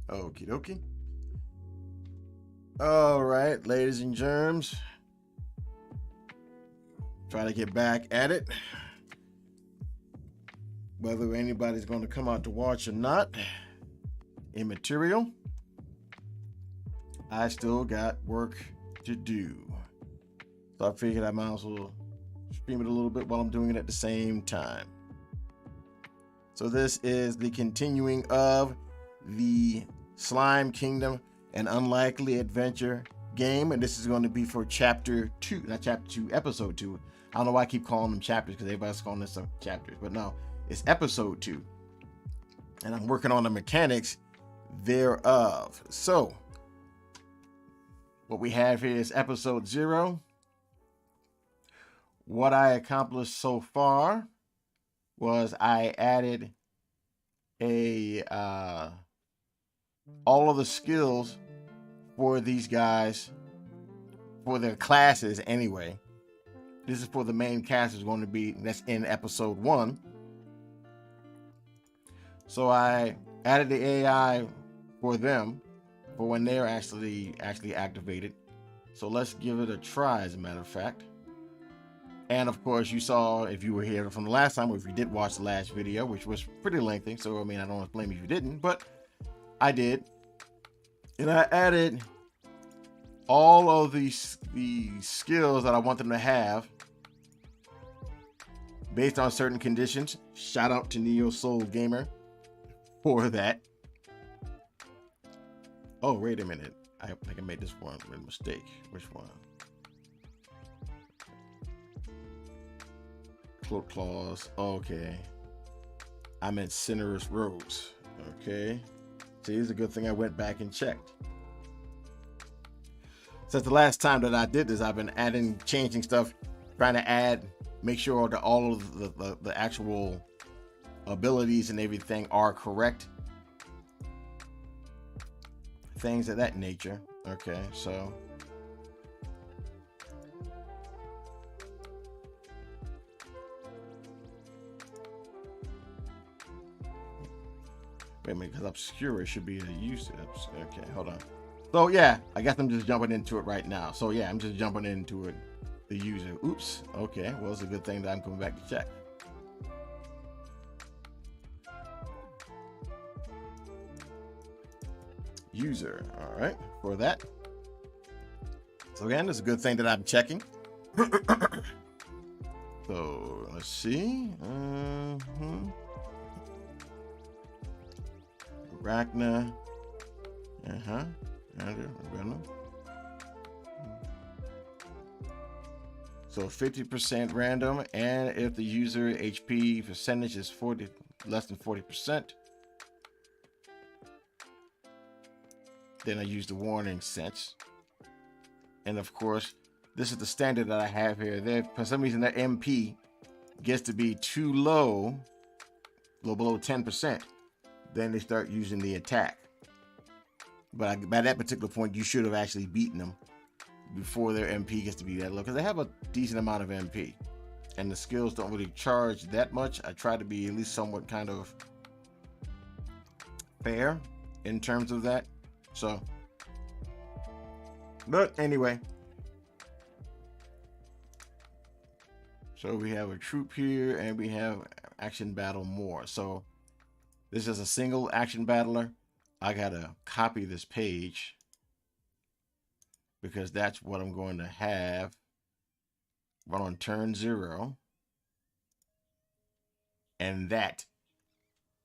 Okie dokie. All right, ladies and germs. Try to get back at it. Whether anybody's going to come out to watch or not, immaterial. I still got work to do. So I figured I might as well stream it a little bit while I'm doing it at the same time. So this is the continuing of the Slime Kingdom, an unlikely adventure game, and this is going to be for chapter 2, not chapter 2, episode 2. I don't know why I keep calling them chapters because everybody's calling this chapters, but no, it's episode 2, and I'm working on the mechanics thereof. So what we have here is episode 0. What I accomplished so far was I added all of the skills for these guys, for their classes anyway. This is for the main cast is going to be, that's in episode 1. So I added the AI for them for when they're actually activated. So let's give it a try, as a matter of fact. And of course, you saw, if you were here from the last time, or if you did watch the last video, which was pretty lengthy, so I mean, I don't want to blame you if you didn't, but I did. And I added all of the skills that I want them to have based on certain conditions. Shout out to Neo Soul Gamer for that. Oh, wait a minute. I think I made this one mistake. Which one? Cloak claws. Okay. I meant Cinerous Rose. Okay. See, it's a good thing I went back and checked. Since the last time that I did this, I've been adding, changing stuff, trying to make sure that all of the actual abilities and everything are correct. Things of that nature. Okay, so wait a minute, because obscure should be a use. Okay, hold on. So yeah, I guess I'm just jumping into it right now. So yeah, I'm just jumping into it. The user. Oops. Okay, well, it's a good thing that I'm coming back to check. User. All right, for that. So again, it's a good thing that I'm checking. So let's see. Arachna. So 50% random, and if the user HP percentage is less than 40%, then I use the warning sense. And of course, this is the standard that I have here. There, for some reason, that MP gets to be too low, below 10%. Then they start using the attack. But by that particular point, you should have actually beaten them before their MP gets to be that low, because they have a decent amount of MP, and the skills don't really charge that much. I try to be at least somewhat kind of fair in terms of that. So, but anyway, so we have a troop here, and we have action battle more. So this is a single action battler. I gotta copy this page because that's what I'm going to have run on turn 0. And that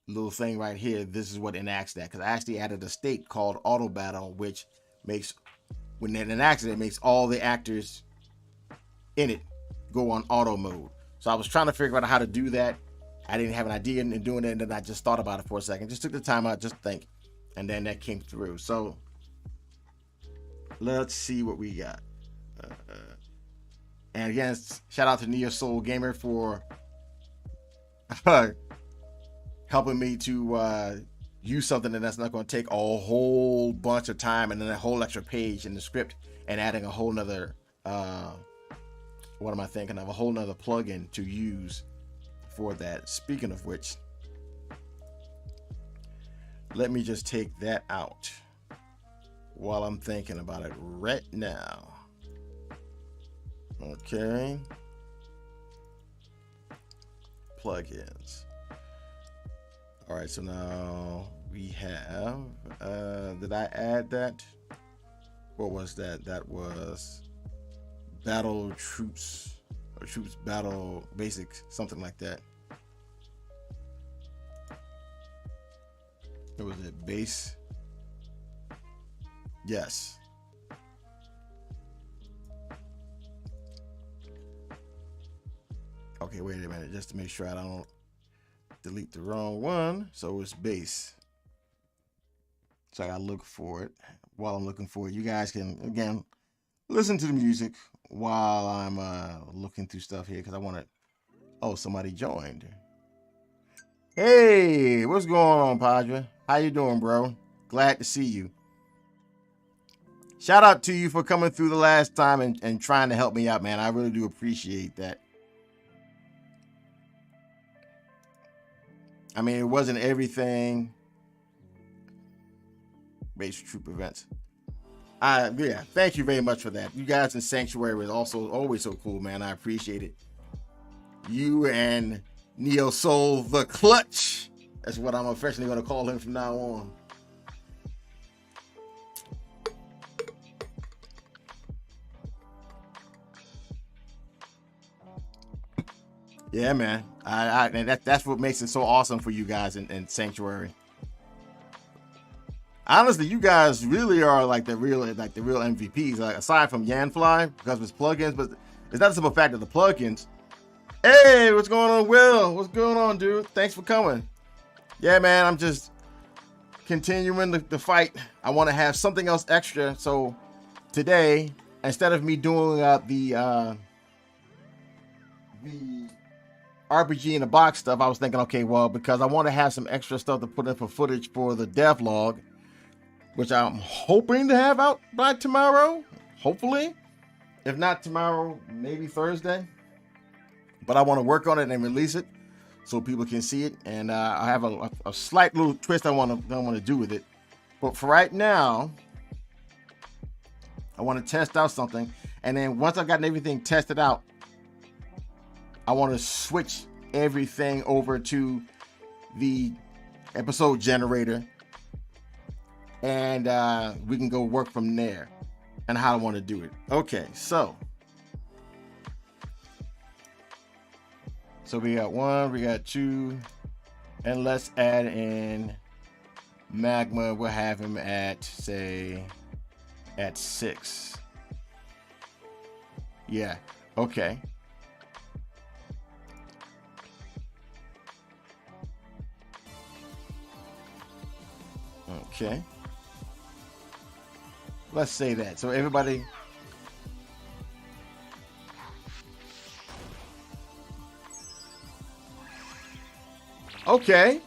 little thing right here, this is what enacts that, because I actually added a state called auto battle, which makes, when it enacts it, makes all the actors in it go on auto mode. So I was trying to figure out how to do that. I didn't have an idea in doing it, and then I just thought about it for a second, just took the time out, just think, and then that came through. So let's see what we got. And again, shout out to Neo Soul Gamer for helping me to use something that's not going to take a whole bunch of time and then a whole extra page in the script, and adding a whole nother what am I thinking of, a whole nother plugin to use for that. Speaking of which, Let me just take that out while I'm thinking about it right now. Okay. Plugins. All right, so now we have, did I add that? What was that? That was Battle Troops, or Troops Battle Basics, something like that. What was it? Base? Yes. Okay, wait a minute, just to make sure I don't delete the wrong one. So it's base. So I gotta look for it. While I'm looking for it, you guys can, again, listen to the music while I'm looking through stuff here, because I want to. Oh, somebody joined. Hey, what's going on, Padre? How you doing, bro? Glad to see you. Shout out to you for coming through the last time and trying to help me out, man. I really do appreciate that. I mean, it wasn't everything. Base troop events. Yeah, thank you very much for that. You guys in Sanctuary is also always so cool, man. I appreciate it. You and Neo Soul the Clutch. That's what I'm officially going to call him from now on. Yeah, man. And that's what makes it so awesome for you guys in Sanctuary. Honestly, you guys really are like the real MVPs. Like, aside from Yanfly, because of his plugins, but it's not the simple fact of the plugins. Hey, what's going on, Will? What's going on, dude? Thanks for coming. Yeah, man, I'm just continuing the fight. I want to have something else extra. So today, instead of me doing the RPG in the box stuff, I was thinking, okay, well, because I want to have some extra stuff to put in for footage for the devlog, which I'm hoping to have out by tomorrow, hopefully. If not tomorrow, maybe Thursday. But I want to work on it and release it so people can see it. And I have a slight little twist I want to do with it. But for right now, I want to test out something. And then once I've gotten everything tested out, I want to switch everything over to the episode generator. And we can go work from there and how I want to do it. Okay, so we got 1, we got 2, and let's add in Magma. We'll have him at, say, at 6. Yeah, okay. Okay. Let's say that. So everybody. Okay.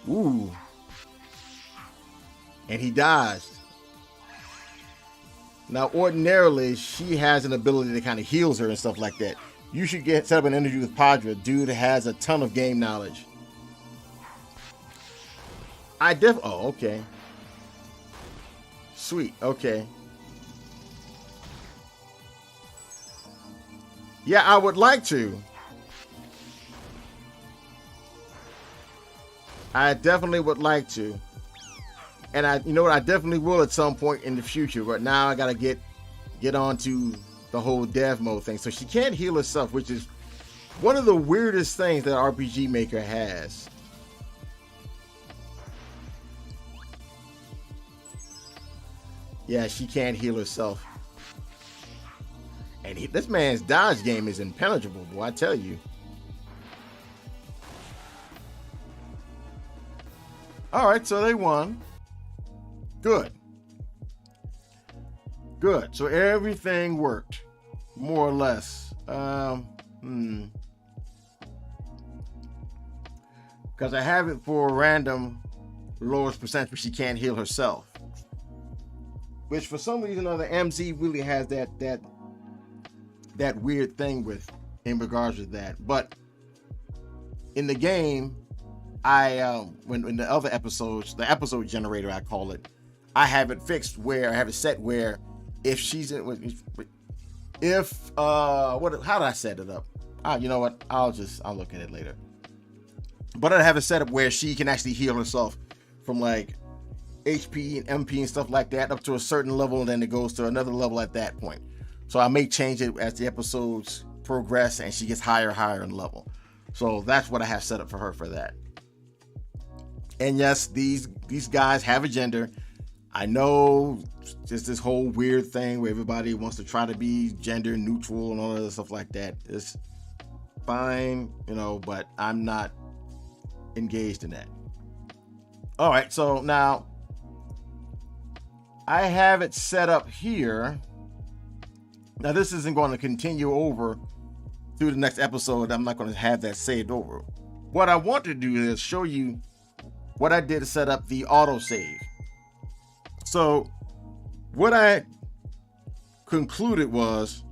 Ooh. And he dodged. Now, ordinarily, she has an ability that kind of heals her and stuff like that. You should set up an interview with Padre. Dude has a ton of game knowledge. Oh, okay. Sweet. Okay. Yeah, I would like to. I definitely would like to. And you know what? I definitely will at some point in the future. But now I gotta get on to the whole dev mode thing. So she can't heal herself, which is one of the weirdest things that RPG Maker has. Yeah, she can't heal herself. And this man's dodge game is impenetrable, boy, I tell you. All right, so they won. Good. Good. So everything worked, more or less. Because I have it for random lowest percentage, but she can't heal herself. Which for some reason or other, MZ really has that that weird thing with in regards to that. But in the game, I when in the other episodes, the episode generator I call it, I have it fixed where I have it set where if she's in, if how did I set it up? You know what? I'll look at it later. But I have it set up where she can actually heal herself from like HP and MP and stuff like that up to a certain level, and then it goes to another level at that point. So I may change it as the episodes progress and she gets higher in level. So that's what I have set up for her for that. And yes, these guys have a gender. I know just this whole weird thing where everybody wants to try to be gender neutral and all that stuff like that. It's fine, you know, but I'm not engaged in that. All right, so now I have it set up here. Now this isn't going to continue over through the next episode. I'm not going to have that saved over. What I want to do is show you what I did to set up the autosave. So what I concluded was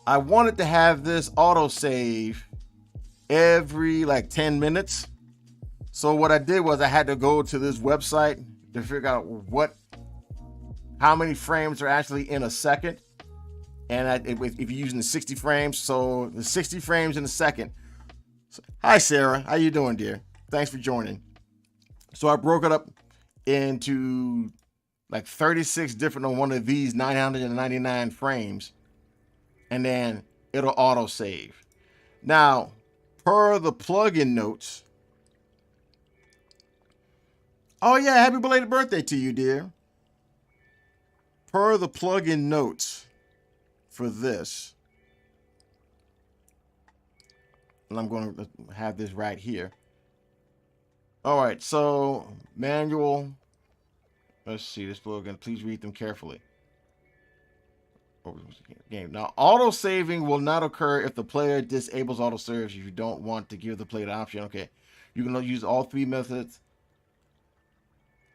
I wanted to have this autosave every like 10 minutes. So what I did was I had to go to this website to figure out how many frames are actually in a second. And if you're using the 60 frames, so the 60 frames in a second. So, hi, Sarah. How you doing, dear? Thanks for joining. So I broke it up into like 36 different on one of these 999 frames. And then it'll auto save. Now, per the plugin notes. Oh yeah, happy belated birthday to you, dear. Per the plugin notes for this, and I'm going to have this right here. All right, so manual. Let's see this plugin. Please read them carefully. Game. Now, auto saving will not occur if the player disables auto save if you don't want to give the player the option. Okay, you can use all three methods.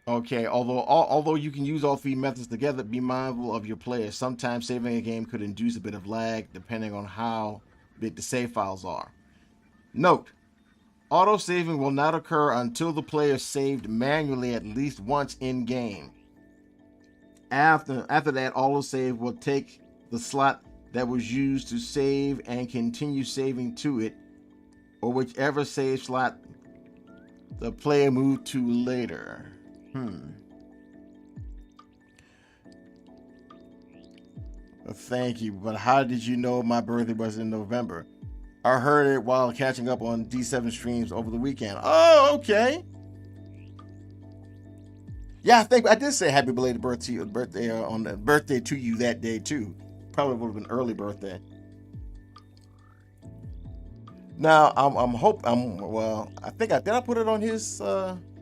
Okay, although you can use all three methods together, be mindful of your players. Sometimes saving a game could induce a bit of lag depending on how big the save files are. Note, auto saving will not occur until the player saved manually at least once in game. After that, auto save will take the slot that was used to save and continue saving to it, or whichever save slot the player moved to later. Well, thank you, but how did you know my birthday was in November? I heard it while catching up on D7 streams over the weekend. Oh, okay. Yeah, I think I did say happy belated birthday on the birthday to you that day too. Probably would have been early birthday. Now I think did I put it on his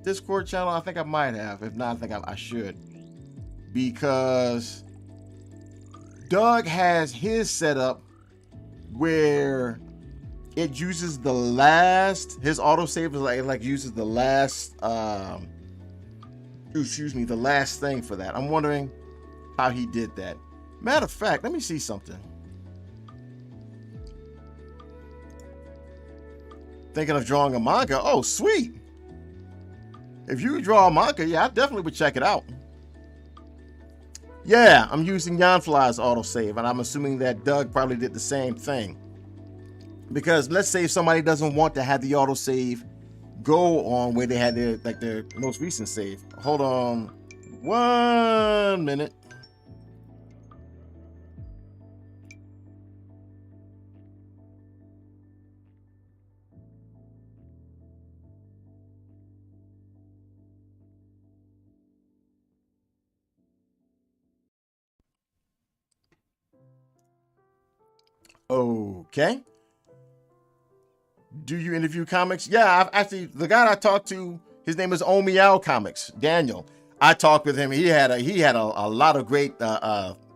Discord channel? I think I might have. If not, I think I should, because Doug has his setup where it uses the last. His autosave is like uses the last. The last thing for that. I'm wondering how he did that. Matter of fact, let me see something. Thinking of drawing a manga. Oh, sweet. If you draw a manga, yeah, I definitely would check it out. Yeah, I'm using Yanfly's autosave, and I'm assuming that Doug probably did the same thing. Because let's say if somebody doesn't want to have the autosave go on where they had their most recent save. Hold on 1 minute. Okay. Do you interview comics? Yeah, I've actually, the guy I talked to, his name is Omeow Comics, Daniel. I talked with him. He had a lot of great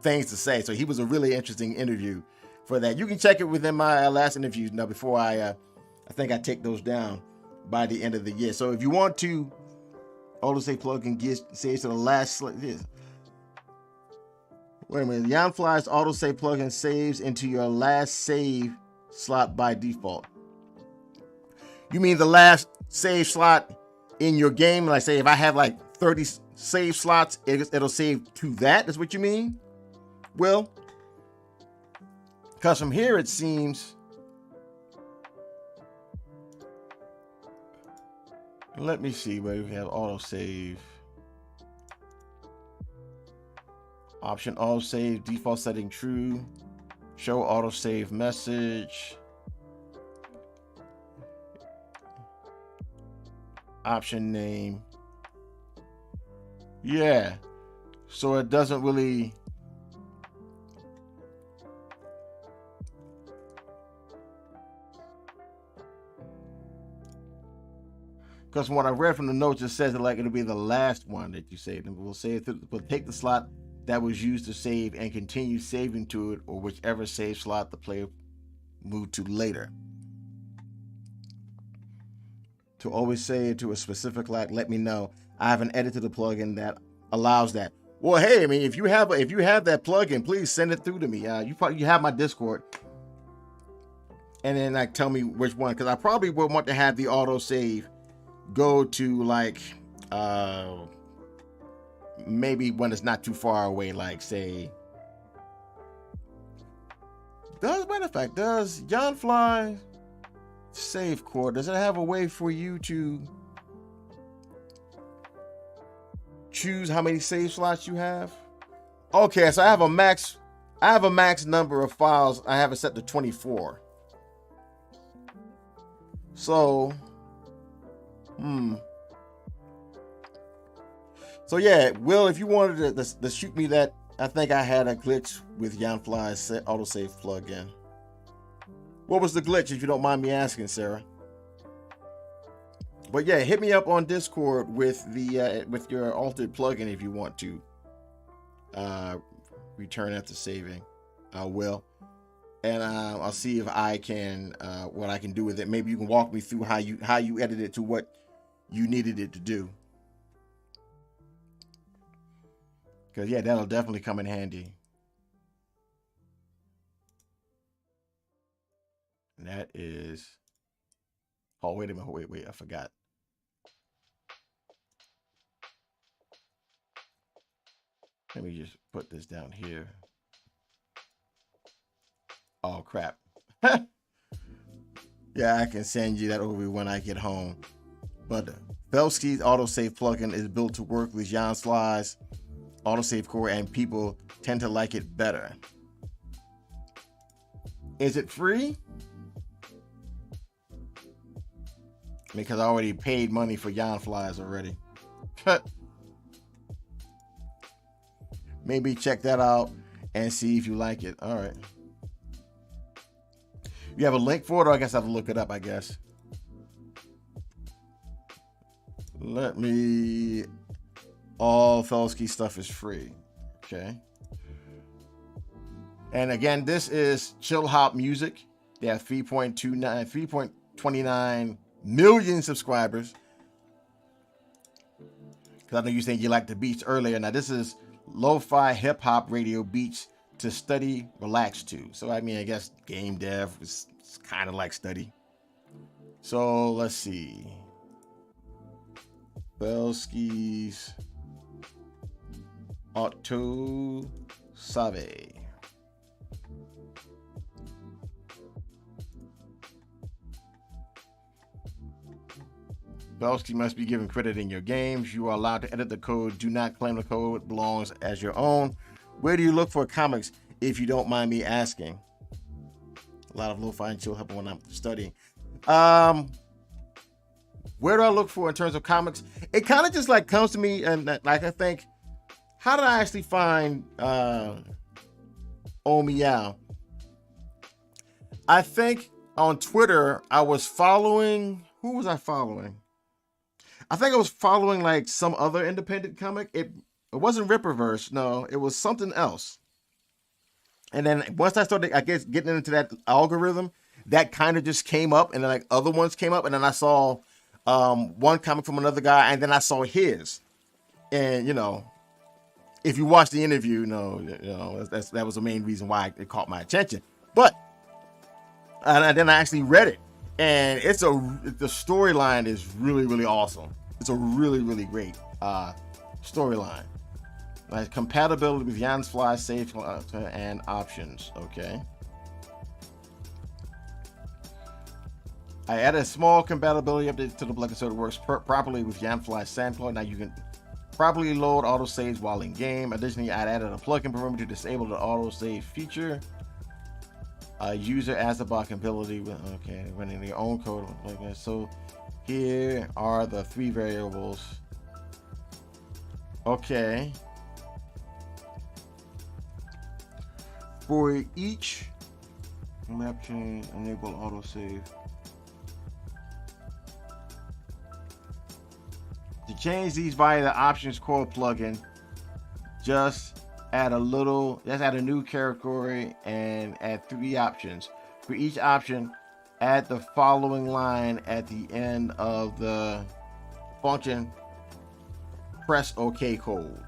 things to say. So he was a really interesting interview for that. You can check it within my last interview. Now, before I think I take those down by the end of the year. So if you want to, autosave plugin saves to the last. Wait a minute. Yanfly's autosave plugin saves into your last save slot by default. You mean the last save slot in your game? Like, say, if I have like 30 save slots, it'll save to that? Is what you mean? Well, because from here it seems. Let me see where we have autosave. Option autosave, default setting true. Show autosave message. Option name. Yeah. So it doesn't really. Because from what I read from the notes, it says that like it'll be the last one that you saved. And we'll save it. We'll take the slot that was used to save and continue saving to it, or whichever save slot the player moved to later. To always say it to a specific like, let me know. I haven't edited the plugin that allows that. Well, hey, I mean, if you have that plugin, please send it through to me. You have my Discord, and then like tell me which one, because I probably would want to have the autosave go to like maybe when it's not too far away, like say matter of fact, does Yanfly save core, does it have a way for you to choose how many save slots you have? Okay, so I have a max number of files. I have it set to 24. So So yeah, Will, if you wanted to shoot me that, I think I had a glitch with Yanfly's autosave plugin. What was the glitch, if you don't mind me asking, Sarah? But yeah, hit me up on Discord with the with your altered plugin if you want to return after saving. I will, and I'll see if I can what I can do with it. Maybe you can walk me through how you edited it to what you needed it to do. Because yeah, that'll definitely come in handy. And that is. Oh, wait a minute. Wait. I forgot. Let me just put this down here. Oh, crap. Yeah, I can send you that over when I get home. But Belsky's autosave plugin is built to work with Yanfly's autosave core, and people tend to like it better. Is it free? Because I already paid money for Yanfly's already. Maybe check that out and see if you like it. All right. You have a link for it, or I guess I have to look it up, I guess. Let me... All Felsky stuff is free. Okay. And again, this is Chill Hop Music. They have 3.29 million subscribers. Because I know you saying you like the beats earlier. Now, this is lo-fi hip-hop radio beats to study, relax to. So, I mean, I guess game dev is kind of like study. So, let's see. Belsky's Auto Save. Belsky must be given credit in your games. You are allowed to edit the code. Do not claim the code belongs as your own. Where do you look for comics, if you don't mind me asking? A lot of lo-fi and chill help when I'm studying. Where do I look for in terms of comics? It kind of just like comes to me, and like I think, how did I actually find Oh Meow? I think on Twitter I was following. Who was I following? I think I was following like some other independent comic. It wasn't Ripperverse. No, it was something else. And then once I started, I guess, getting into that algorithm, that kind of just came up, and then like other ones came up, and then I saw one comic from another guy, and then I saw his, and you know, if you watch the interview, that was the main reason why it caught my attention. But and then I actually read it, and the storyline is really, really awesome. It's a really, really great storyline. Like compatibility with Yanfly safe and options. Okay. I added a small compatibility update to the plugin so it works properly with Yanfly Sandclaw. Now you can properly load autosaves while in game. Additionally, I added a plugin parameter to disable the autosave feature. User adds the block ability with running their own code. Okay, so here are the 3 variables. Okay. For each map change, enable autosave. To change these via the options core plugin, just add a new category and add 3 options. For each option, add the following line at the end of the function. Press OK code.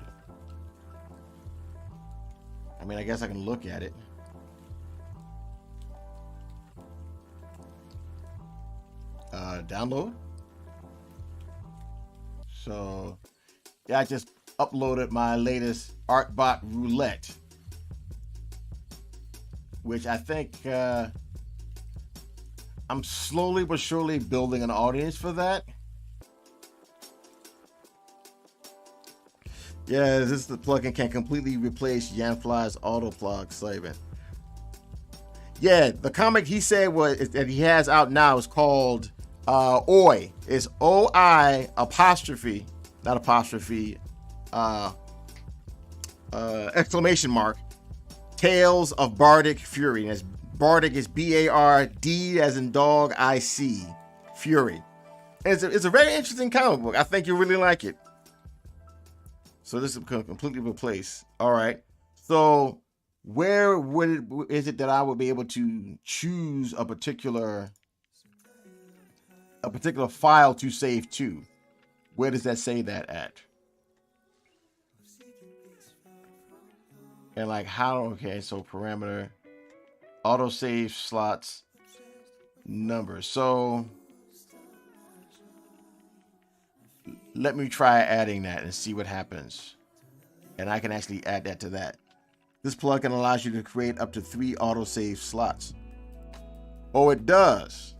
I mean, I guess I can look at it. Download. So, yeah, I just uploaded my latest Artbot Roulette, which I think I'm slowly but surely building an audience for that. Yeah, the plugin can completely replace Yanfly's auto plug saving. Yeah, the comic he said that he has out now is called OI. It's OI apostrophe, not apostrophe, exclamation mark, Tales of Bardic Fury. And Bardic is B-A-R-D as in dog, I-C, Fury. And it's a very interesting comic book. I think you'll really like it. So this is completely replaced. All right. So where is it that I would be able to choose a particular file to save to? Where does that say that at? And like how? Okay, so parameter, autosave slots, numbers. So let me try adding that and see what happens. And I can actually add that to that. This plugin allows you to create up to 3 autosave slots. Oh, it does.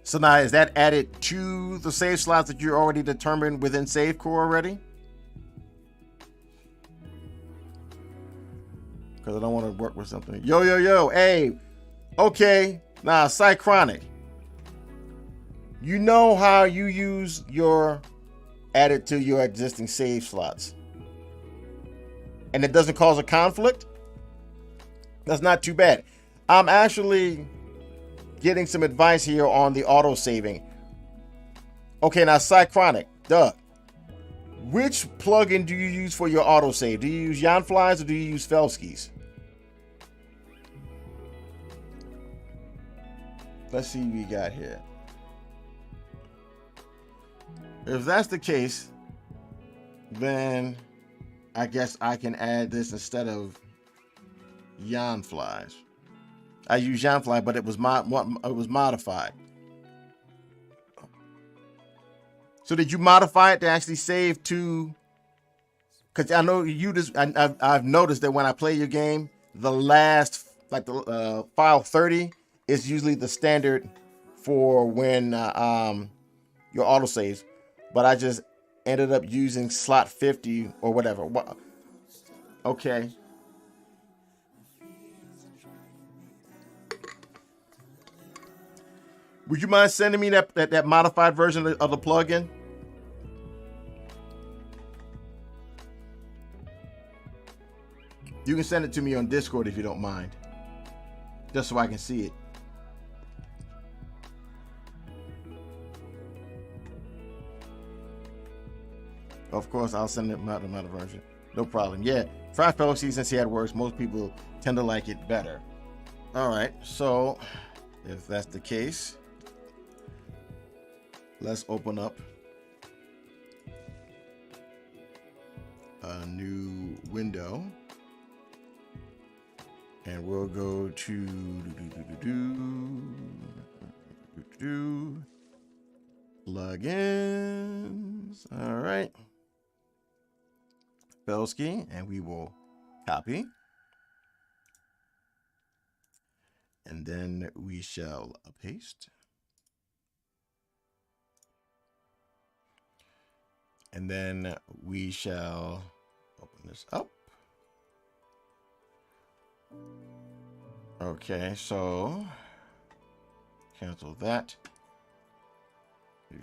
So now is that added to the save slots that you already determined within SaveCore already? Because I don't want to work with something. Yo, hey. Okay, now Cychronic. You know how you use add it to your existing save slots, and it doesn't cause a conflict? That's not too bad. I'm actually getting some advice here on the auto saving. Okay, now Cychronic, Doug, which plugin do you use for your auto save? Do you use Yanfly's or do you use Felsky's? Let's see what we got here. If that's the case, then I guess I can add this instead of Yanfly's. I use Yanfly, but it was modified. So did you modify it to actually save to? Because I know I've noticed that when I play your game, the last, like the file 30 is usually the standard for when your autosaves. But I just ended up using slot 50 or whatever. Okay. Would you mind sending me that modified version of the plugin? You can send it to me on Discord if you don't mind, just so I can see it. Of course, I'll send it another version. No problem. Yeah, Fried Fellow since he had works, most people tend to like it better. All right, so if that's the case, let's open up a new window. And we'll go to plugins. All right. Belsky, and we will copy. And then we shall paste. And then we shall open this up. Okay, so cancel that. And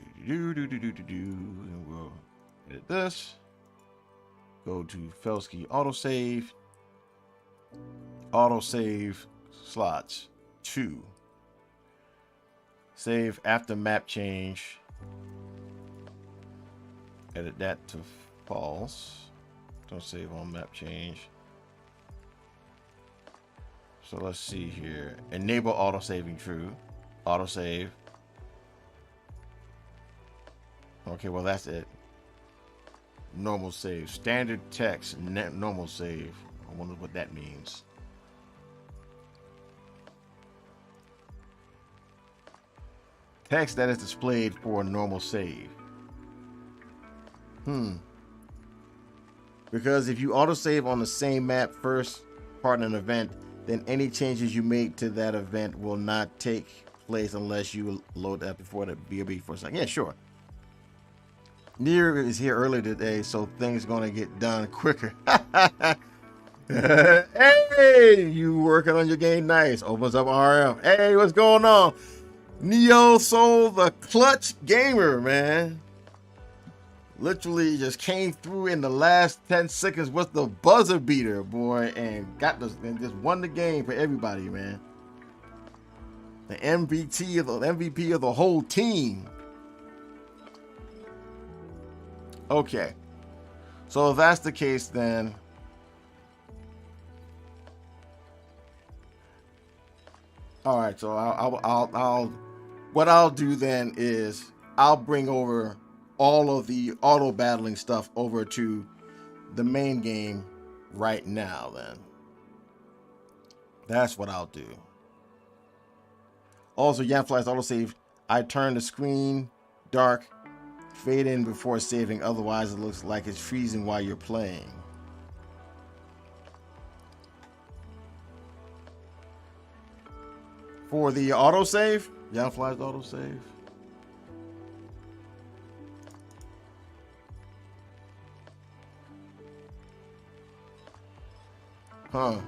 we'll edit this. Go to Felsky autosave. Autosave slots 2. Save after map change. Edit that to false. Don't save on map change. So let's see here. Enable autosaving true. Autosave. Okay, well that's it. Normal save. Standard text. Normal save. I wonder what that means. Text that is displayed for a normal save. Because if you autosave on the same map first part in an event, then any changes you make to that event will not take place unless you load that before the BOB for a second. Yeah, sure. Near is here early today, so things gonna get done quicker. Hey, you working on your game? Nice. Opens up RF. Hey, what's going on? Neo Soul, the clutch gamer, man. Literally just came through in the last 10 seconds with the buzzer beater, boy, and just won the game for everybody, man. The MVP of the whole team. Okay, so if that's the case, then all right. So what I'll do then is I'll bring over all of the auto battling stuff over to the main game right now. Then that's what I'll do. Also, Yanfly's autosave. I turn the screen dark. Fade in before saving, otherwise it looks like it's freezing while you're playing. For the autosave, Yanfly's autosave. Huh.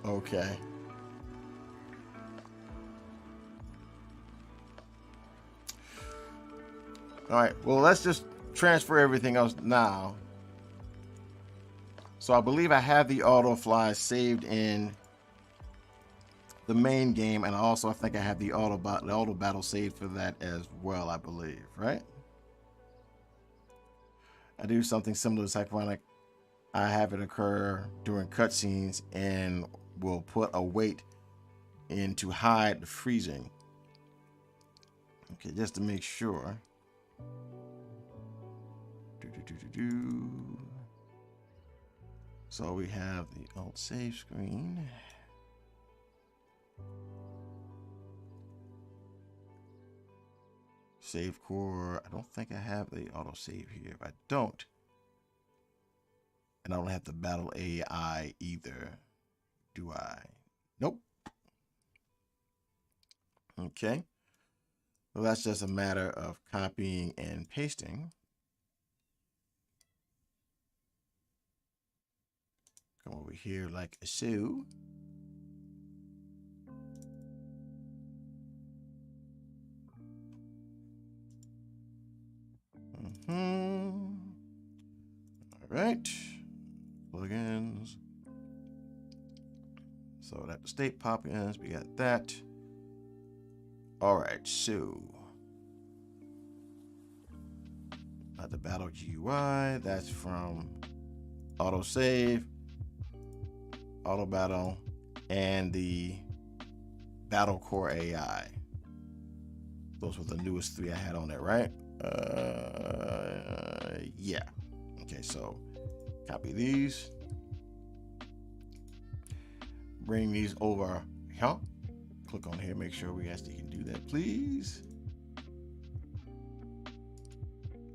Okay. All right, well, let's just transfer everything else now. So I believe I have the auto fly saved in the main game, and also I think I have the auto battle saved for that as well, I believe, right? I do something similar to Cyclonic. I have it occur during cutscenes and will put a weight in to hide the freezing. Okay, just to make sure. So we have the alt save screen. Save core. I don't think I have the auto save here. If I don't, and I don't have the battle AI either, do I? Nope. Okay. Well, that's just a matter of copying and pasting. Come over here like so. All right. Plugins. So that the state pop-ins, we got that. All right, so the battle GUI, that's from autosave, auto battle, and the battle core AI. Those were the newest 3 I had on there, right? Yeah. Okay, so Copy these. Bring these over here. Click on here, make sure we actually can do that, please.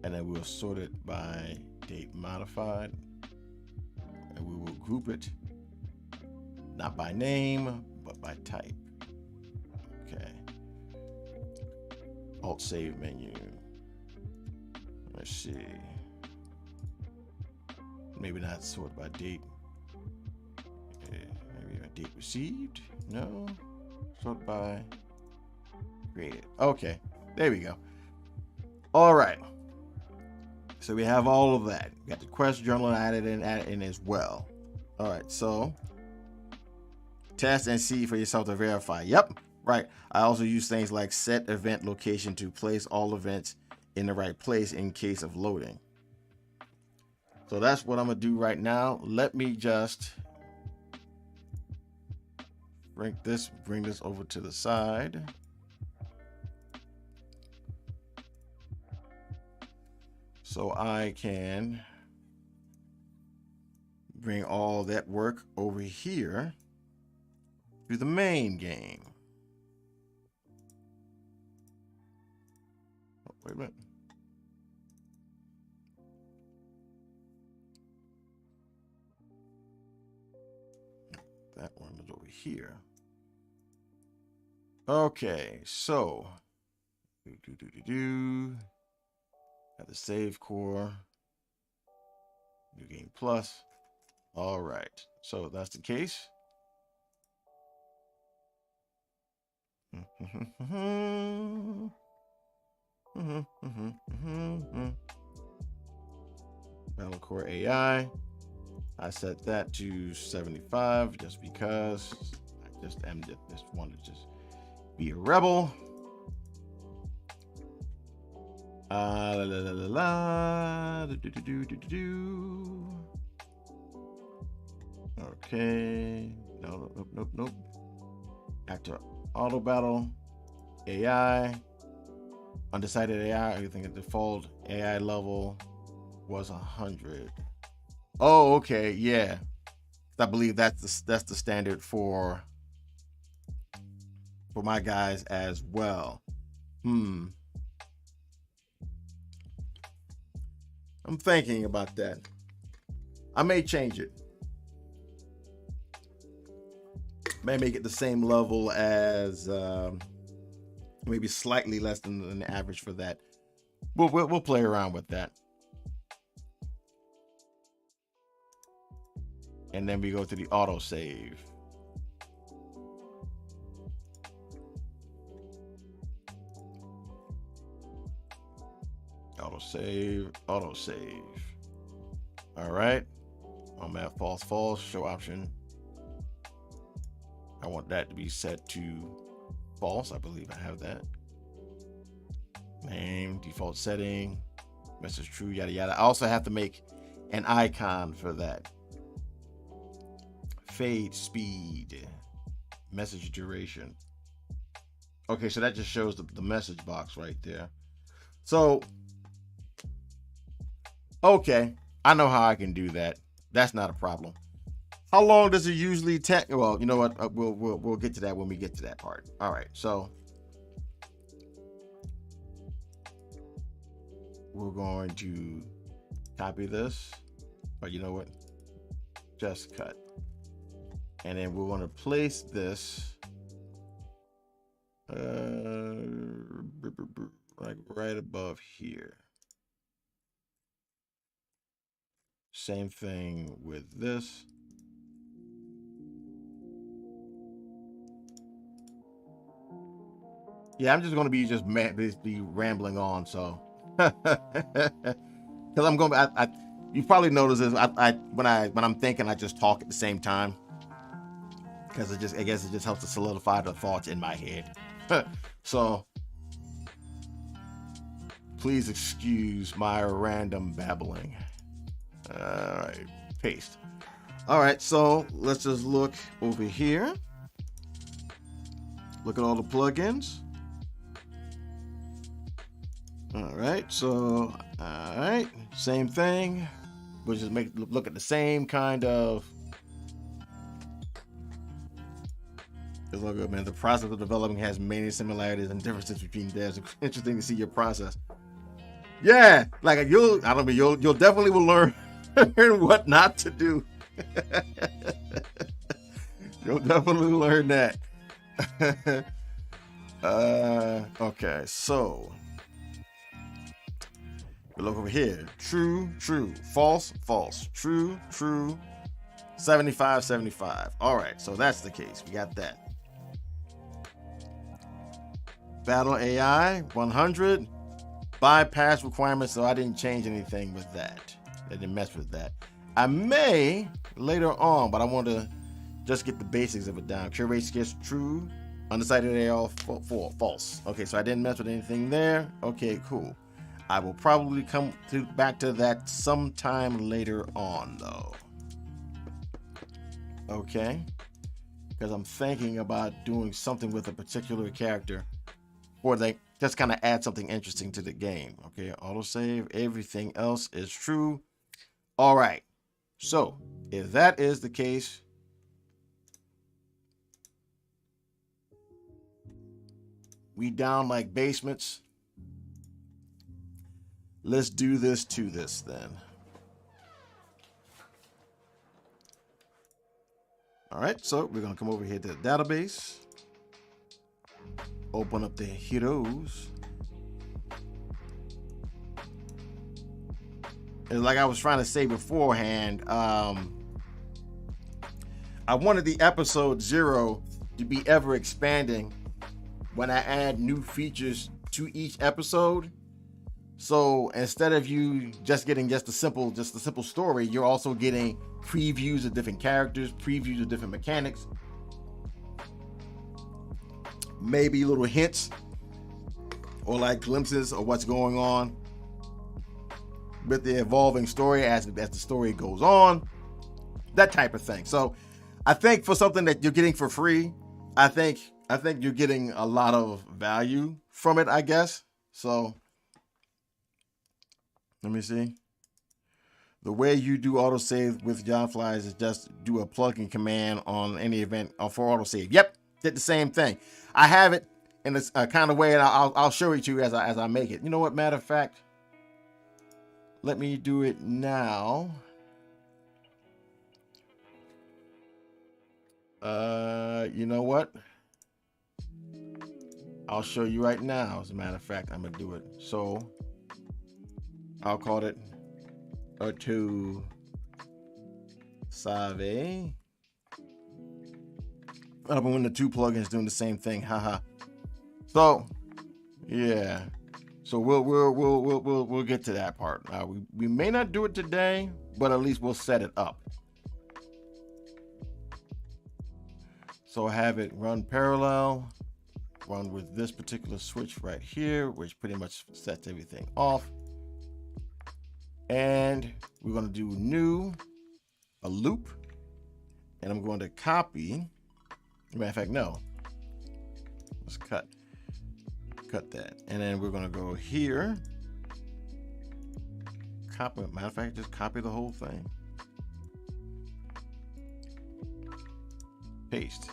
And then we'll sort it by date modified. And we will group it, not by name, but by type. Okay. Alt save menu. Let's see. Maybe not sort by date. Maybe a date received. No. Sort by created. Okay. There we go. All right. So we have all of that. We got the quest journal added in as well. All right. So test and see for yourself to verify. Yep. Right. I also use things like set event location to place all events in the right place in case of loading. So that's what I'm going to do right now. Let me just bring this over to the side. So I can bring all that work over here to the main game. Oh, wait a minute. That one is over here. Okay, so got the save core, new game plus. All right, so if that's the case. Battle Core AI. I set that to 75 just because I just wanted to just be a rebel. Okay. Nope. Actor auto battle. AI. Undecided AI. I think the default AI level was 100. Oh, okay, yeah. I believe that's the standard for my guys as well. I'm thinking about that. I may change it. May make it the same level as maybe slightly less than the average for that. We'll play around with that. And then we go to the auto save. Auto save. All right. I'm at false, show option. I want that to be set to false. I believe I have that. Name, default setting, message true, yada, yada. I also have to make an icon for that. Fade speed, message duration. Okay, so that just shows the message box right there. So, okay, I know how I can do that. That's not a problem. How long does it usually take? Well, you know what? We'll get to that when we get to that part. All right, so we're going to copy this, or you know what? Just cut. And then we're going to place this like right above here. Same thing with this. Yeah, I'm just going to be basically rambling on, so because I'm going. You probably noticed this. When I'm thinking, I just talk at the same time. Because I guess it just helps to solidify the thoughts in my head. So please excuse my random babbling. All right, paste. All right, so let's just look over here. Look at all the plugins. All right, so same thing. we'll just look at the same kind of. It's all good, man. The process of developing has many similarities and differences between devs. It's interesting to see your process. Yeah, like you'll definitely will learn what not to do. You'll definitely learn that. Okay, so we look over here. True, true, false, false, true, true, 75, 75. All right, so that's the case. We got that. Battle AI 100. Bypass requirements, so I didn't change anything with that. I didn't mess with that. I may later on, but I want to just get the basics of it down. Cure rate scarce true. Undecided AI false. Okay, so I didn't mess with anything there. Okay, cool. I will probably come back to that sometime later on, though. Okay, because I'm thinking about doing something with a particular character, or they just kind of add something interesting to the game. Okay, autosave. Everything else is true. All right. So if that is the case, we down like basements. Let's do this to this then. All right, so we're gonna come over here to the database. Open up the heroes. And like I was trying to say beforehand, I wanted the episode 0 to be ever expanding when I add new features to each episode. So instead of you just getting just a simple story, you're also getting previews of different characters, previews of different mechanics, maybe little hints or like glimpses of what's going on with the evolving story as the story goes on, that type of thing. So I think for something that you're getting for free, I think you're getting a lot of value from it, I guess. So let me see. The way you do autosave with Jonflies is just do a plugin command on any event for autosave. Yep, did the same thing. I have it in this kind of way, and I'll show it to you as I make it. You know what? Matter of fact, let me do it now. You know what? I'll show you right now. As a matter of fact, I'm gonna do it. So I'll call it to Save. When the two plugins doing the same thing, haha. So yeah, so we'll get to that part. We may not do it today, but at least we'll set it up. So have it run parallel, run with this particular switch right here, which pretty much sets everything off. And we're going to do new, a loop, and I'm going to copy. Matter of fact, no. Let's cut that. And then we're going to go here. Copy. Matter of fact, just copy the whole thing. Paste.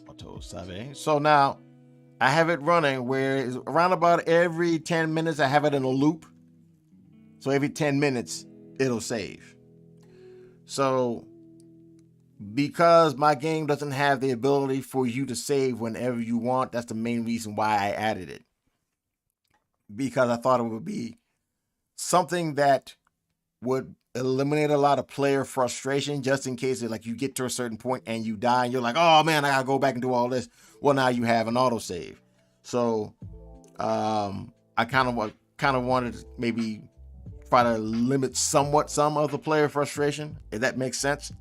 Auto save. So now I have it running where it's around about every 10 minutes, I have it in a loop. So every 10 minutes, it'll save. So because my game doesn't have the ability for you to save whenever you want, that's the main reason why I added it. Because I thought it would be something that would eliminate a lot of player frustration, just in case like you get to a certain point and you die and you're like, oh man, I gotta go back and do all this. Well, now you have an autosave. So I kind of wanted to maybe try to limit somewhat some of the player frustration, if that makes sense.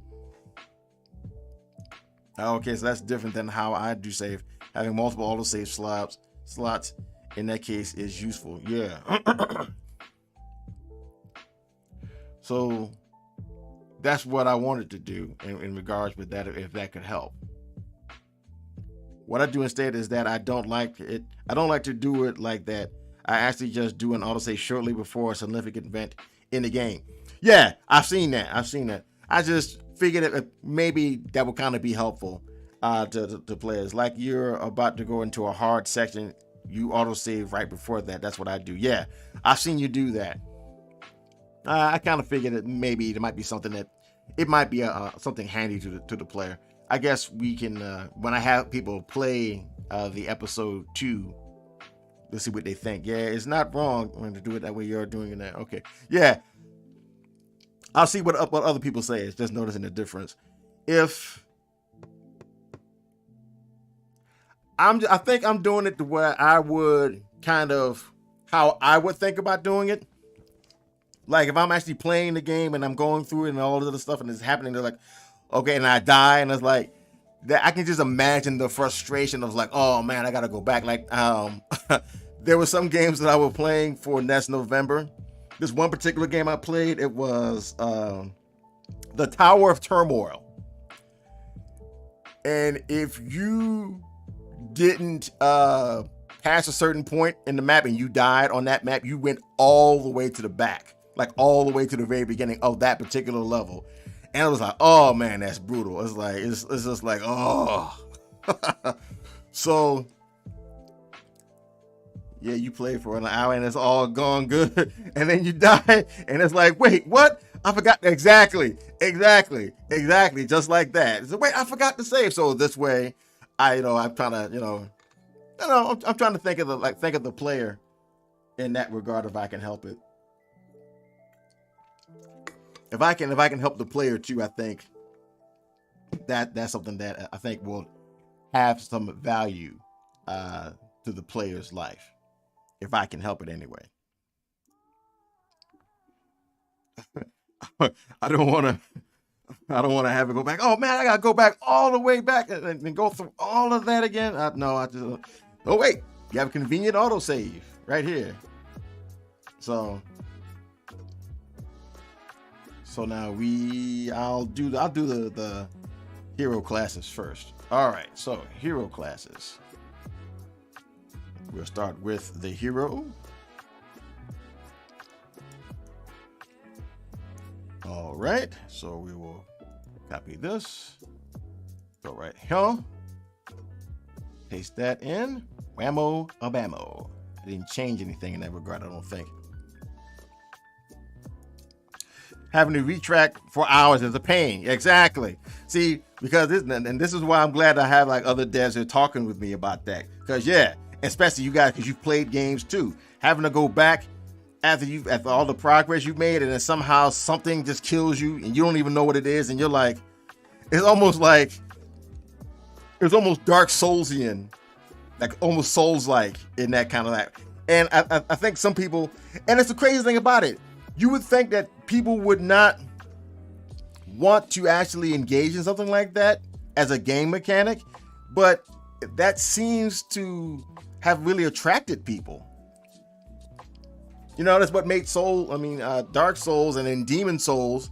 Okay, so that's different than how I do save. Having multiple autosave slots in that case is useful. Yeah. So that's what I wanted to do in regards with that, if that could help. What I do instead is that I don't like it. I don't like to do it like that. I actually just do an autosave shortly before a significant event in the game. Yeah, I've seen that. I just figured that maybe that would kind of be helpful to players. Like you're about to go into a hard section, you autosave right before that. That's what I do. Yeah, I've seen you do that. I kind of figured that maybe there might be something that it might be something handy to the player. I guess we can when I have people play the episode 2. Let's see what they think. Yeah, it's not wrong when to do it that way. You're doing it. Okay. Yeah. I'll see what other people say. It's just noticing the difference. If I think I'm doing it the way I would kind of how I would think about doing it. Like if I'm actually playing the game and I'm going through it and all this other stuff and it's happening, they're like, okay, and I die, and it's like that. I can just imagine the frustration of like, oh man, I gotta go back. Like there were some games that I was playing for next November. This one particular game I played, it was the Tower of Turmoil. And if you didn't pass a certain point in the map and you died on that map, you went all the way to the back, like all the way to the very beginning of that particular level. And I was like, oh man, that's brutal. It's like, it's just like, oh. So yeah, you play for an hour and it's all gone good. And then you die. And it's like, wait, what? I forgot. Exactly. Just like that. So wait, I forgot to save. So this way, I'm trying to, I'm trying to think of the player in that regard, if I can help it. If I can help the player too, I think that's something that I think will have some value to the player's life. If I can help it anyway. I don't want to have it go back. Oh man, I gotta go back all the way back and go through all of that again. Oh wait, you have a convenient autosave right here. So now I'll do the hero classes first. All right, so hero classes. We'll start with the hero. All right, so we will copy this. Go right here. Paste that in. Whammo a bammo. I didn't change anything in that regard, I don't think. Having to retract for hours is a pain. Exactly. See, because this is why I'm glad I have like other devs who are talking with me about that. Because yeah, especially you guys, because you've played games too. Having to go back after all the progress you've made, and then somehow something just kills you, and you don't even know what it is, and you're like, it's almost Dark Soulsian, like almost Souls-like in that kind of that. And I think some people, and it's the crazy thing about it, you would think that people would not want to actually engage in something like that as a game mechanic, but that seems to have really attracted people. That's what made Dark Souls and then Demon Souls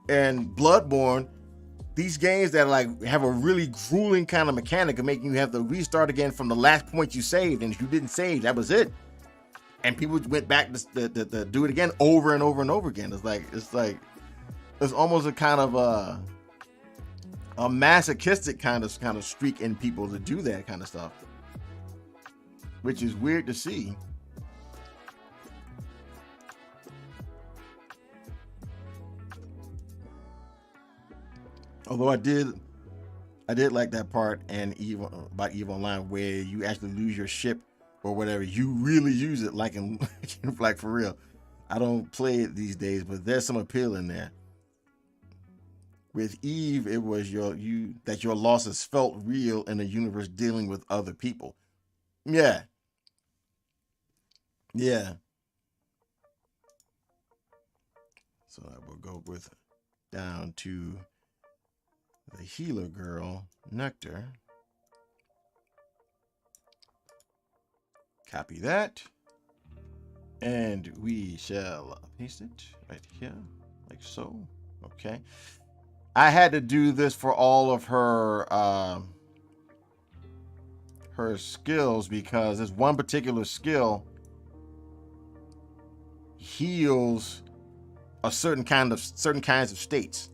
and Bloodborne, these games that like have a really grueling kind of mechanic of making you have to restart again from the last point you saved, and if you didn't save, that was it. And people went back to do it again over and over and over again. It's almost a kind of a masochistic kind of streak in people to do that kind of stuff, which is weird to see. Although I did like that part about EVE Online where you actually lose your ship or whatever. You really use it like like for real. I don't play it these days, but there's some appeal in there. With EVE, it was your losses felt real in a universe dealing with other people. Yeah. So I will go down to the healer girl, Nectar. Copy that. And we shall paste it right here, like so. Okay. I had to do this for all of her her skills because there's one particular skill heals certain kinds of states.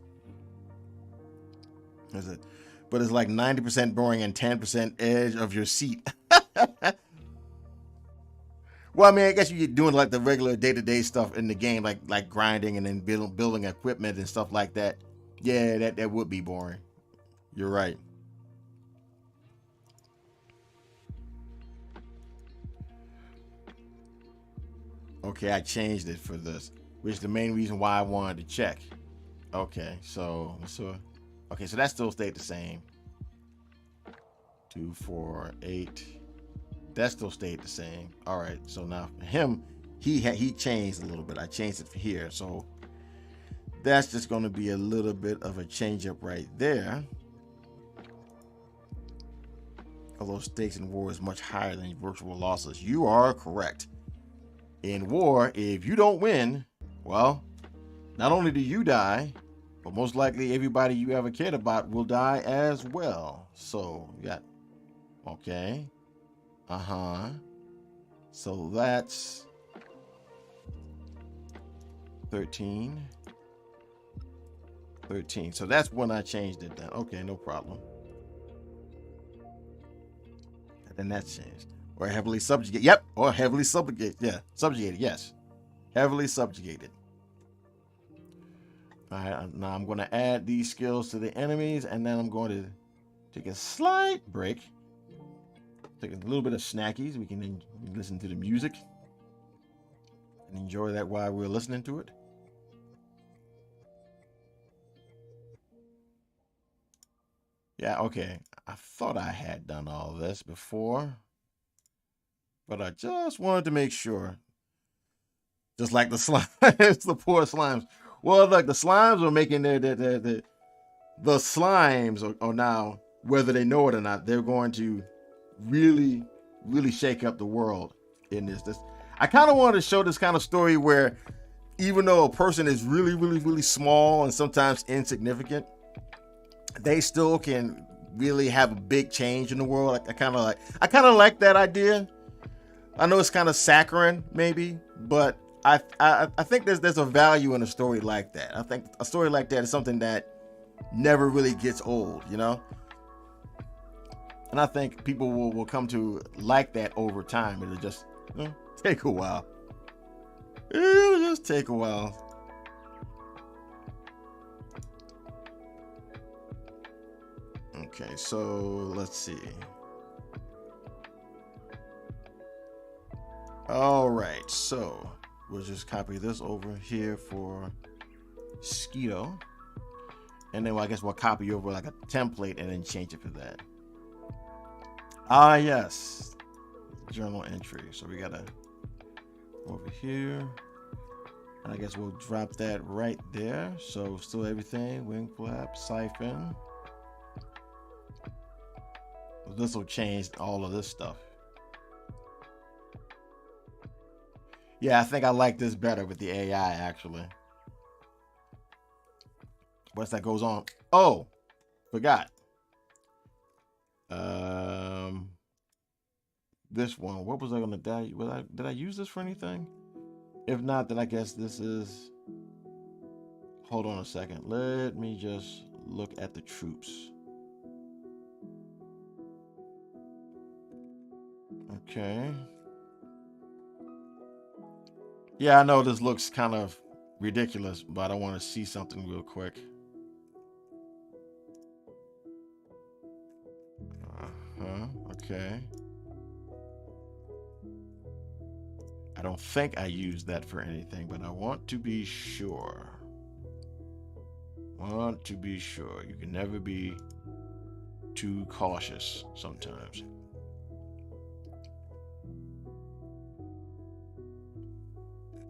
Is it? But it's like 90% boring and 10% edge of your seat. Well, I mean, I guess you're doing like the regular day-to-day stuff in the game, like grinding and then building equipment and stuff like that. Yeah, that would be boring. You're right. Okay, I changed it for this, which is the main reason why I wanted to check. Okay, so okay, so that still stayed the same. 2, 4, 8. That still stayed the same. All right, so now for him, he changed a little bit. I changed it for here, so that's just going to be a little bit of a change up right there. Although stakes in war is much higher than virtual losses. You are correct. In war, if you don't win, well, not only do you die, but most likely everybody you ever cared about will die as well. So you got, okay. So that's 13. So that's when I changed it down. Okay, no problem. And then that's changed. Or heavily subjugated. Yep. Or heavily subjugated. Yeah. Subjugated. Yes. Heavily subjugated. All right. Now I'm going to add these skills to the enemies, and then I'm going to take a slight break. Take a little bit of snackies. We can listen to the music and enjoy that while we're listening to it. Yeah, okay. I thought I had done all this before, but I just wanted to make sure. Just like the slimes, the poor slimes. Well, look, the slimes are making the slimes are now, whether they know it or not, they're going to really shake up the world in this. I kind of wanted to show this kind of story where even though a person is really small and sometimes insignificant, they still can really have a big change in the world. I kind of like that idea. I know it's kind of saccharine maybe, but I think there's a value in a story like that. I think a story like that is something that never really gets old, you know? And I think people will come to like that over time. It'll just take a while. It'll just take a while. Okay, so let's see. All right, so we'll just copy this over here for Skeeto. And then I guess we'll copy over like a template and then change it for that. Ah, yes. Journal entry. So we gotta go over here. And I guess we'll drop that right there. So still everything. Wing flap, siphon. This will change all of this stuff. Yeah, I think I like this better with the AI actually. Once that goes on. Oh, forgot. This one. What was I gonna die? Did I use this for anything? If not, then I guess this is. Hold on a second. Let me just look at the troops. Okay. Yeah, I know this looks kind of ridiculous, but I want to see something real quick. Okay. I don't think I used that for anything, but I want to be sure. Want to be sure. You can never be too cautious sometimes.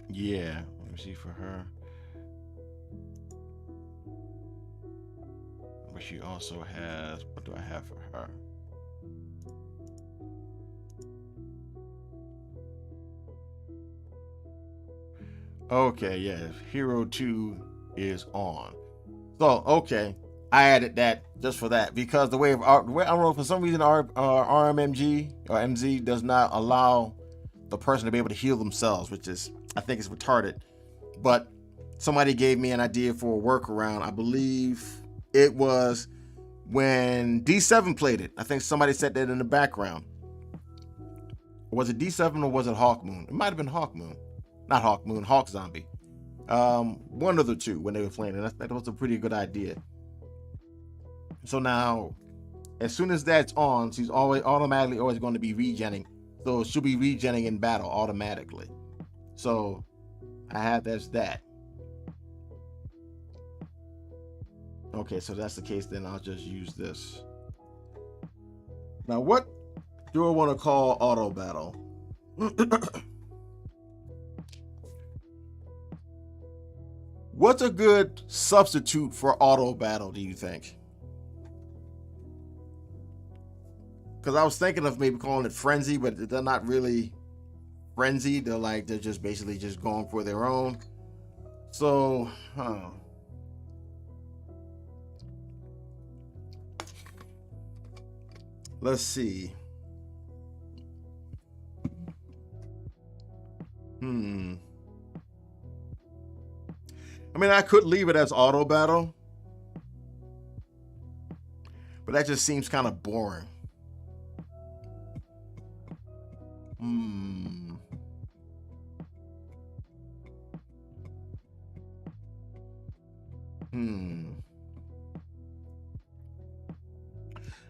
Yeah, let me see for her. But she also has, what do I have for her? Okay, yeah, Hero 2 is on. So, okay, I added that just for that because the way of I don't know, for some reason RMMG or MZ does not allow the person to be able to heal themselves, which is, I think, is retarded. But somebody gave me an idea for a workaround. I believe it was when D7 played it. I think somebody said that in the background. Was it D7 or was it Hawk Moon? It might have been Hawk Moon. Not Hawk Moon, Hawk Zombie. One of the two when they were playing it. That was a pretty good idea. So now, as soon as that's on, she's automatically always going to be regenning. So she'll be regenning in battle automatically. So I have that. Okay, so that's the case, then I'll just use this. Now, what do I want to call auto battle? What's a good substitute for auto battle, do you think? Because I was thinking of maybe calling it frenzy, but they're not really frenzy. They're just basically just going for their own. So, let's see. I mean, I could leave it as auto battle, but that just seems kind of boring.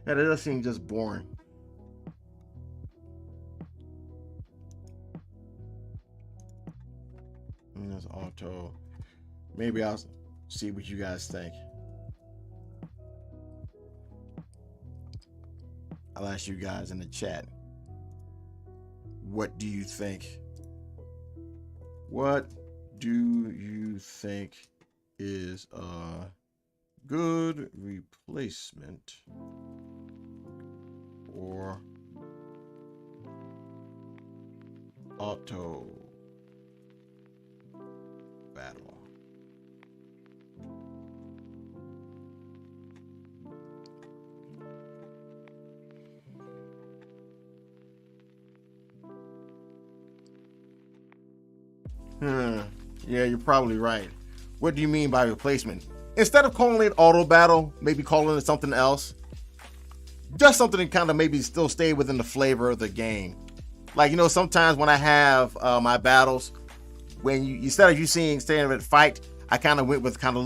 Yeah, that does seem just boring. That's auto. Maybe I'll see what you guys think. I'll ask you guys in the chat. What do you think? What do you think is a good replacement for auto battle? Yeah, you're probably right. What do you mean by replacement? Instead of calling it auto battle, maybe calling it something else. Just something to kind of maybe still stay within the flavor of the game. Like, sometimes when I have my battles, when instead of you staying at fight, I kind of went with kind of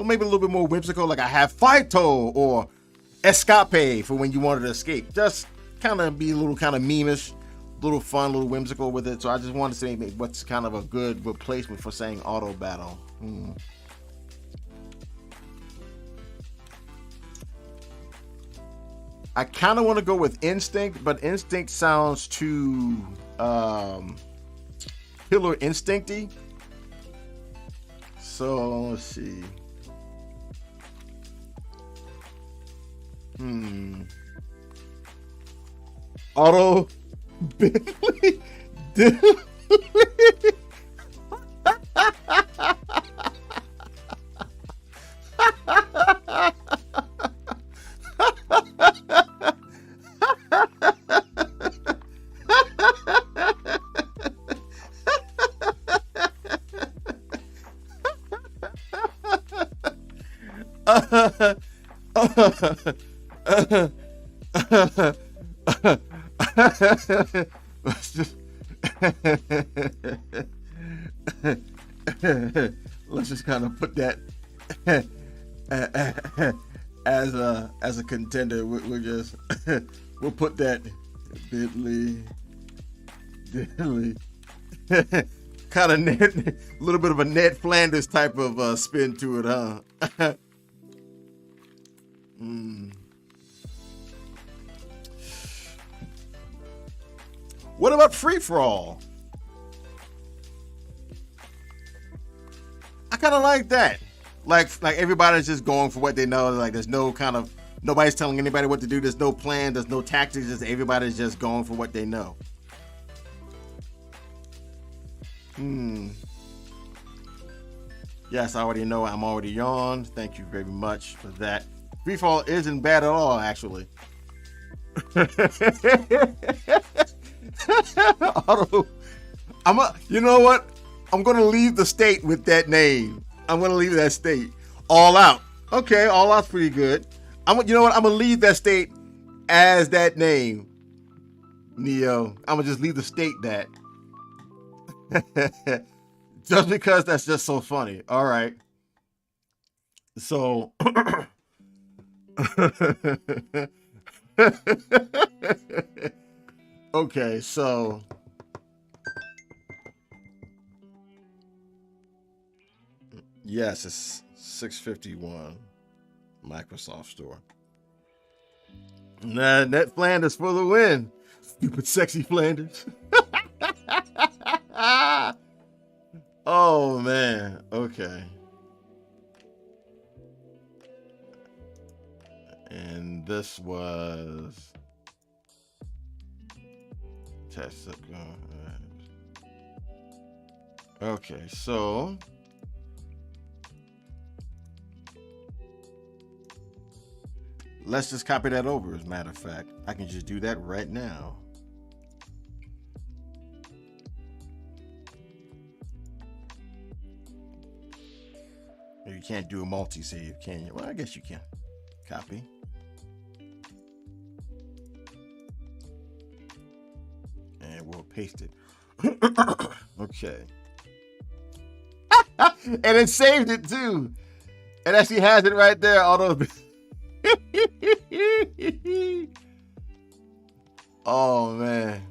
maybe a little bit more whimsical. Like I have Fighto or Escape for when you wanted to escape. Just kind of be a little kind of memeish, little fun, little whimsical with it. So I just wanted to say what's kind of a good replacement for saying auto battle. I kind of want to go with instinct, but instinct sounds too killer instincty. So let's see. Auto Bentley. Let's just kind of put that as a contender. We'll put that Bentley kind of a little bit of a Ned Flanders type of spin to it, huh? What about free for all? I kind of like that. Like everybody's just going for what they know. Like there's no kind of, nobody's telling anybody what to do. There's no plan. There's no tactics. Just everybody's just going for what they know. Yeah, Yes, I already know I'm already yawned. Thank you very much for that. Free fall isn't bad at all, actually. Auto. You know what? I'm gonna leave the state with that name. I'm gonna leave that state. All Out. Okay, All Out's pretty good. You know what? I'm gonna leave that state as that name. Neo. I'm gonna just leave the state that. Just because that's just so funny. All right. So. Okay, so. Yes, it's 651 Microsoft Store. Nah, Net Flanders for the win. Stupid sexy Flanders. Oh man. Okay. And this was test. Okay, so let's just copy that over. As a matter of fact, I can just do that right now. You can't do a multi-save, can you? Well, I guess you can. Copy. And we'll paste it. Okay. And it saved it too. It actually has it right there. Although. Oh man.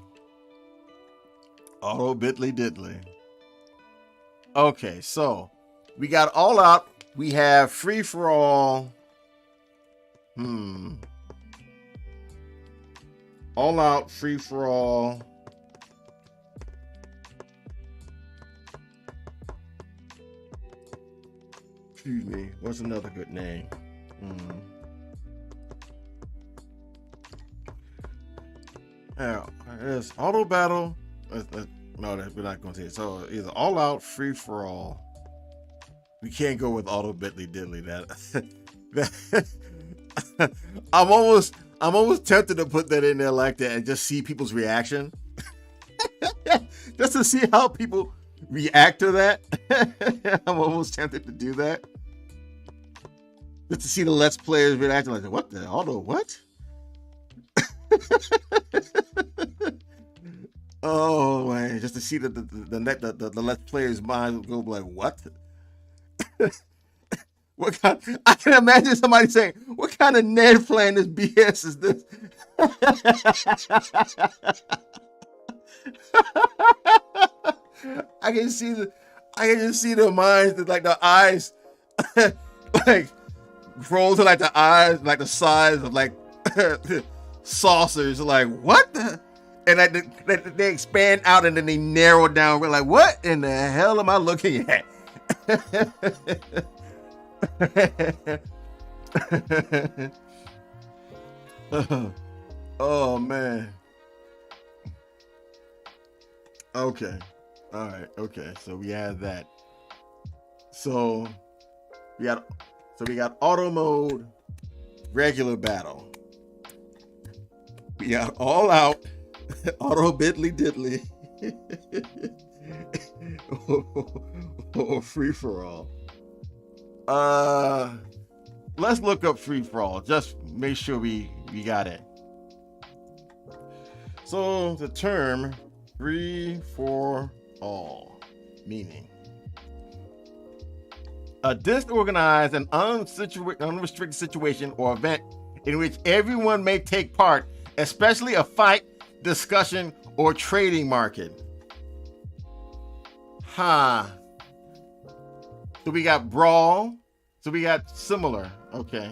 Auto Bitly Diddly. Okay, so we got All Out. We have Free for All. All Out, Free for All. Excuse me. What's another good name? Yeah, it's Auto Battle. No, we're not going to say it. So either All Out, Free for All. We can't go with Auto Bitly Diddly. I'm almost tempted to put that in there like that and just see people's reaction. Just to see how people react to that. I'm almost tempted to do that. Just to see the Let's Players reacting like, what the auto what? Oh man, just to see the Let's Players' mind go like, what? What kind? I can imagine somebody saying, "What kind of Ned Flanders BS is this?" I can just see the minds, like the eyes, like roll to like the eyes, like the size of like saucers. Like what the? And like they expand out and then they narrow down. We're like, what in the hell am I looking at? Oh man. Okay. All right. Okay. So we have that. So we got auto mode, regular battle. We got All Out, Auto Bitly Diddly, or Free for All. Let's look up Free for All. Just make sure we got it. So the term Free for All, meaning a disorganized and unrestricted situation or event in which everyone may take part, especially a fight, discussion, or trading market. So we got brawl. So we got similar. Okay.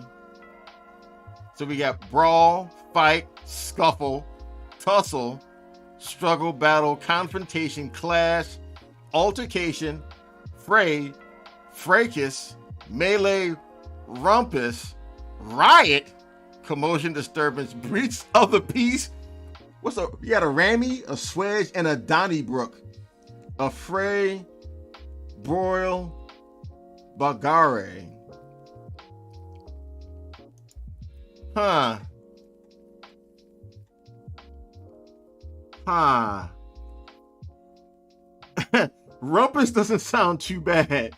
So we got brawl, fight, scuffle, tussle, struggle, battle, confrontation, clash, altercation, fray, fracas, melee, rumpus, riot, commotion, disturbance, breach of the peace. You got a Rammy, a Swedge, and a Donnybrook. A fray, broil, Bagare. Huh. Huh. Rumpus doesn't sound too bad.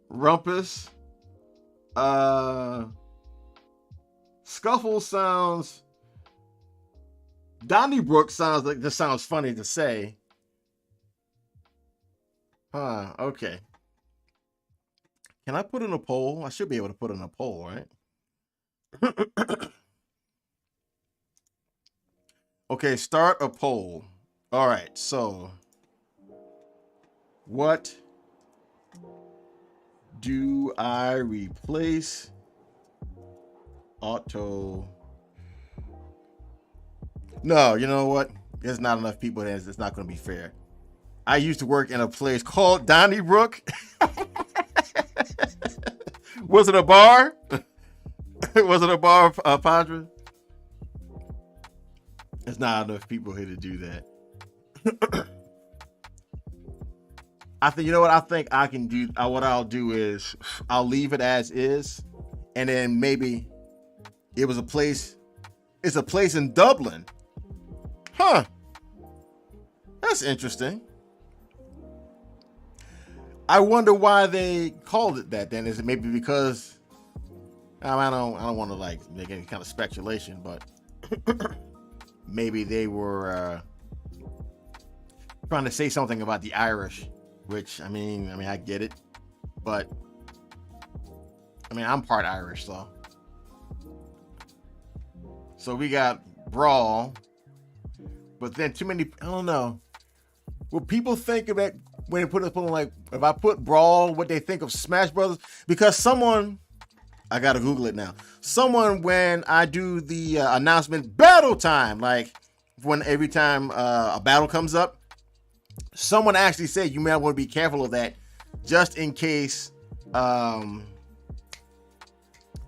Rumpus. Scuffle sounds. Donnybrook sounds like this sounds funny to say. Huh, okay. Can I put in a poll? I should be able to put in a poll, right? Okay, start a poll. All right, so what do I replace auto? No, you know what? There's not enough people there. It's not going to be fair. I used to work in a place called Donnybrook. Was it a bar? Was it a bar, Padre? There's not enough people here to do that. I think, you know what? I think I can do, what I'll do is I'll leave it as is. And then maybe it was a place, it's a place in Dublin. Huh. That's interesting. I wonder why they called it that then. Is it maybe because, I don't want to like make any kind of speculation, but maybe they were trying to say something about the Irish, which I mean, I get it, but I mean, I'm part Irish, so we got brawl, but then too many, I don't know. Will people think of it when they put it like, if I put brawl, what they think of Smash Brothers? Because someone, I gotta Google it now. Someone, when I do the announcement, battle time, like when every time a battle comes up, someone actually said you may want to be careful of that, just in case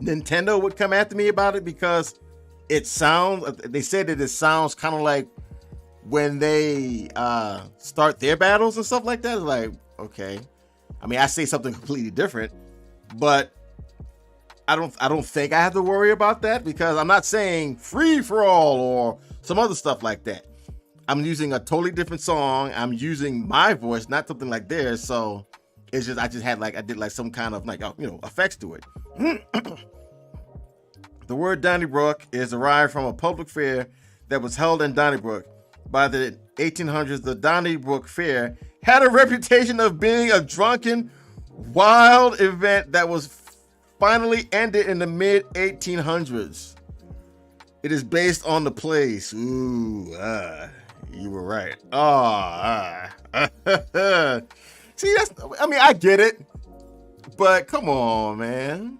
Nintendo would come after me about it, because it sounds, they said that it sounds kind of like when they start their battles and stuff like that. It's like, okay, I mean, I say something completely different, but I don't think I have to worry about that, because I'm not saying free for all or some other stuff like that. I'm using a totally different song. I'm using my voice, not something like theirs. So it's just, I did like some kind of like, effects to it. The word Donnybrook is derived from a public fair that was held in Donnybrook. By the 1800s, the Donnybrook Fair had a reputation of being a drunken, wild event that was finally ended in the mid-1800s. It is based on the place. Ooh, you were right. See, I get it, but come on, man.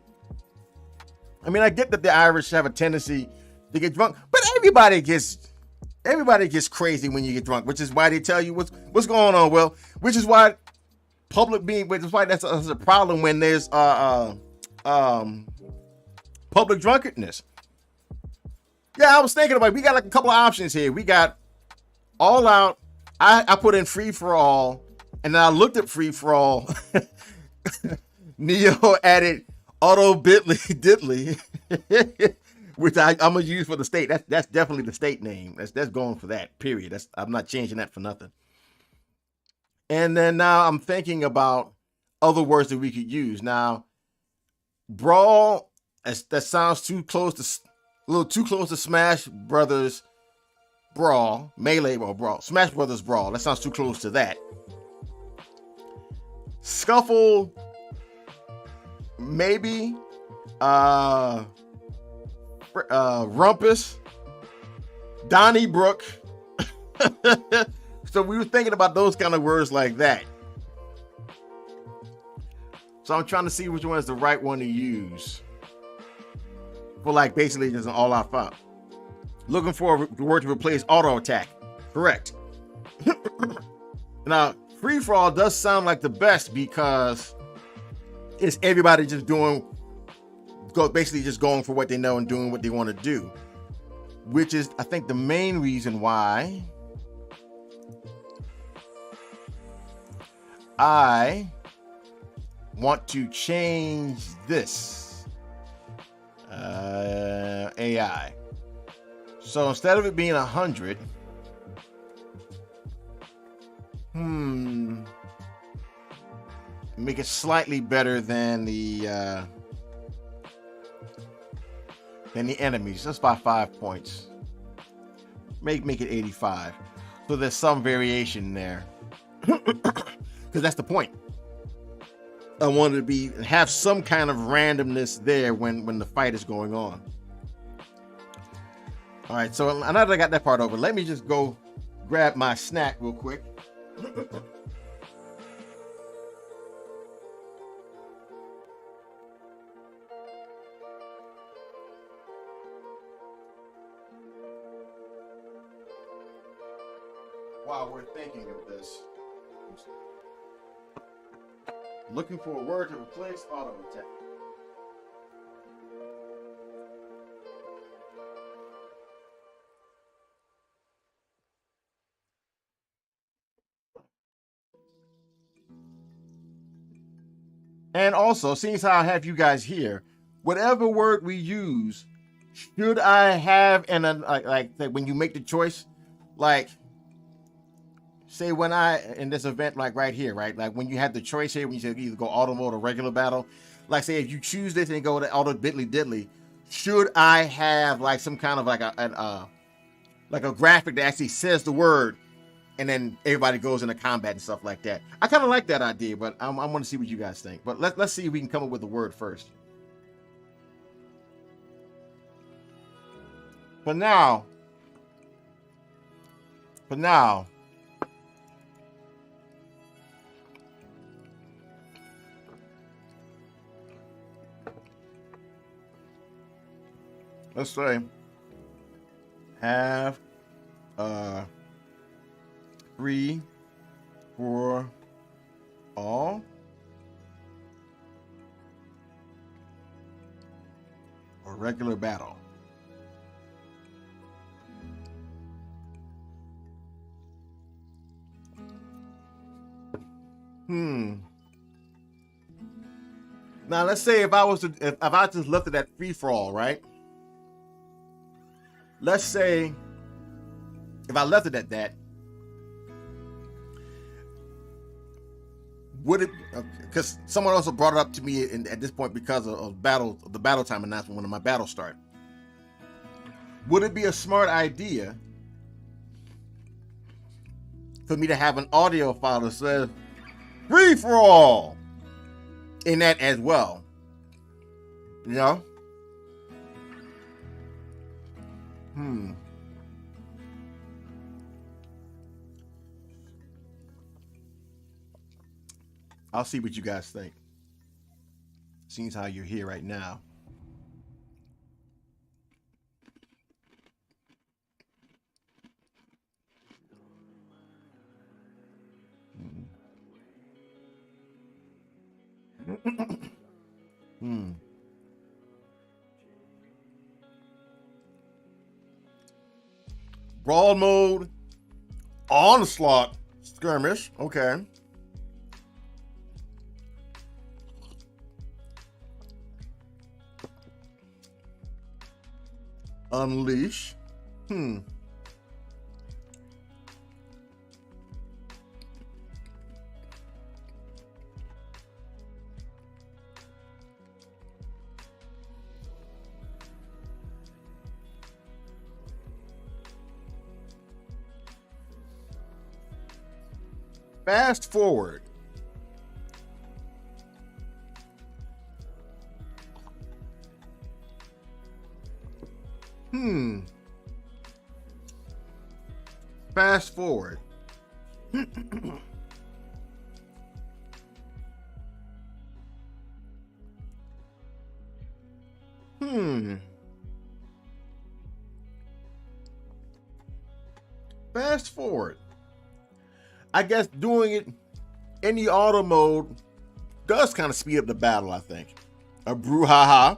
I mean, I get that the Irish have a tendency to get drunk, but everybody gets crazy when you get drunk, which is why they tell you what's going on. Well, which is why which is why that's a problem when there's public drunkenness. Yeah, I was thinking about it. We got like a couple of options here. We got all out. I put in free for all, and then I looked at free for all. Neo added auto diddly, which I'm gonna use for the state. That's definitely the state name. That's going for that. Period. I'm not changing that for nothing. And then now I'm thinking about other words that we could use. Now, brawl, that sounds a little too close to Smash Brothers Brawl, Melee or Brawl, Smash Brothers Brawl. That sounds too close to that. Scuffle, maybe. Rumpus, Donnybrook. So we were thinking about those kind of words like that. So I'm trying to see which one is the right one to use for like basically just an all-out fight. Looking for the word to replace auto attack. Correct. Now, free for all does sound like the best because it's everybody just basically just going for what they know and doing what they want to do, which is, I think, the main reason why I want to change this AI. So instead of it being 100, make it slightly better than the enemies, just by 5 points. Make it 85. So there's some variation there, because that's the point. I wanted to have some kind of randomness there when the fight is going on. All right, so now that I got that part over, let me just go grab my snack real quick. While we're thinking of this, looking for a word to replace auto attack. And also, seeing as how I have you guys here, whatever word we use, should I have like when you make the choice, like say when in this event, like right here, right? Like when you have the choice here, when you say either go auto mode or regular battle, like say if you choose this and go to auto diddly, should I have like some kind of like a graphic that actually says the word, and then everybody goes into combat and stuff like that? I kind of like that idea, but I want to see what you guys think. But let's see if we can come up with the word first. For now, let's say have free for all or regular battle. Now let's say if I just left it at free for all, right? Let's say if I left it at that, would it? Because someone also brought it up to me at this point because of the battle time announcement when my battle started. Would it be a smart idea for me to have an audio file that says free for all in that as well? You know? I'll see what you guys think. Seems how you're here right now. Brawl mode, onslaught, skirmish. Okay. Unleash. Fast forward. Fast forward. Fast forward. I guess doing it in the auto mode does kind of speed up the battle, I think. A brouhaha.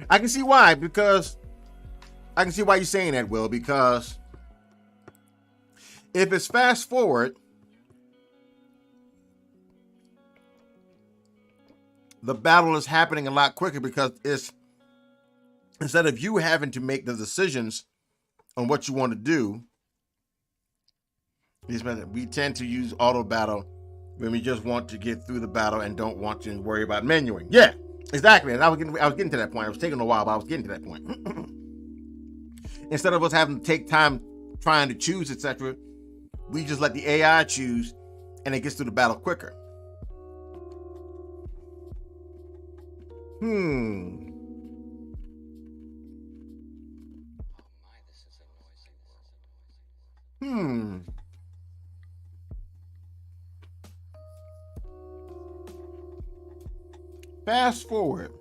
I can see why, because I can see why you're saying that, Will, because if it's fast forward, the battle is happening a lot quicker because it's instead of you having to make the decisions on what you want to do, we tend to use auto battle when we just want to get through the battle and don't want to worry about menuing. Yeah, exactly. And I was getting to that point. It was taking a while, but I was getting to that point. Instead of us having to take time trying to choose, etc., we just let the AI choose, and it gets through the battle quicker. Fast forward.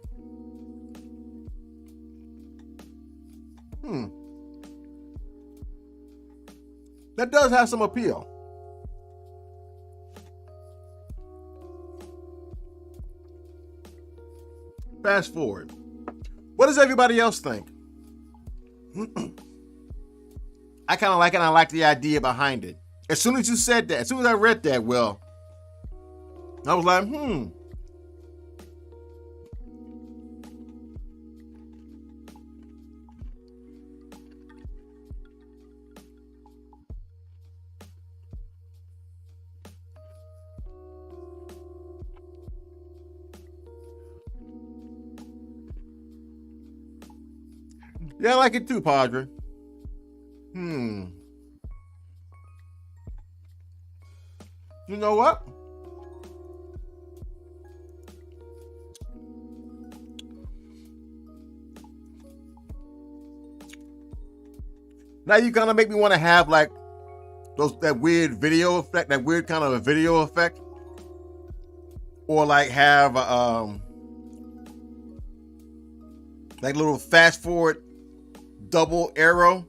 That does have some appeal. Fast forward. What does everybody else think? I kind of like it, and I like the idea behind it. As soon as you said that, as soon as I read that, Will, I was like, Yeah, I like it too, Padre. You know what? Now you kind of make me want to have like that weird video effect, that weird kind of a video effect, or like have like little fast forward double arrow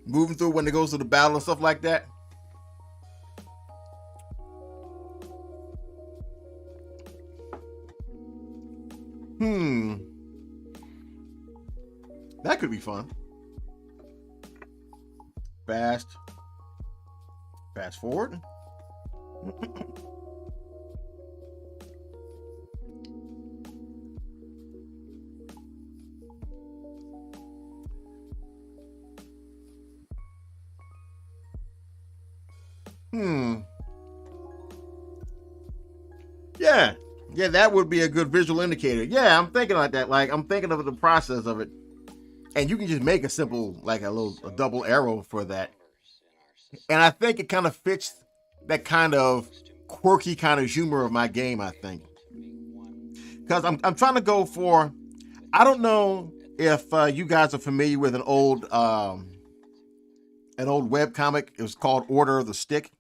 moving through when it goes to the battle and stuff like that. That could be fun. Fast forward. Yeah, that would be a good visual indicator. Yeah, I'm thinking like that. Like, I'm thinking of the process of it. And you can just make a simple, like a double arrow for that. And I think it kind of fits that kind of quirky kind of humor of my game, I think. Because I'm trying to go for, I don't know if you guys are familiar with an old webcomic. It was called Order of the Stick.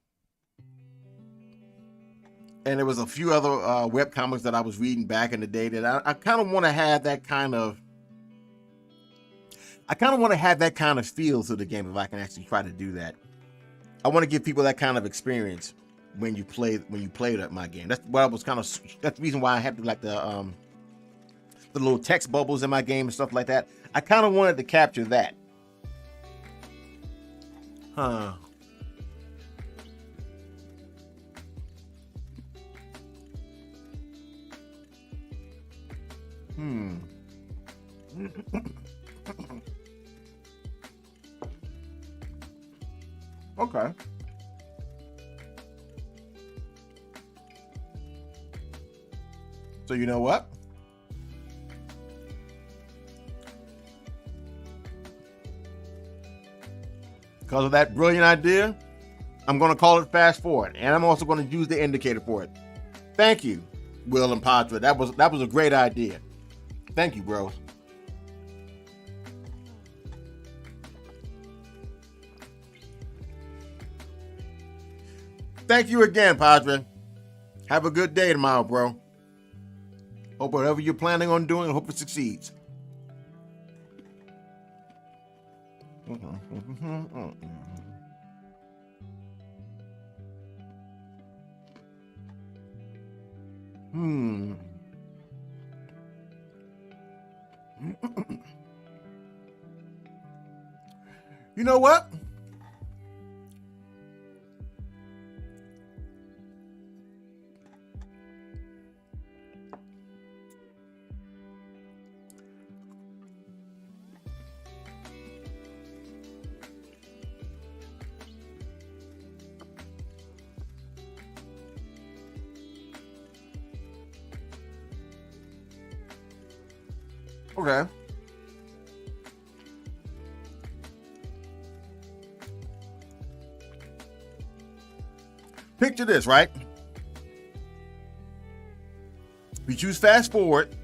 And there was a few other webcomics that I was reading back in the day that I kind of want to have that kind of feel to the game if I can actually try to do that. I want to give people that kind of experience when you play my game. That's what I was that's the reason why I have like the little text bubbles in my game and stuff like that. I kind of wanted to capture that. Okay. So you know what? Because of that brilliant idea, I'm going to call it fast forward, and I'm also going to use the indicator for it. Thank you, Will and Padre. That was a great idea. Thank you, bros. Thank you again, Padre. Have a good day tomorrow, bro. Hope whatever you're planning on doing, I hope it succeeds. You know what? Okay. Picture this, right? We choose fast forward.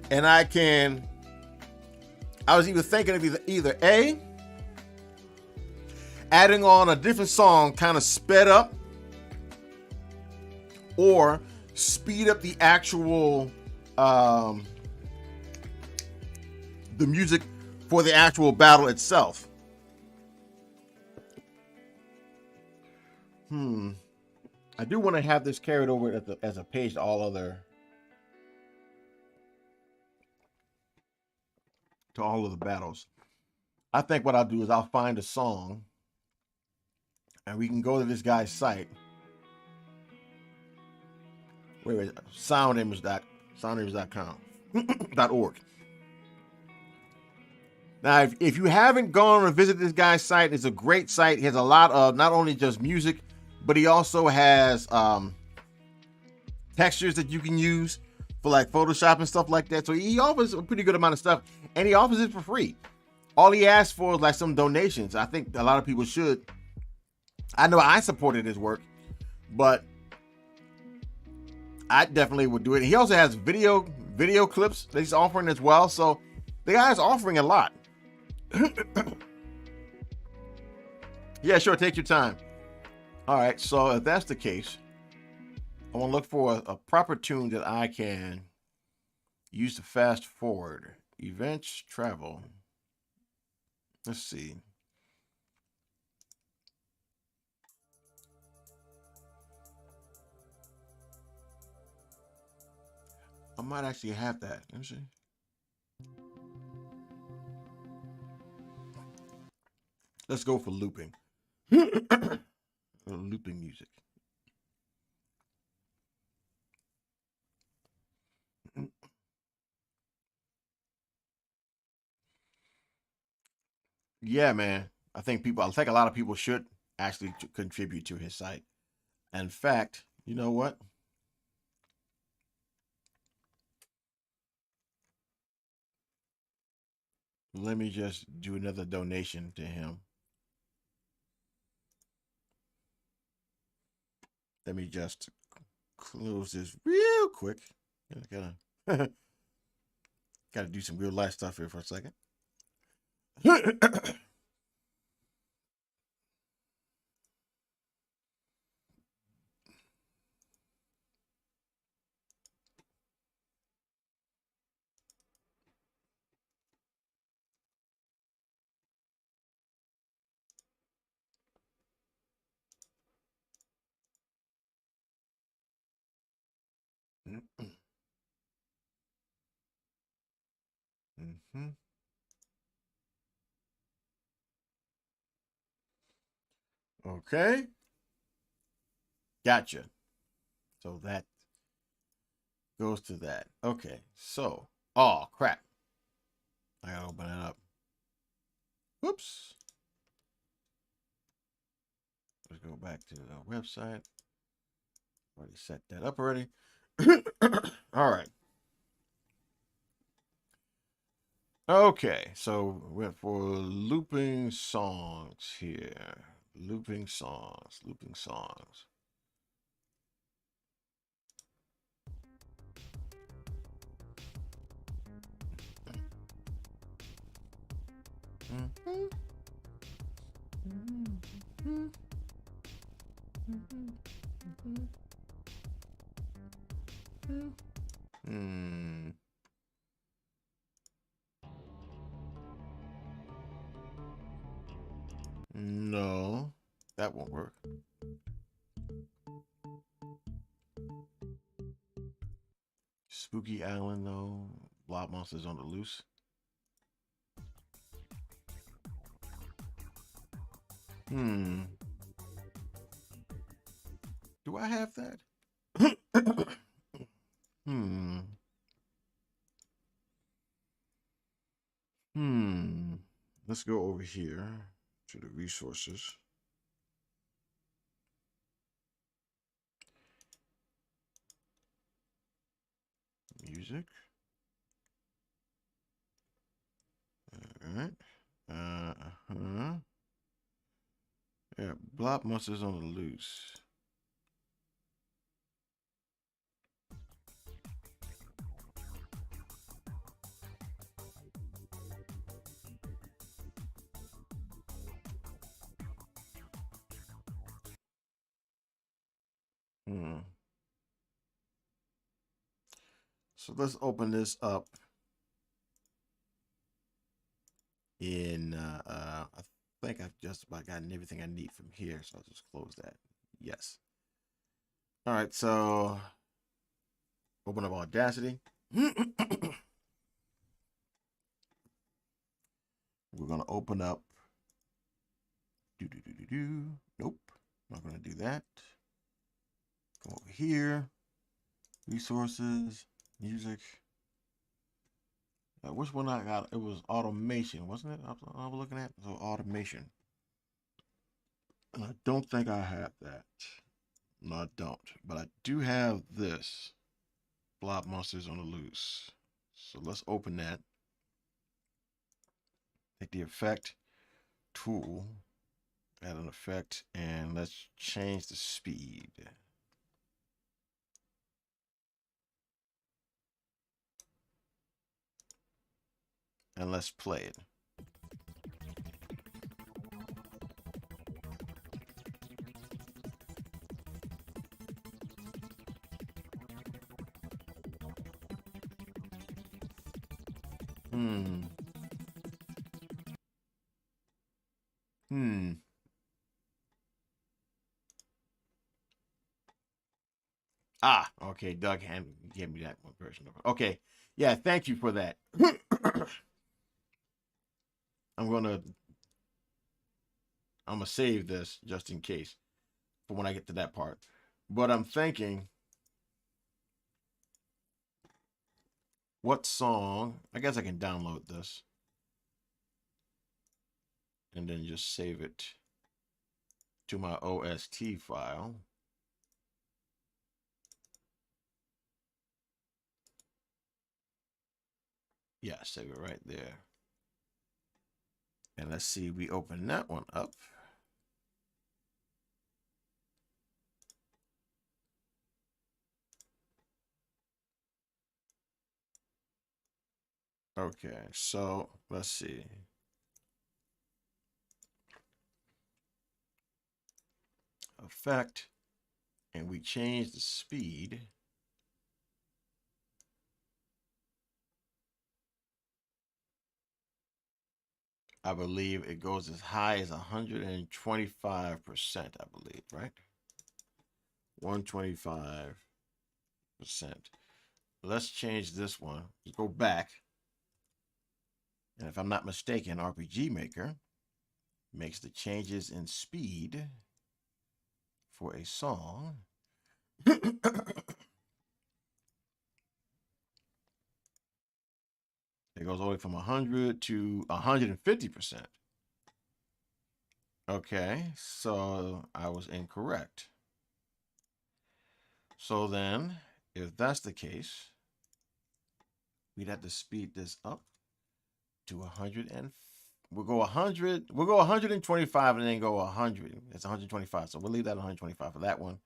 And I was either thinking of either A, adding on a different song kind of sped up, or speed up the actual, the music for the actual battle itself. I do want to have this carried over as a page to all other, to all of the battles. I think what I'll do is I'll find a song and we can go to this guy's site. Where is it? soundimage.com .org. Now, if you haven't gone and visited this guy's site, it's a great site. He has a lot of not only just music, but he also has textures that you can use for like Photoshop and stuff like that. So he offers a pretty good amount of stuff, and he offers it for free. All he asks for is like some donations. I think a lot of people should. I know I supported his work, but I definitely would do it. He also has video clips that he's offering as well. So the guy's offering a lot. Yeah, sure. Take your time. All right. So if that's the case, I want to look for a proper tune that I can use to fast forward. Events, travel. Let's see. I might actually have that. Let me see. Let's go for looping. Looping music. Yeah, man. I think a lot of people should actually contribute to his site. In fact, you know what? Let me just do another donation to him. Let me just close this real quick. Gotta do some real life stuff here for a second. Mm-hmm. Okay. Gotcha. So that goes to that. Okay. So, oh crap. I gotta open it up. Whoops. Let's go back to the website. Already set that up already. All right. Okay, so we're for looping songs here. Looping songs. No, that won't work. Spooky Island, though. Blob Monsters on the Loose. Do I have that? hmm. Let's go over here to the resources. Music. All right. Yeah, Blob Monsters on the Loose. So let's open this up in, I think I've just about gotten everything I need from here. So I'll just close that. Yes. All right. So open up Audacity. We're going to open up. Nope. Not going to do that. Go over here. Resources. Music. Which one I got? It was automation, wasn't it? I was looking at so automation. And I don't think I have that. No, I don't. But I do have this. Blob Monsters on the Loose. So let's open that. Take the effect tool, add an effect, and let's change the speed. And let's play it. Ah, okay. Doug gave me that one version of it. Okay. Yeah, thank you for that. I'm gonna save this just in case for when I get to that part. But I'm thinking, what song? I guess I can download this and then just save it to my OST file. Yeah, save it right there. And let's see, we open that one up. Okay, so let's see. Effect, and we change the speed. I believe it goes as high as 125%, I believe, right? 125%. Let's change this one. Let's go back. And if I'm not mistaken, RPG Maker makes the changes in speed for a song. It goes all the way from 100 to 150%. Okay, so I was incorrect. So then, if that's the case, we'd have to speed this up to 100 and we'll go 100. We'll go 125 and then go 100. It's 125. So we'll leave that 125 for that one.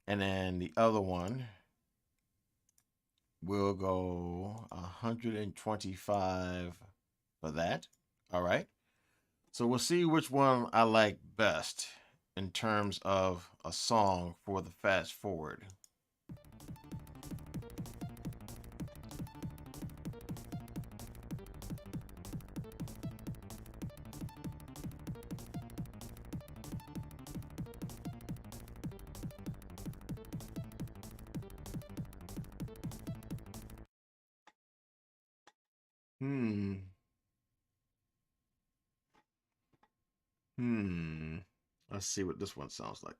And then the other one, we'll go 125 for that. All right. So we'll see which one I like best in terms of a song for the fast forward. Hmm. Hmm. Let's see what this one sounds like.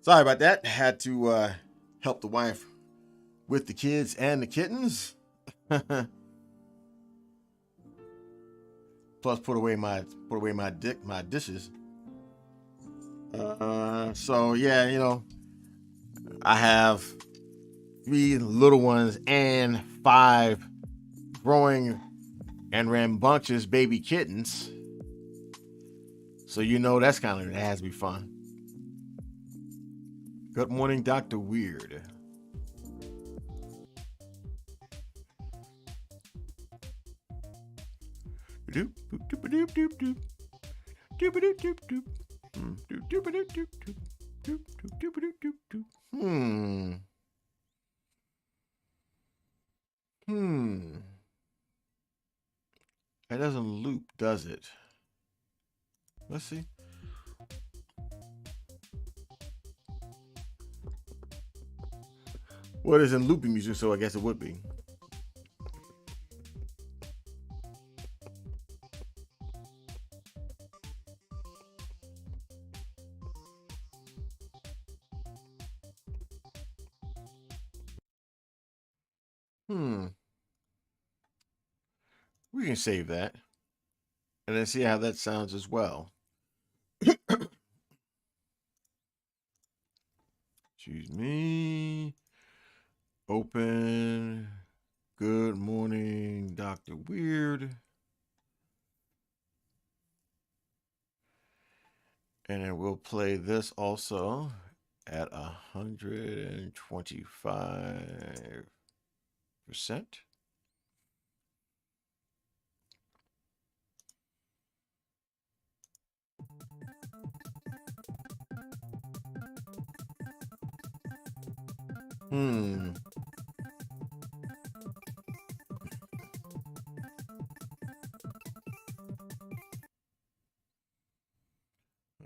Sorry about that. Had to help the wife with the kids and the kittens. Plus, put away my dishes. So yeah, I have 3 little ones and 5 growing and rambunctious baby kittens. So that's that has to be fun. Good morning, Dr. Weird. Hmm. It doesn't loop, does it? Let's see. Well, it is in looping music, so I guess it would be. We can save that and then see how that sounds as well. Excuse me. Open. Good morning, Dr. Weird. And then we'll play this also at 125%.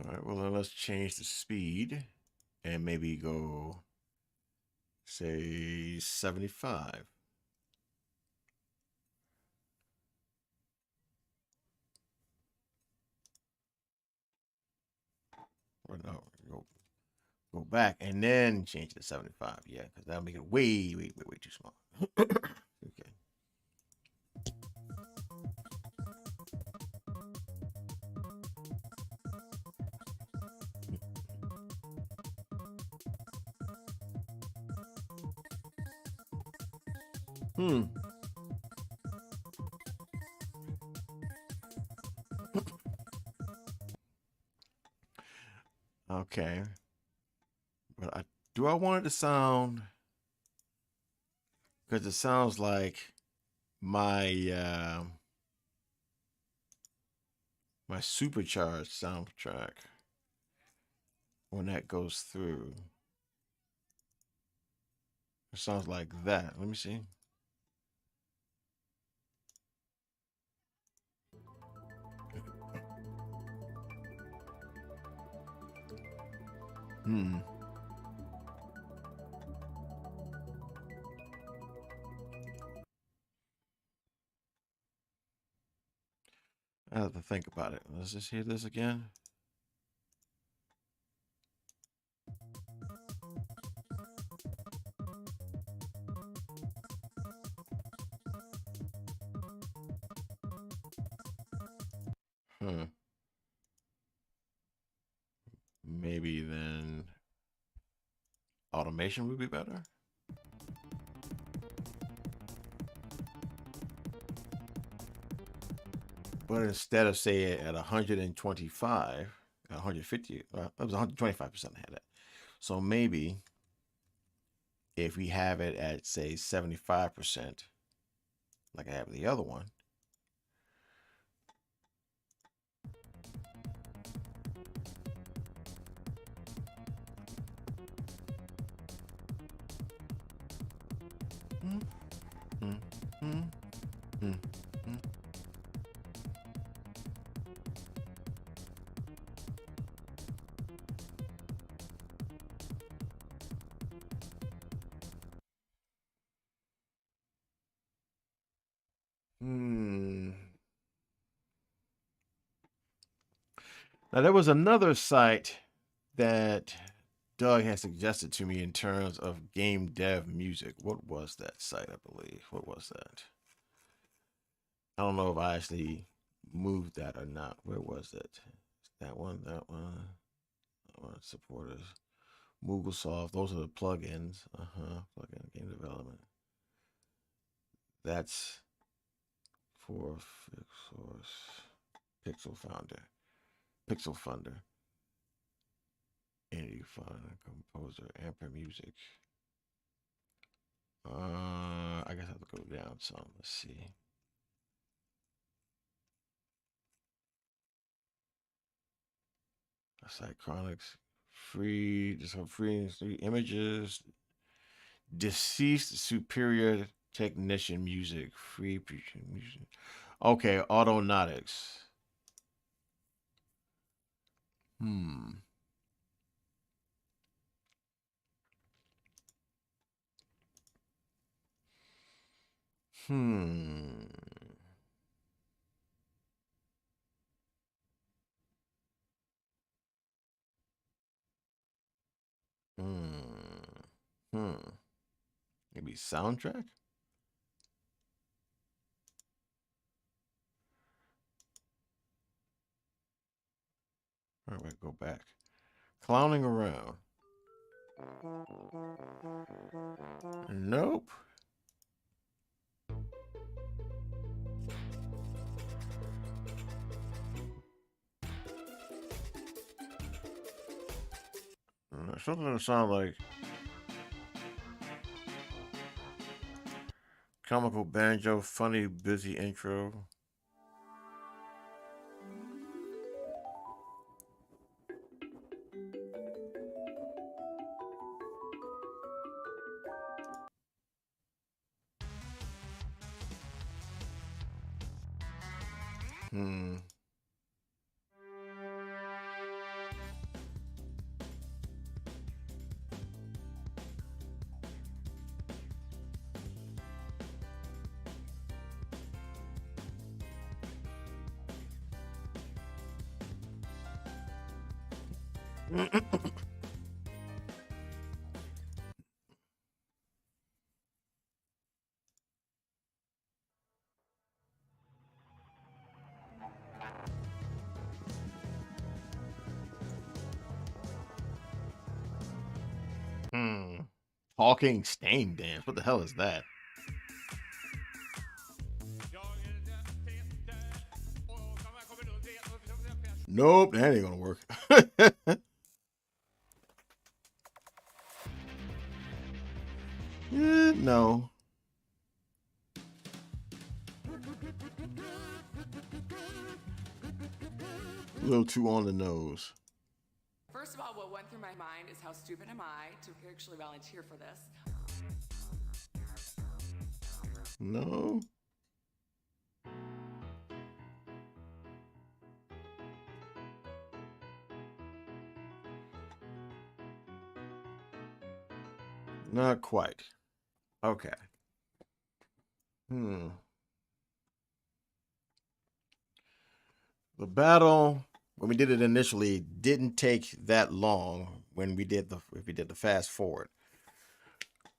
All right, well, then let's change the speed and maybe go, say, 75. Or no, go back and then change it to 75. Yeah, because that'll make it way too small. Okay. Okay. But do I want it to sound? Because it sounds like my my supercharged soundtrack when that goes through. It sounds like that. Let me see. I have to think about it. Let's just hear this again. Maybe then automation would be better. But instead of say it at 125, 150, it was 125% had it. So maybe if we have it at say 75%, like I have the other one. Now, there was another site that Doug had suggested to me in terms of game dev music. What was that site, I believe? What was that? I don't know if I actually moved that or not. Where was it? That one, that one. That one, supporters. MoogleSoft. Those are the plugins. Plugin game development. That's for Pixel Founder. Pixel Funder. Entity Fund, Composer, Ampere Music. I guess I have to go down some. Let's see. Psychronics, free, just some free images. Deceased Superior Technician Music, free music. Okay, Autonautics. Hmm. Hmm. Hmm. Hmm. Maybe soundtrack? All right, go back. Clowning around. Nope. Something that sound like comical banjo, funny, busy intro. Hmm. Hmm. Talking stain dance. What the hell is that? Nope, that ain't gonna work. No. A little too on the nose. First of all, what went through my mind is how stupid am I to actually volunteer for this? No. Not quite. Okay. Hmm. The battle when we did it initially didn't take that long when we did the fast forward.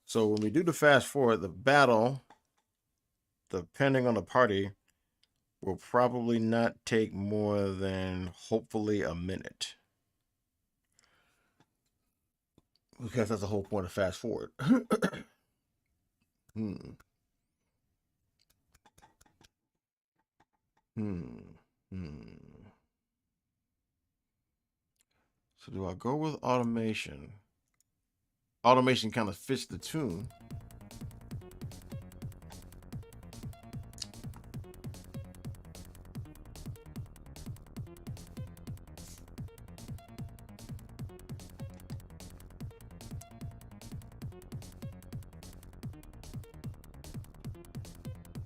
So when we do the fast forward, the battle, depending on the party, will probably not take more than hopefully a minute. Because that's the whole point of fast forward. hmm. Hmm. Hmm. So do I go with automation? Automation kind of fits the tune.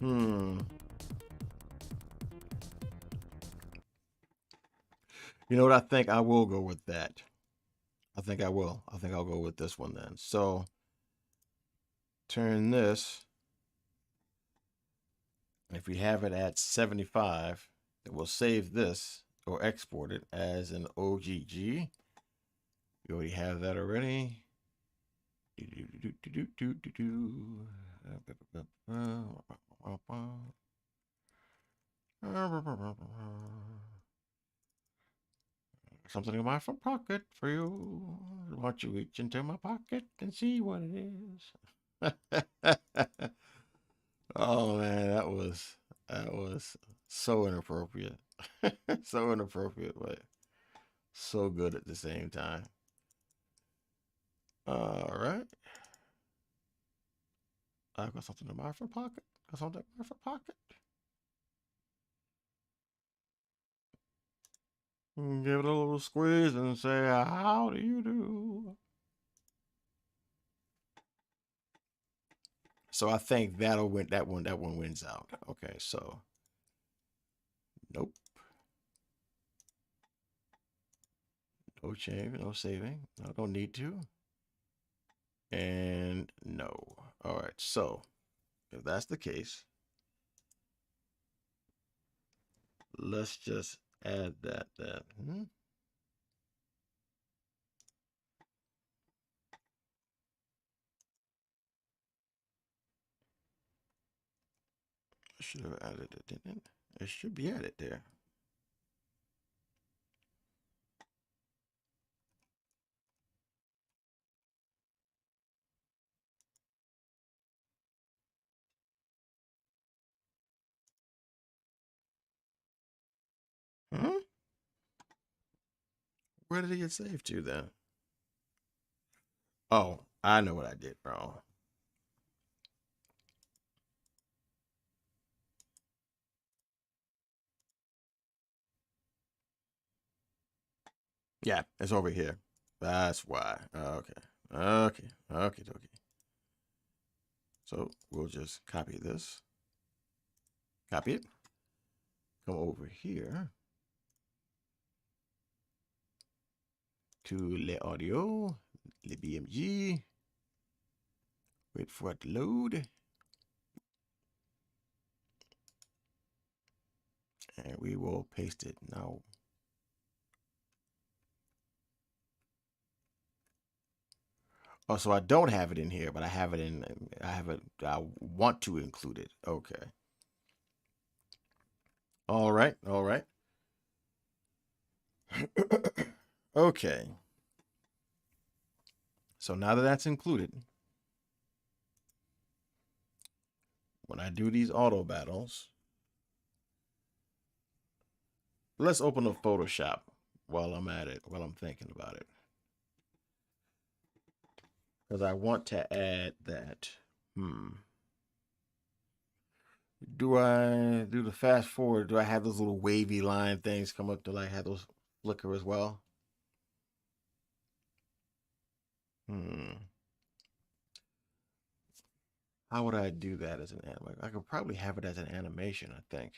Hmm. You know what? I think I will go with that. I think I will. I think I'll go with this one then. So turn this. If we have it at 75, then we'll save this or export it as an OGG. We already have that already. Something in my front pocket for you. Why don't you reach into my pocket and see what it is? Oh man, that was so inappropriate. So inappropriate, but so good at the same time. All right. I've got something in my front pocket. Got something in my front pocket. Give it a little squeeze and say, "How do you do?" So I think that'll win. That one wins out. Okay, so nope, no change, no saving. No, don't need to. And no. All right. So if that's the case, let's just add that. I should have added it, didn't it? It should be added there. Hmm? Where did it get saved to then? Oh, I know what I did wrong. Yeah, it's over here. That's why. Okay. Okay. Okay. Okay. So we'll just copy this. Copy it. Come over here to le audio, le BMG. Wait for it to load. And we will paste it now. Oh, so I don't have it in here, but I have it in. I want to include it. Okay. All right. All right. Okay. So now that that's included, when I do these auto battles, let's open up Photoshop while I'm at it, while I'm thinking about it. Because I want to add that. Do I do the fast forward? Do I have those little wavy line things come up? Do I have those flicker as well? How would I do that as an animation? I could probably have it as an animation, I think.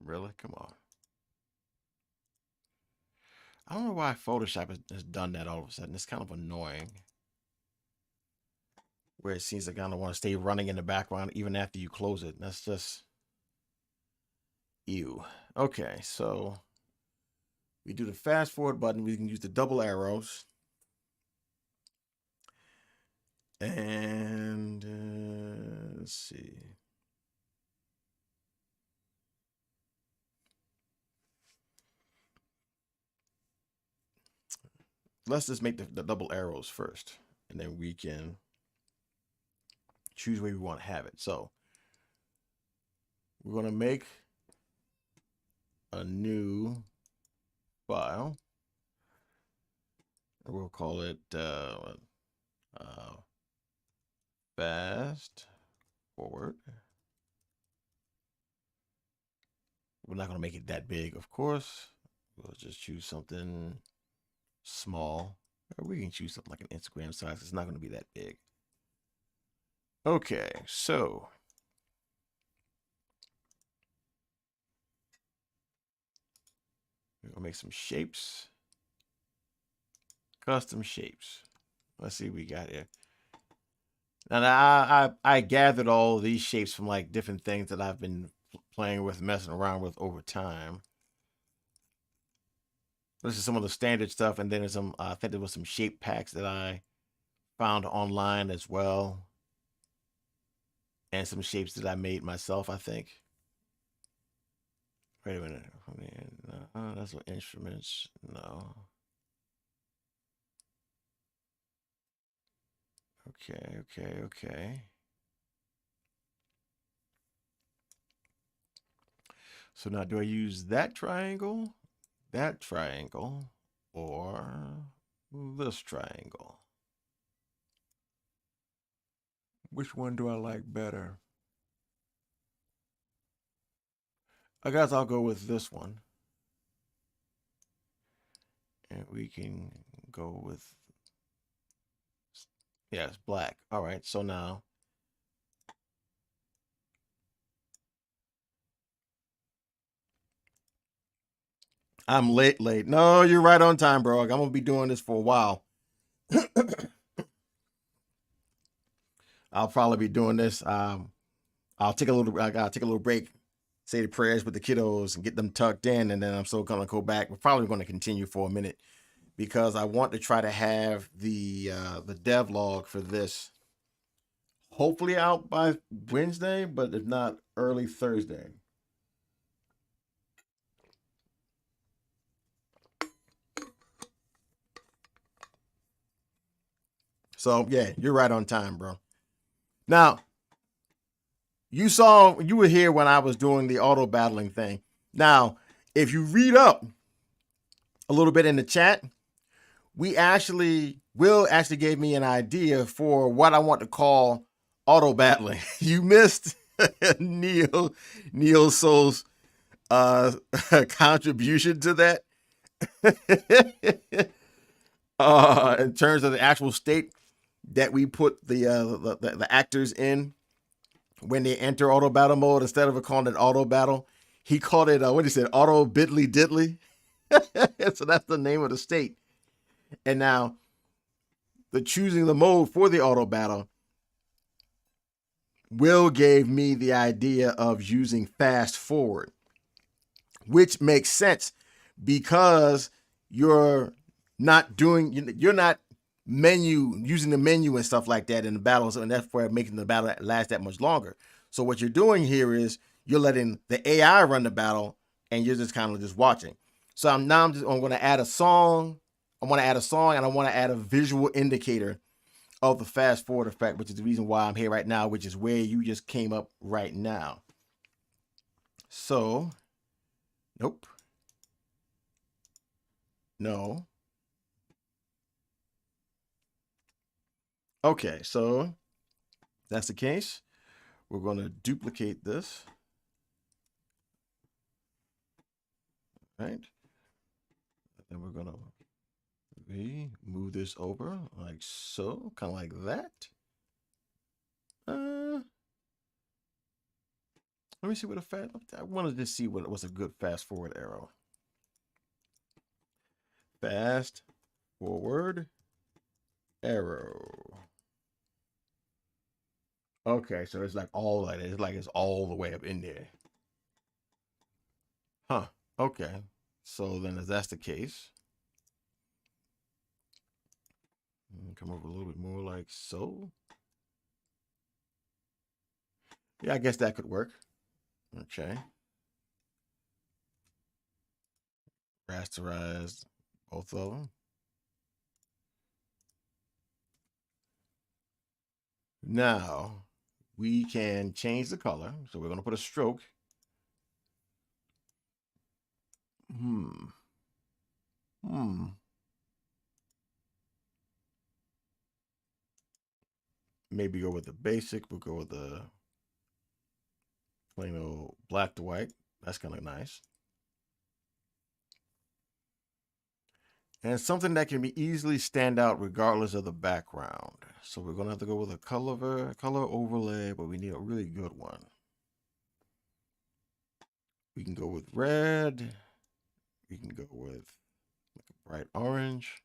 Really? Come on. I don't know why Photoshop has done that all of a sudden. It's kind of annoying. Where it seems like I don't want to stay running in the background even after you close it. That's just ew. Okay, so we do the fast forward button. We can use the double arrows. And let's see. Let's just make the double arrows first. And then we can choose where we want to have it. So we're going to make a new file. We'll call it fast forward. We're not going to make it that big, of course. We'll just choose something small. Or we can choose something like an Instagram size. It's not going to be that big. Okay, so we're going to make some shapes. Custom shapes. Let's see what we got here. And I gathered all of these shapes from like different things that I've been playing with, messing around with over time. This is some of the standard stuff, and then there's some. I think there was some shape packs that I found online as well, and some shapes that I made myself. I think. Wait a minute. No, that's what instruments. No. Okay. So now, do I use that triangle, or this triangle? Which one do I like better? I guess I'll go with this one. And we can go with, yeah, it's black. All right, so now I'm late. No, you're right on time, bro. I'm gonna be doing this for a while. I'll probably be doing this. I'll take a little. I gotta take a little break, say the prayers with the kiddos, and get them tucked in, and then I'm still gonna go back. We're probably gonna continue for a minute because I want to try to have the devlog for this hopefully out by Wednesday, but if not, early Thursday. So yeah, you're right on time, bro. Now, you were here when I was doing the auto battling thing. Now, if you read up a little bit in the chat, Will actually gave me an idea for what I want to call auto battling. You missed Neil Soul's contribution to that. In terms of the actual state that we put the actors in when they enter auto battle mode, instead of calling it auto battle, he called it what he said, auto bidly diddly. So that's the name of the state. And now the choosing the mode for the auto battle, Will gave me the idea of using fast forward, which makes sense because you're not using the menu and stuff like that in the battles, and that's why making the battle last that much longer. So what you're doing here is you're letting the AI run the battle, and you're just kind of just watching. So I'm going to add a song. I want to add a song, and I want to add a visual indicator of the fast forward effect, which is the reason why I'm here right now, which is where you just came up right now. So, nope. No. Okay, so that's the case. We're going to duplicate this. Right? Then we're going to move this over like so, kind of like that. Let me see what a fast. I wanted to see what was a good fast forward arrow. Fast forward arrow. Okay, so it's like all like it's like it's all the way up in there. Huh. Okay. So then if that's the case, come over a little bit more like so. Yeah, I guess that could work. Okay. Rasterized both of them. Now we can change the color. So we're going to put a stroke. Maybe go with the basic. We'll go with the plain old black to white. That's kind of nice. And something that can be easily stand out regardless of the background. So we're going to have to go with a color overlay, but we need a really good one. We can go with red. We can go with like a bright orange.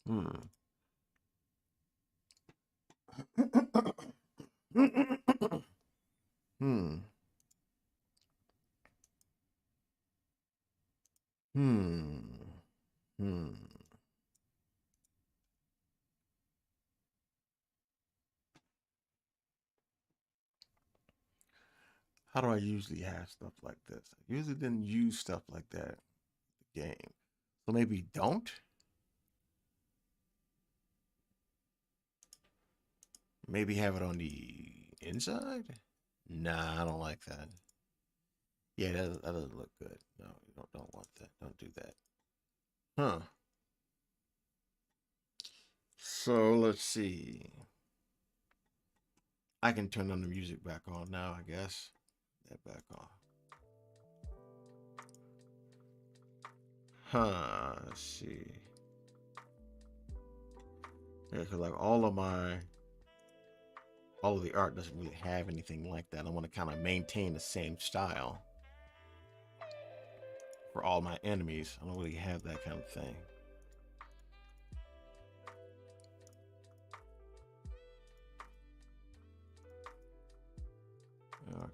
Hmm. Hmm. Hmm. Hmm. How do I usually have stuff like this? I usually didn't use stuff like that in the game. So maybe don't? Maybe have it on the inside? Nah, I don't like that. Yeah, that doesn't look good. No, you don't want that. Don't do that. Huh. So let's see. I can turn on the music back on now, I guess. That back on. Huh. Let's see. Yeah, because like all of the art doesn't really have anything like that. I want to kind of maintain the same style for all my enemies. I don't really have that kind of thing.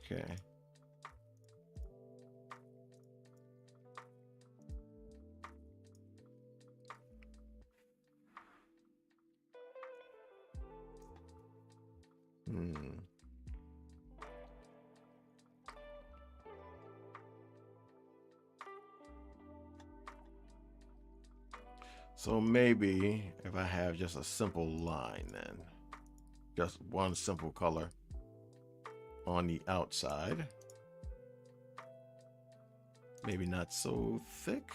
Okay. Hmm. So maybe if I have just a simple line, then just one simple color on the outside, maybe not so thick.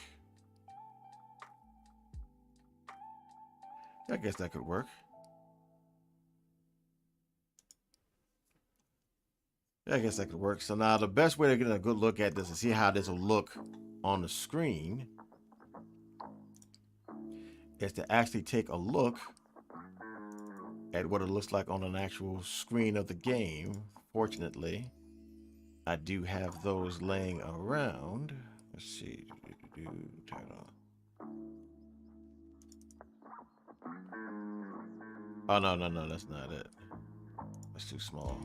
I guess that could work. I guess that could work. So now the best way to get a good look at this and see how this will look on the screen is to actually take a look at what it looks like on an actual screen of the game. Fortunately, I do have those laying around. Let's see. Turn on. Oh, no, that's not it. That's too small.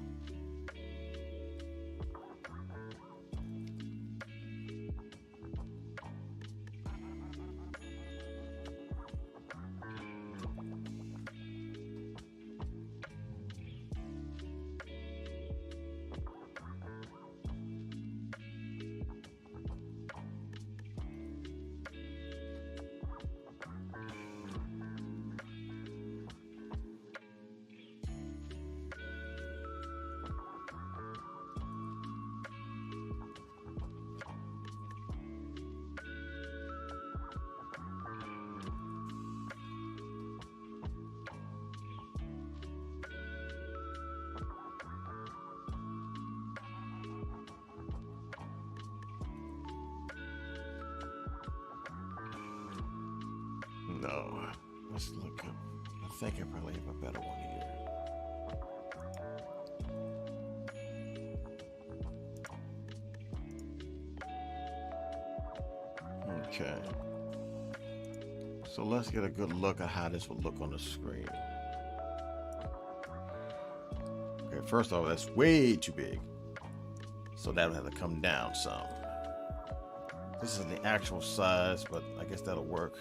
No. Let's look up. I think I probably have a better one here. Okay. So let's get a good look at how this will look on the screen. Okay, first off, that's way too big. So that'll have to come down some. This is the actual size, but I guess that'll work.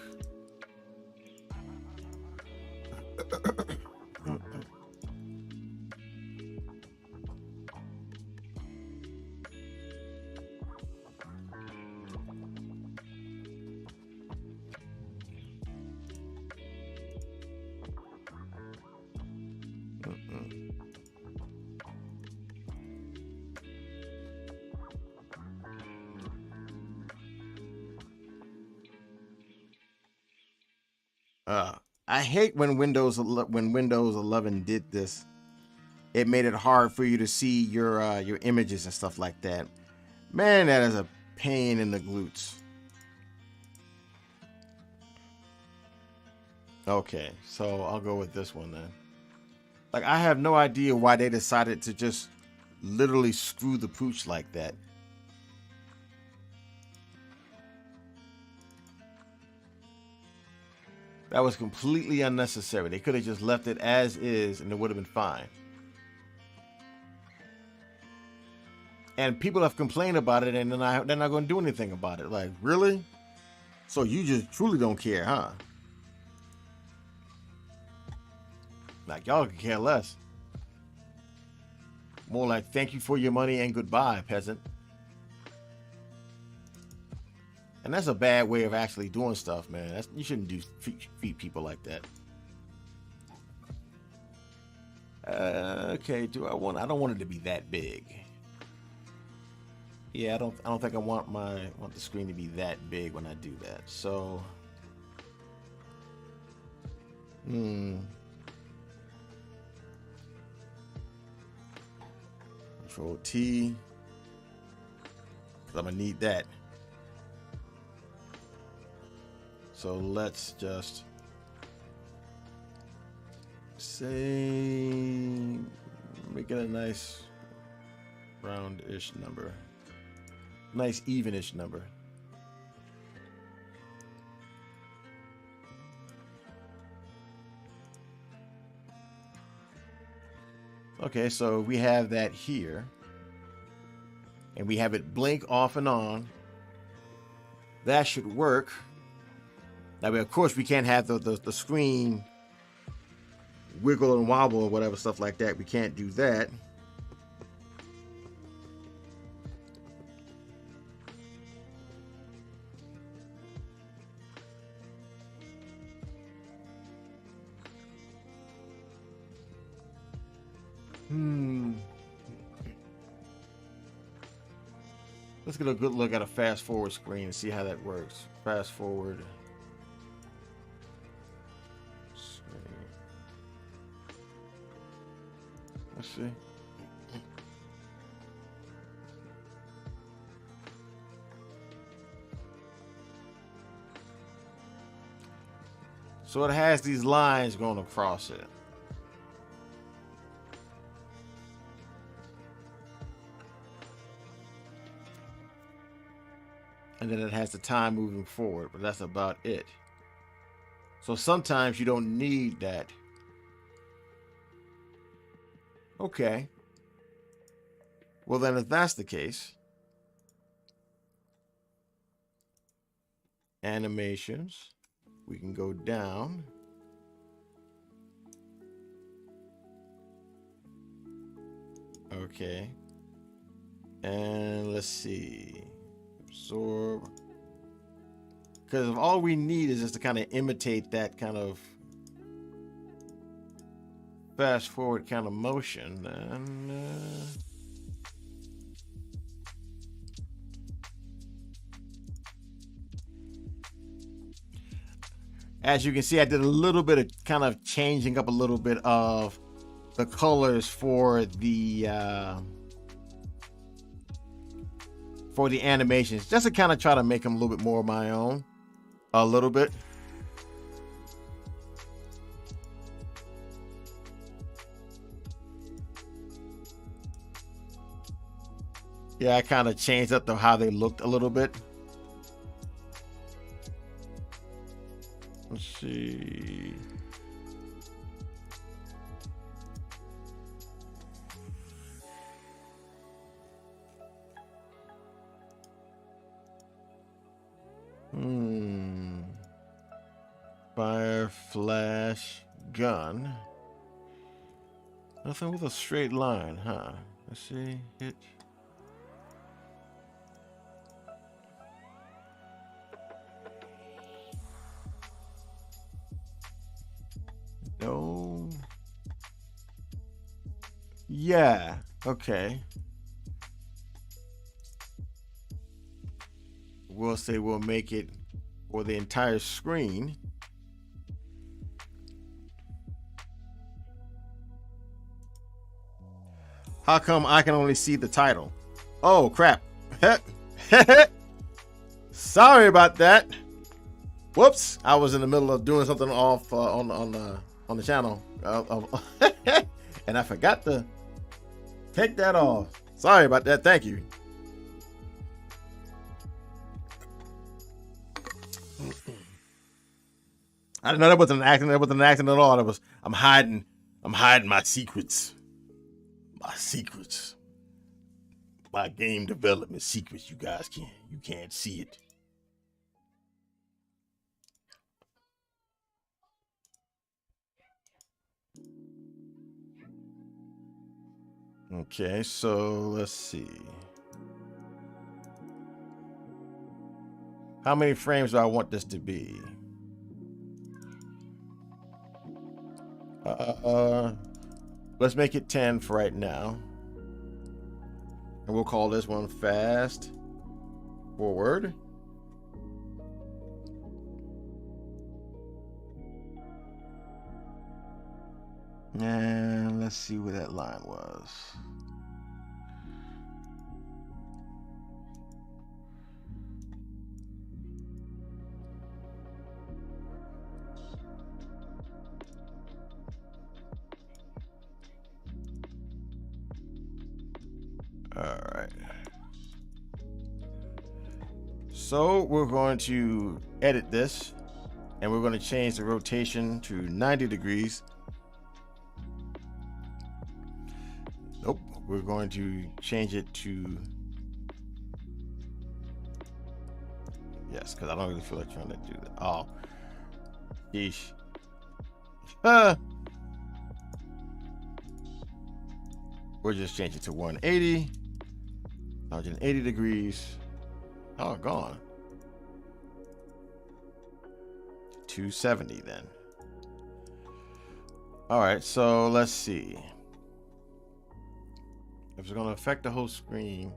I hate when Windows 11 did this. It made it hard for you to see your images and stuff like that. Man, that is a pain in the glutes. Okay, so I'll go with this one then. Like, I have no idea why they decided to just literally screw the pooch like that. That was completely unnecessary. They could have just left it as is and it would have been fine. And people have complained about it and they're not going to do anything about it. Like, really? So you just truly don't care, huh? Like, y'all could care less. More like, thank you for your money and goodbye, peasant. And that's a bad way of actually doing stuff, man. You shouldn't treat people like that. Okay, I don't want it to be that big. Yeah, I don't think I want the screen to be that big when I do that. So, Control T, because I'm gonna need that. So let's just say, make it a nice round-ish number. Nice even-ish number. Okay, so we have that here. And we have it blink off and on. That should work. Now, of course, we can't have the screen wiggle and wobble or whatever, stuff like that. We can't do that. Let's get a good look at a fast forward screen and see how that works. Fast forward. Let's see. So it has these lines going across it. And then it has the time moving forward, but that's about it. So sometimes you don't need that. Okay. Well, then if that's the case, animations, we can go down. Okay. And let's see. Absorb. Because if all we need is just to kind of imitate that kind of fast forward kind of motion, then as you can see, I did a little bit of kind of changing up a little bit of the colors for the animations, just to kind of try to make them a little bit more of my own, a little bit. Yeah, I kind of changed up how they looked a little bit. Let's see. Fire, flash, gun. Nothing with a straight line, huh? Let's see. Hit. No. Yeah. Okay. We'll say we'll make it for the entire screen. How come I can only see the title? Oh, crap. Sorry about that. Whoops. I was in the middle of doing something off on the channel. And I forgot to take that off. Sorry about that. Thank you. I didn't know that wasn't an accident. That wasn't an accident at all. That was I'm hiding my secrets. My secrets. My game development secrets. You can't see it. Okay, so let's see. How many frames do I want this to be? Let's make it 10 for right now. And we'll call this one fast forward. And let's see where that line was. All right. So we're going to edit this and we're going to change the rotation to 90 degrees. Nope. We're going to change it to, yes, because I don't really feel like trying to do that. Oh, yeesh. We'll just change it to 180. 180 degrees. Oh, gone. 270 then. All right, so let's see. If it's going to affect the whole screen,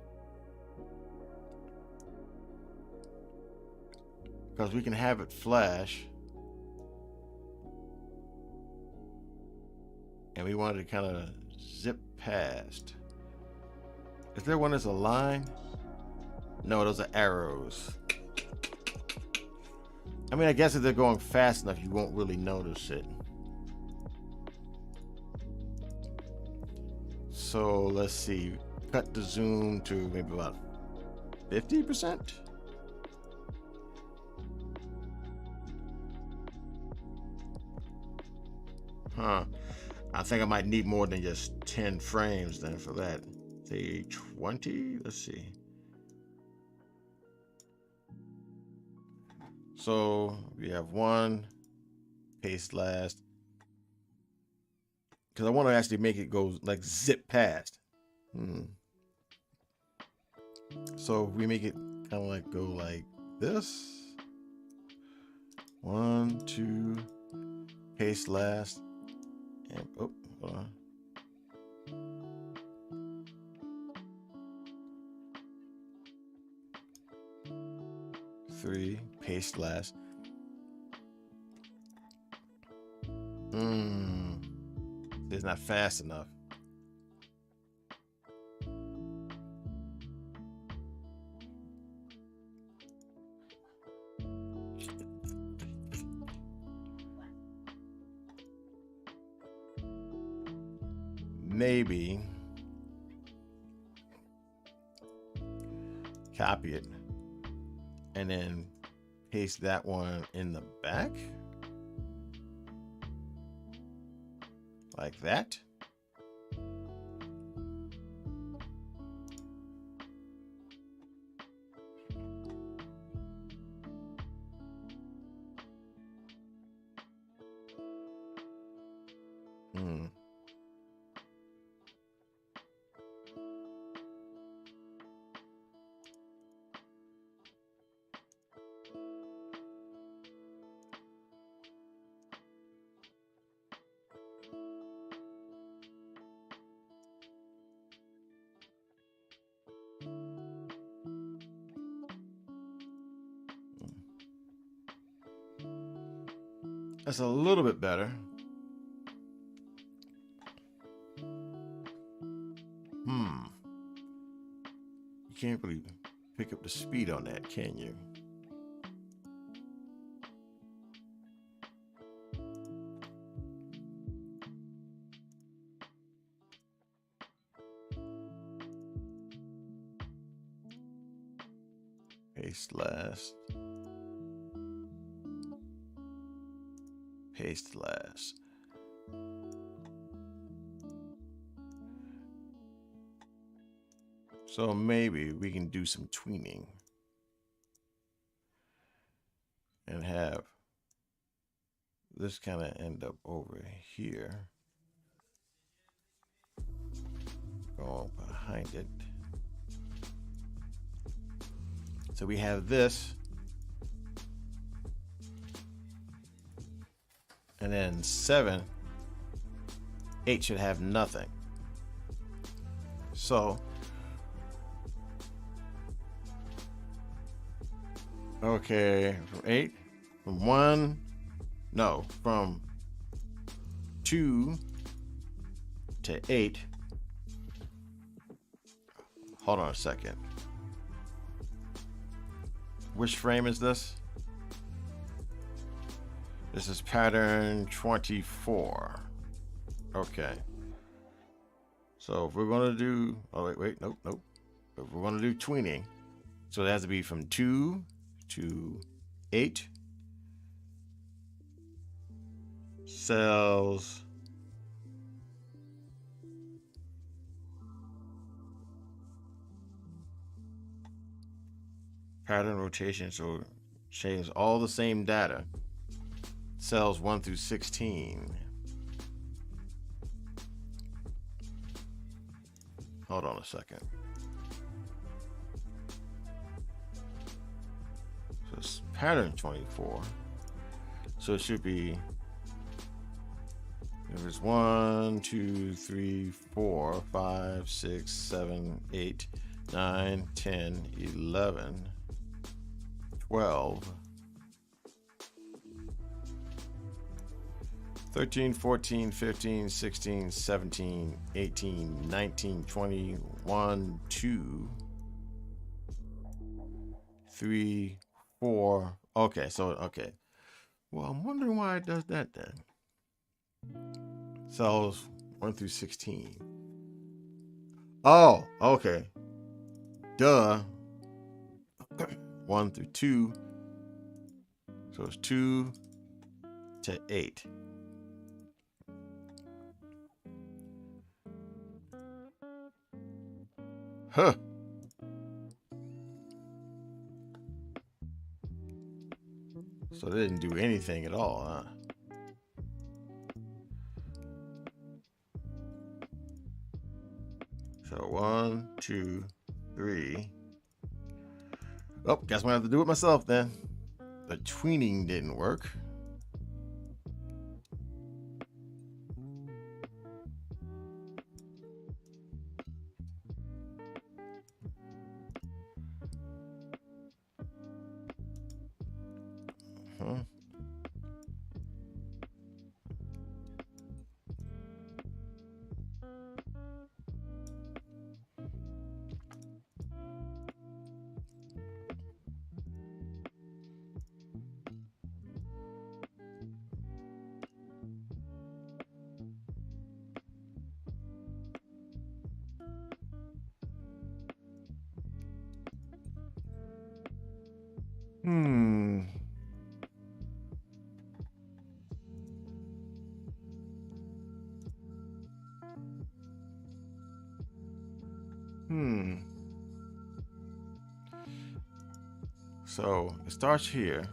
because we can have it flash, and we wanted to kind of zip past. Is there one that's a line? No, those are arrows. I mean, I guess if they're going fast enough, you won't really notice it. So let's see. Cut the zoom to maybe about 50%. Huh. I think I might need more than just 10 frames then for that. Say 20? Let's see. So we have one, paste last. Because I want to actually make it go like zip past. So if we make it kind of like go like this. 1, 2, paste last. And oh, hold on. Three, paste last. It's not fast enough. Maybe copy it and then paste that one in the back like that. That's a little bit better. You can't really pick up the speed on that, can you? Paste last. paste last. So maybe we can do some tweening and have this kind of end up over here. Go behind it. So we have this. And then 7, 8 should have nothing. So, okay, from 8, from 1, no, from 2 to 8. Hold on a second. Which frame is this? This is pattern 24. Okay. So if we're going to do, oh, wait, nope. If we're going to do tweening, so it has to be from 2 to 8. Cells. Pattern rotation, so change all the same data. Cells 1 through 16. Hold on a second. So it's pattern 24. So it should be, if it's 1, 2, 3, 4, 5, 6, 7, 8, 9, 10, 11, 12, 13, 14, 15, 16, 17, 18, 19, 20, 1, 2, 3, 4. Okay, so, okay. Well, I'm wondering why it does that then. Cells 1 through 16. Oh, okay. Duh. 1 through 2. So it's 2 to 8. Huh. So they didn't do anything at all, huh? So 1, 2, 3. Oh, guess I'm gonna have to do it myself then. The tweening didn't work. Huh. Hmm. So it starts here.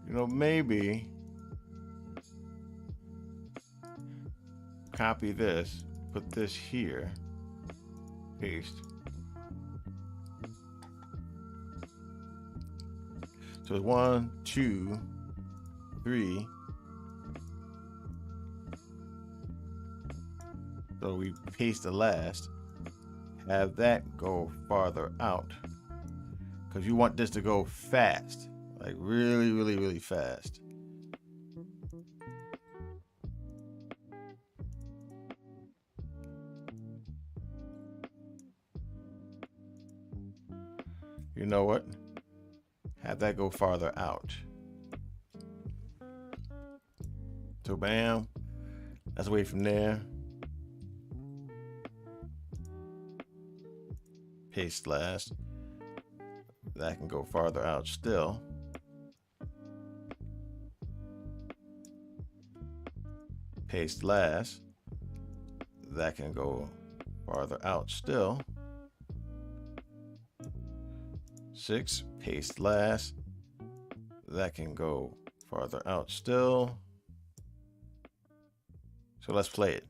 You know, maybe copy this, put this here, paste. So it's 1, 2, 3. So we paste the last. Have that go farther out. Because you want this to go fast. Like really, really, really fast. You know what? Have that go farther out. So bam. That's away from there. Paste last. That can go farther out still. paste last. That can go farther out still. 6, paste last. That can go farther out still. So let's play it.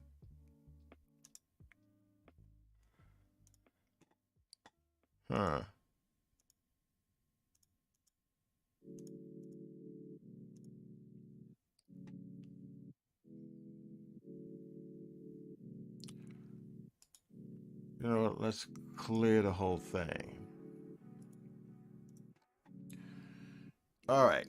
Huh. You know what? Let's clear the whole thing. All right.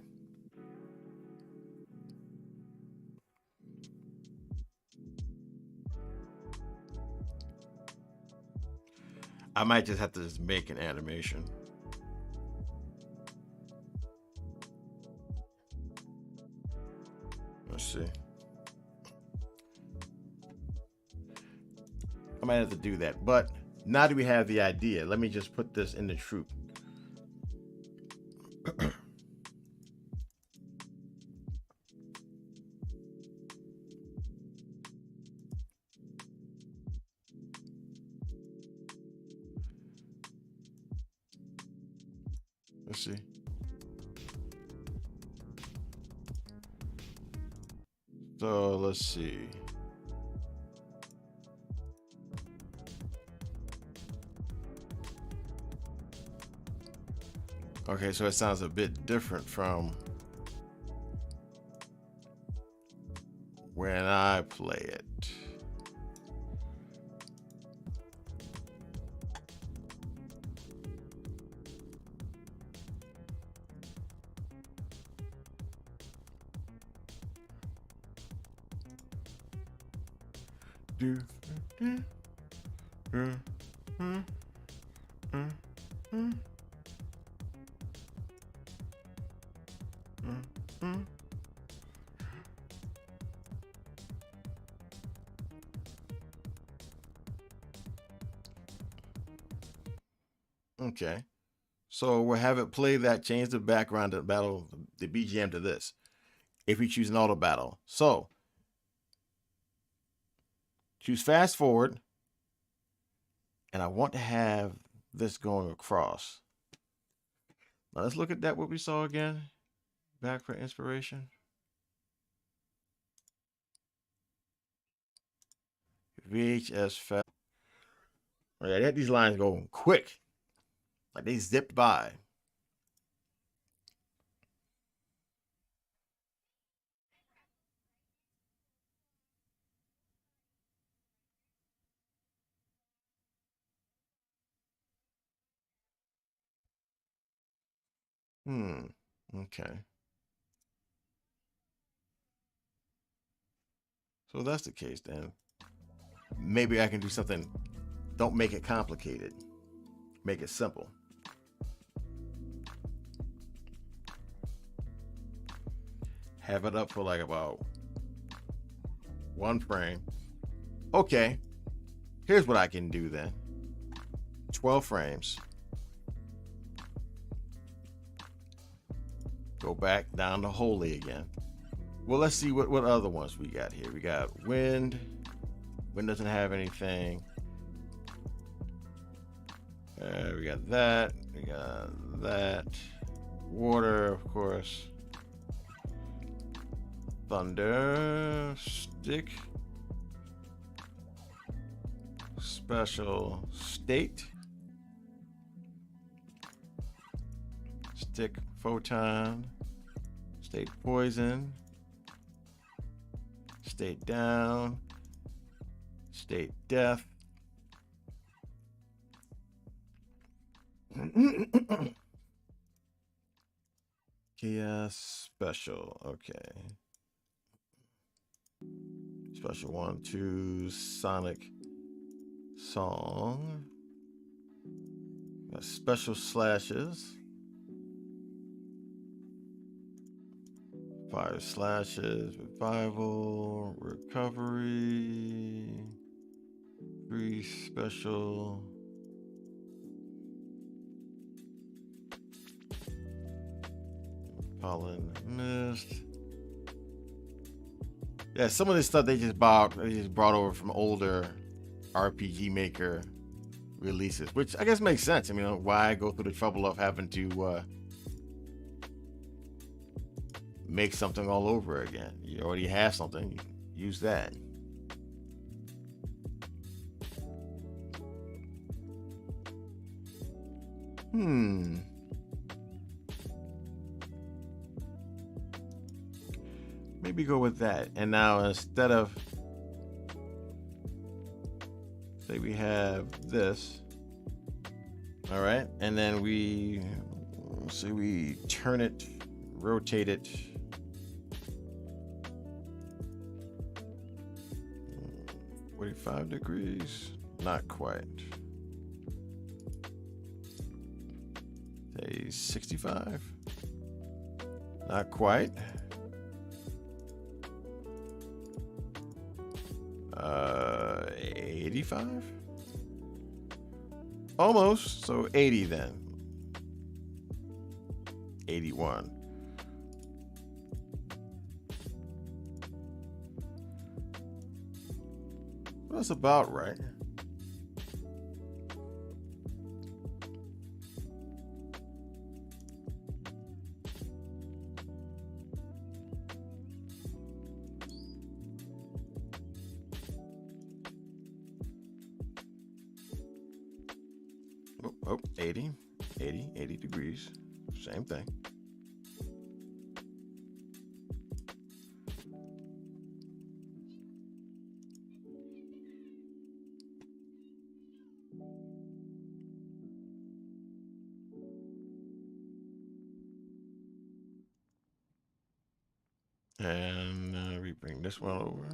I might just have to just make an animation. Let's see. I might have to do that. But now that we have the idea, let me just put this in the troop. Let's see. So let's see. Okay, so it sounds a bit different from when I play it. Okay, so we'll have it play that, change the background to battle, the BGM to this, if we choose an auto battle. So choose fast forward, and I want to have this going across. Now let's look at that, what we saw again, back for inspiration. VHS fast. Oh, yeah, they had these lines going quick, like they zipped by. Okay. So that's the case then. Maybe I can do something. Don't make it complicated. Make it simple. Have it up for like about 1 frame. Okay. Here's what I can do then. 12 frames. Go back down to holy again. Well, let's see what other ones we got here. We got wind. Wind doesn't have anything. We got that. We got that. Water, of course. Thunder. Stick. Special state. Stick photon. State poison. State down. State death. Chaos special. Okay. Special 1, 2, Sonic song. Got special slashes. Fire slashes, revival, recovery, free special. Pollen mist. Yeah, some of this stuff they just bought over from older RPG Maker releases, which I guess makes sense. I mean, why go through the trouble of having to make something all over again? You already have something, use that. Maybe go with that. And now instead of, say we have this, all right, and then we turn it, rotate it 45 degrees, not quite. Say 65, not quite. 85? Almost. So 80 then. 81. That's about right. Oh, 80 degrees. Same thing. And we bring this one over.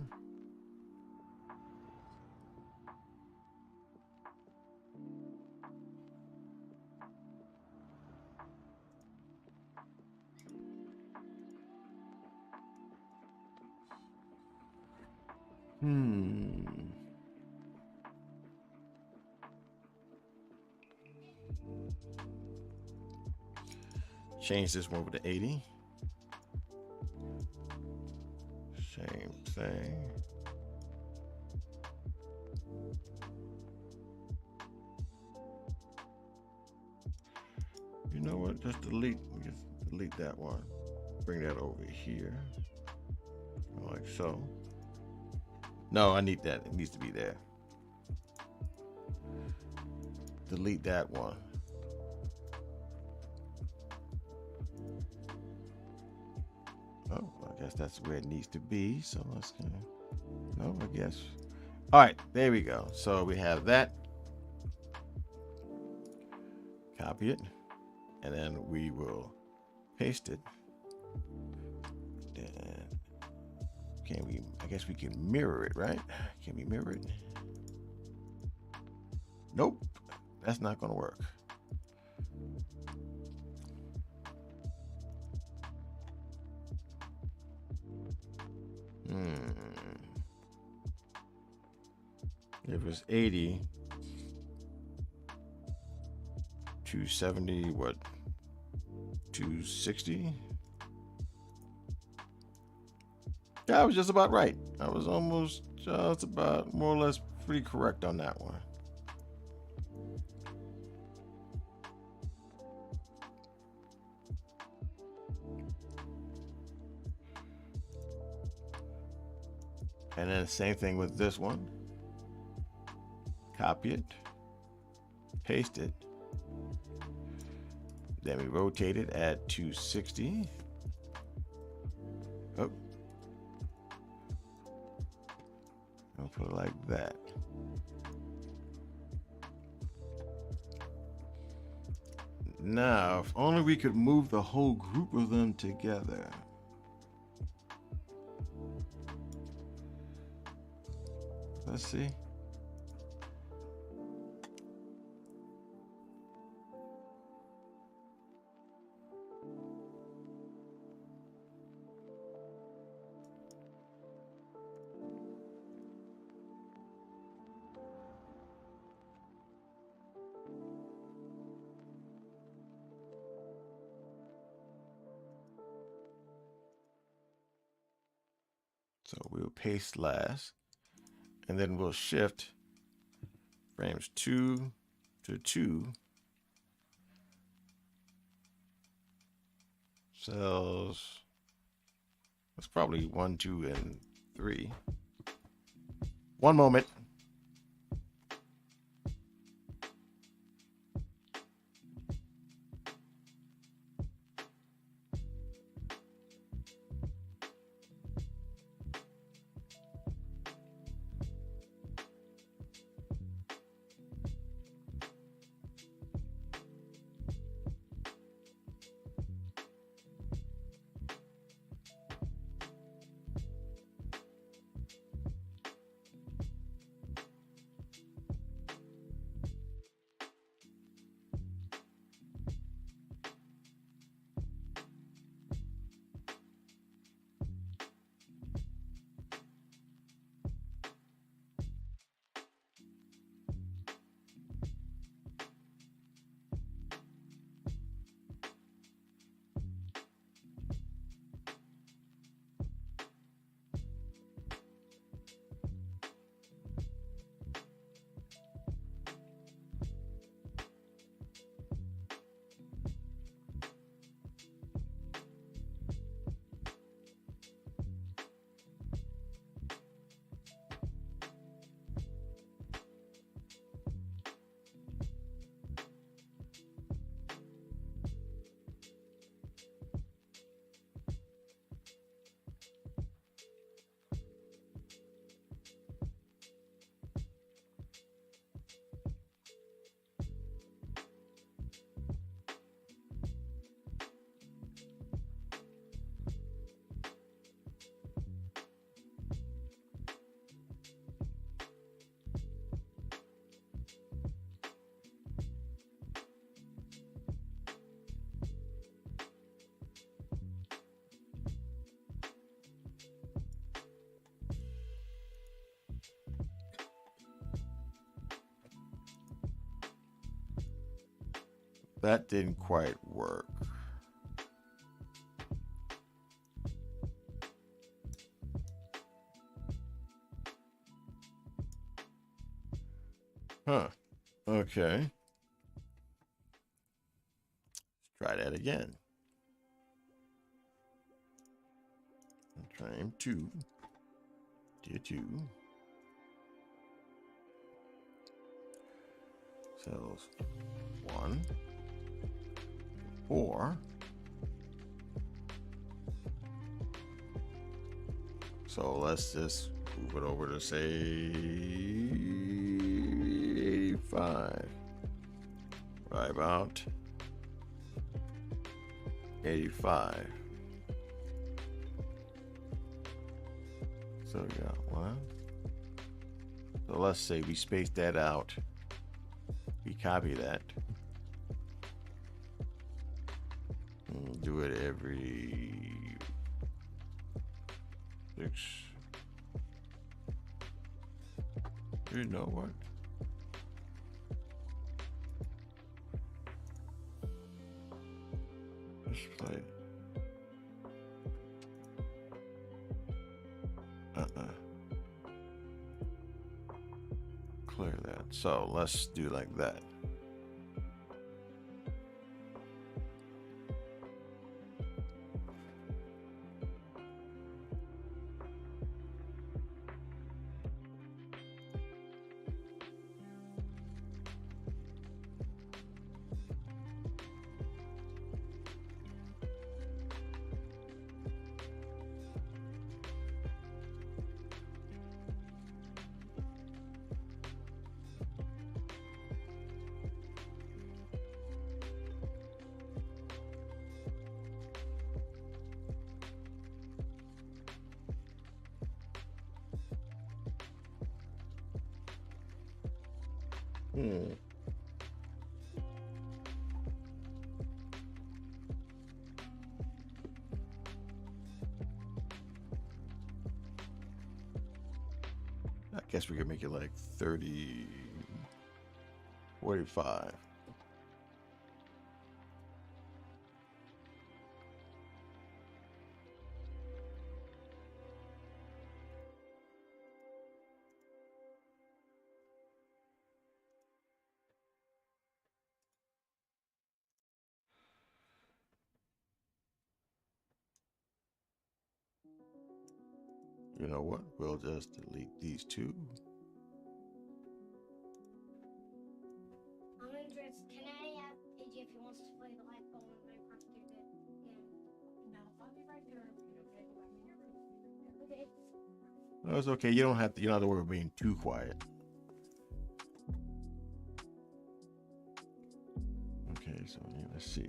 Change this one over to 80. Same thing. You know what? Just delete that one. Bring that over here. Like so. No, I need that. It needs to be there. Delete that one. Oh, I guess that's where it needs to be. So let's go. No, I guess. All right, there we go. So we have that. Copy it. And then we will paste it. Then can we, I guess we can mirror it, right? Can we mirror it? Nope, that's not gonna work. If it's 80, 270, what? 260? Yeah, I was just about right. I was almost just about more or less pretty correct on that one. And then same thing with this one. Copy it, paste it. Then we rotate it at 260. Oh. I'll put it like that. Now, if only we could move the whole group of them together. Let's see. So we'll paste last, and then we'll shift frames 2 to 2. Cells, that's probably 1, 2, and 3. One moment. That didn't quite work. Huh. Okay. Let's try that again. Frame 2. Tier 2. Cells 1. 4. So let's just move it over to say 85. Right about 85. So we got 1. So let's say we space that out. We copy that. Do it every 6. You know what? Let's play. Clear that. So let's do like that. I guess we could make it like 30, 45. You know what? We'll just delete these two. Can I ask AJ if he wants to play the live phone and Minecraft again? No, I'll be right there. Okay, go back in your room. Okay. No, it's okay. You don't have to worry about being too quiet. Okay, so yeah, let's see.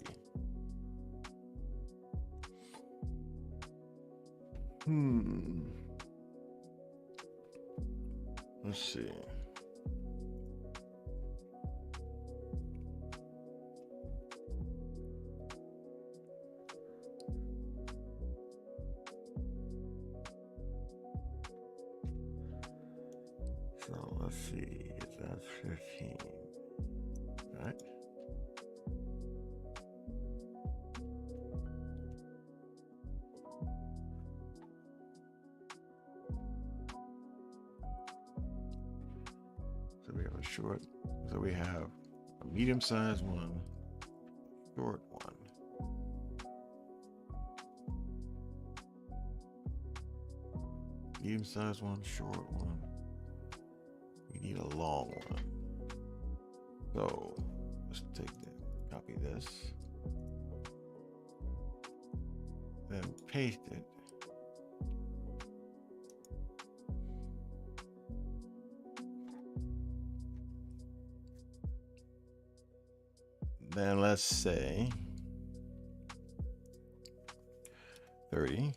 Let's see. So let's see. That's 15. All right. So we have a short. So we have a medium-sized one, short one. Medium-sized one, short one. We need a long one. So let's copy this, then paste it. Then let's say 30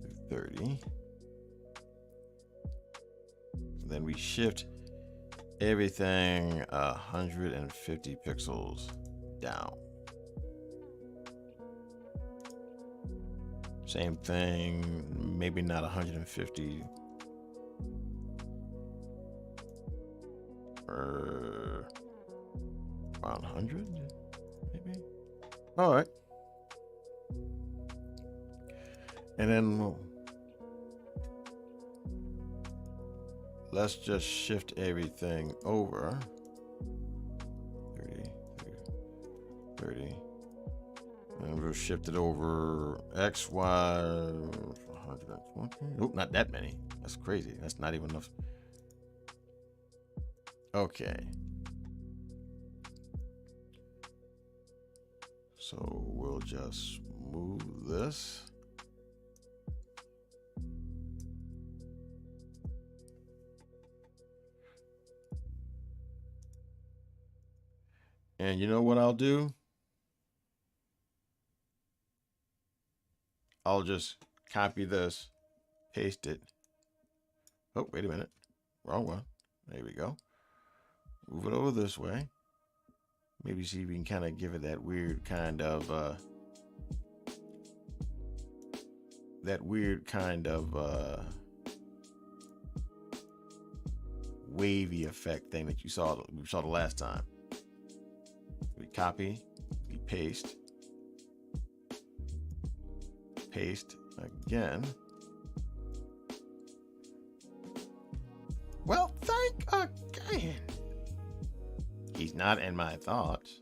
through 30. Then we shift everything 150 pixels down. Same thing, maybe not 150. Or around 100, maybe. All right. And then let's just shift everything over 30, 30. And we'll shift it over X, Y, 120. Oh, not that many. That's crazy. That's not even enough. Okay. So we'll just move this. And you know what I'll do? I'll just copy this, paste it. Oh, wait a minute. Wrong one. There we go. Move it over this way. Maybe see if we can kind of give it that weird kind of wavy effect thing that we saw the last time. We copy, we paste again. Well, think again. He's not in my thoughts.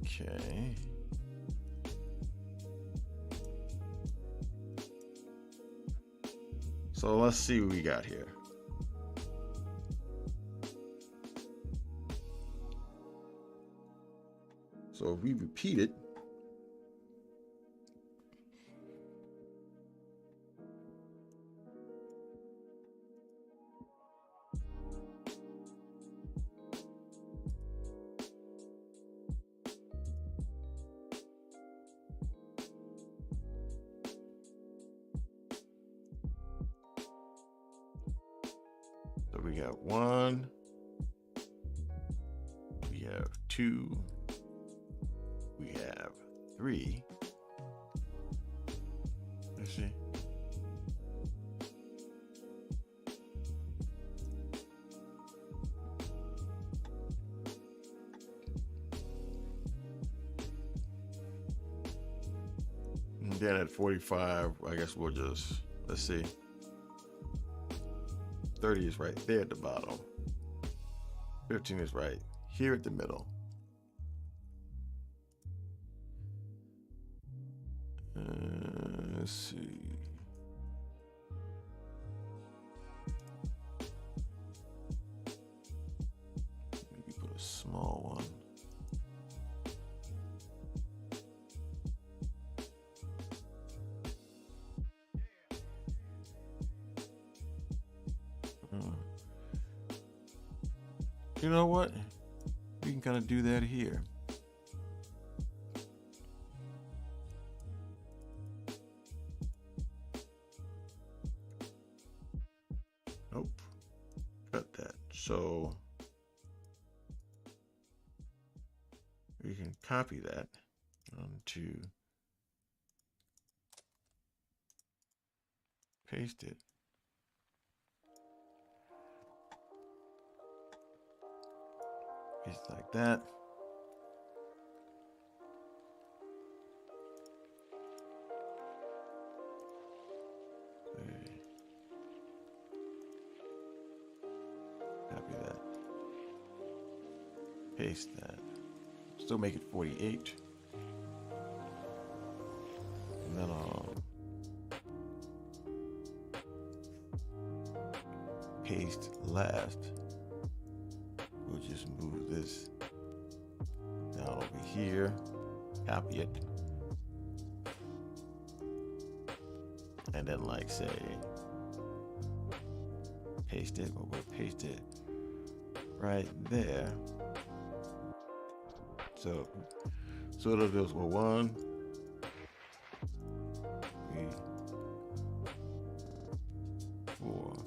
Okay. So let's see what we got here. So if we repeat it, so we have 1, we have 2, we have 3. Let's see. And then at 45, I guess we'll just, let's see. 30 is right there at the bottom. 15 is right here at the middle. Let's see. Maybe put a small one. You know what? We can kind of do that here. Nope. Cut that. So we can copy that onto, paste it. Paste it like that. Copy that. Paste that. Still make it 48. And then I'll paste last. We'll just move this down over here, copy it, and then like say paste it, but we'll paste it right there. So it'll do is 1, 3, 4.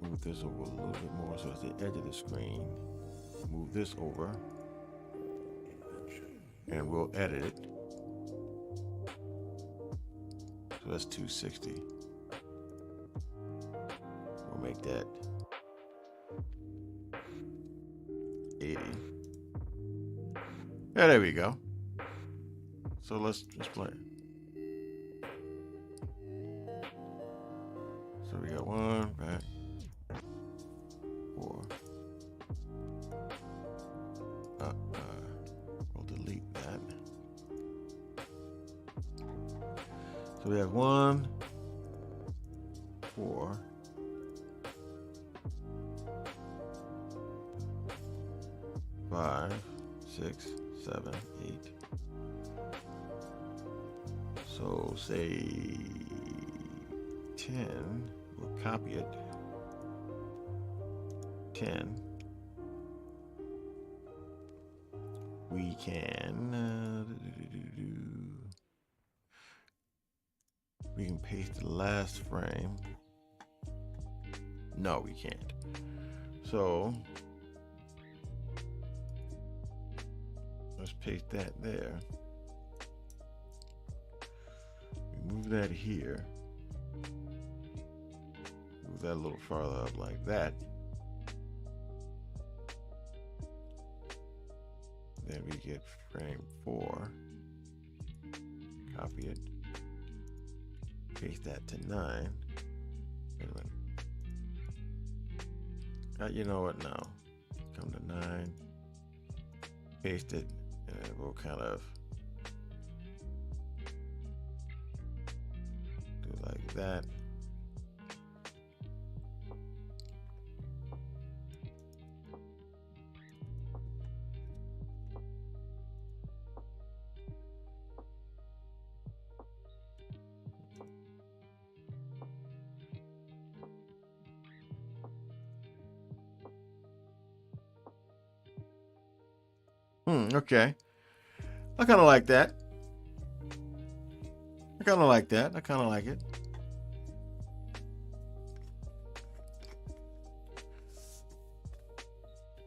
Move this over a little bit more so it's the edge of the screen. Move this over, and we'll edit it. So that's 260. We'll make that 80. Yeah, there we go. So let's just play. So we got 1 back. 4. We'll delete that. So we have 1, 4. 5, 6, 7, 8. So say 10. We'll copy it. 10. We can we can paste the last frame. No, we can't. So let's paste that there. We move that here. Move that a little farther up like that. Then we get frame 4. Copy it. Paste that to 9. Wait a minute. You know what now? Come to 9. Paste it, and then we'll kind of do it like that. Okay. I kind of like that. I kind of like that. I kind of like it.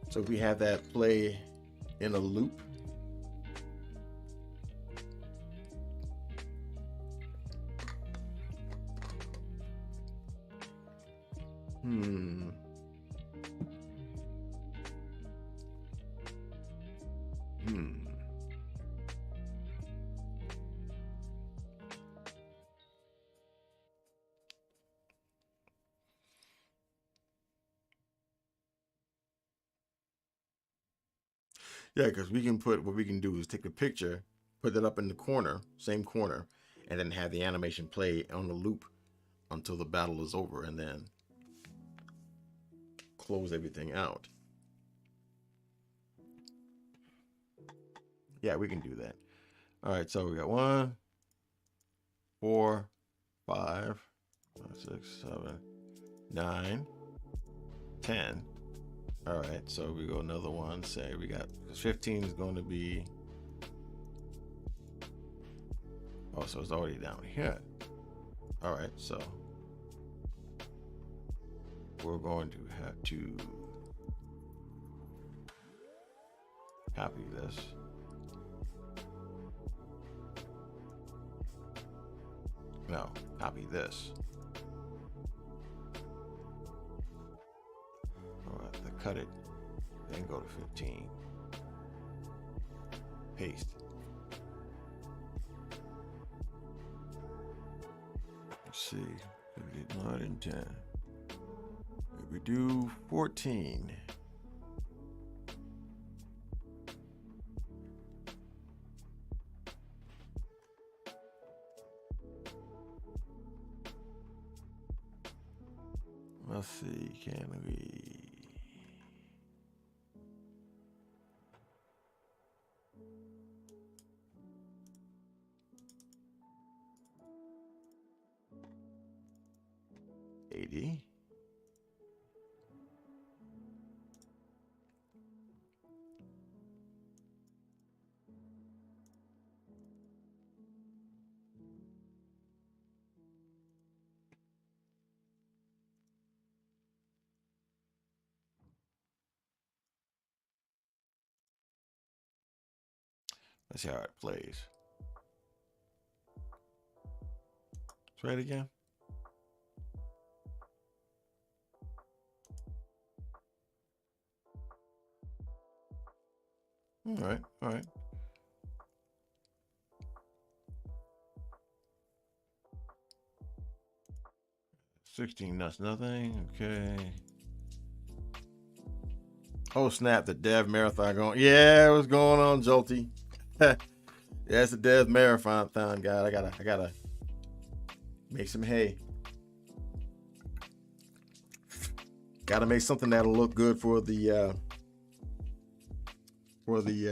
So we have that play in a loop. Yeah, because we can put, what we can do is take a picture put that up in the corner, same corner, and then have the animation play on the loop until the battle is over, and then close everything out. Yeah, we can do that. All right, so we got 1, 4, 5, 6, 7, 9, 10. All right, so we go another one. Say we got 15 is going to be. Oh, so it's already down here. All right, so we're going to have to copy this. No, copy this. All right, to cut it, then go to 15. Paste. Let's see. If we get 9 and 10. If we do 14. Let's see, can we? $80. Let's see how it plays. Try it again. All right, all right. 16, that's nothing. Okay. Oh snap! The Dev Marathon going. Yeah, what's going on, Jolty? Yeah, it's the Dev Marathon time, guy. I gotta make some hay. Gotta make something that'll look good for the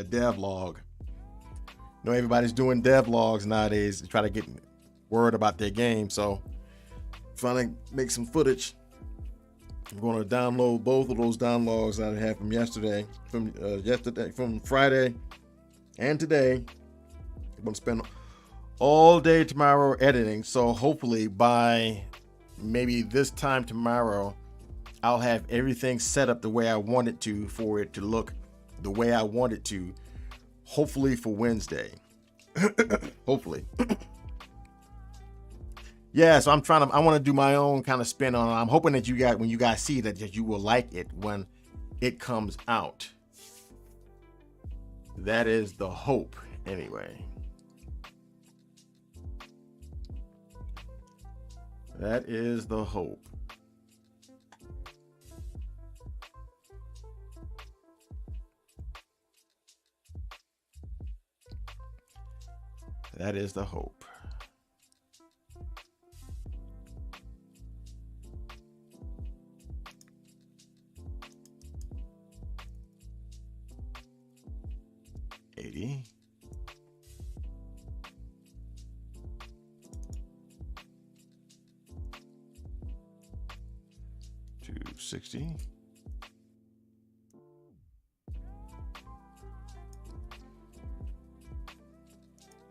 dev log. You know, everybody's doing dev logs nowadays to try to get word about their game. So, trying to make some footage. I'm going to download both of those downloads that I had from yesterday, from Friday, and today. I'm going to spend all day tomorrow editing. So hopefully by maybe this time tomorrow, I'll have everything set up the way I want it to for it to look the way I want it to. Hopefully for Wednesday. Hopefully. Yeah, so I want to do my own kind of spin on it. I'm hoping that when you guys see that you will like it when it comes out. That is the hope, anyway. That is the hope. That is the hope. $80. $260.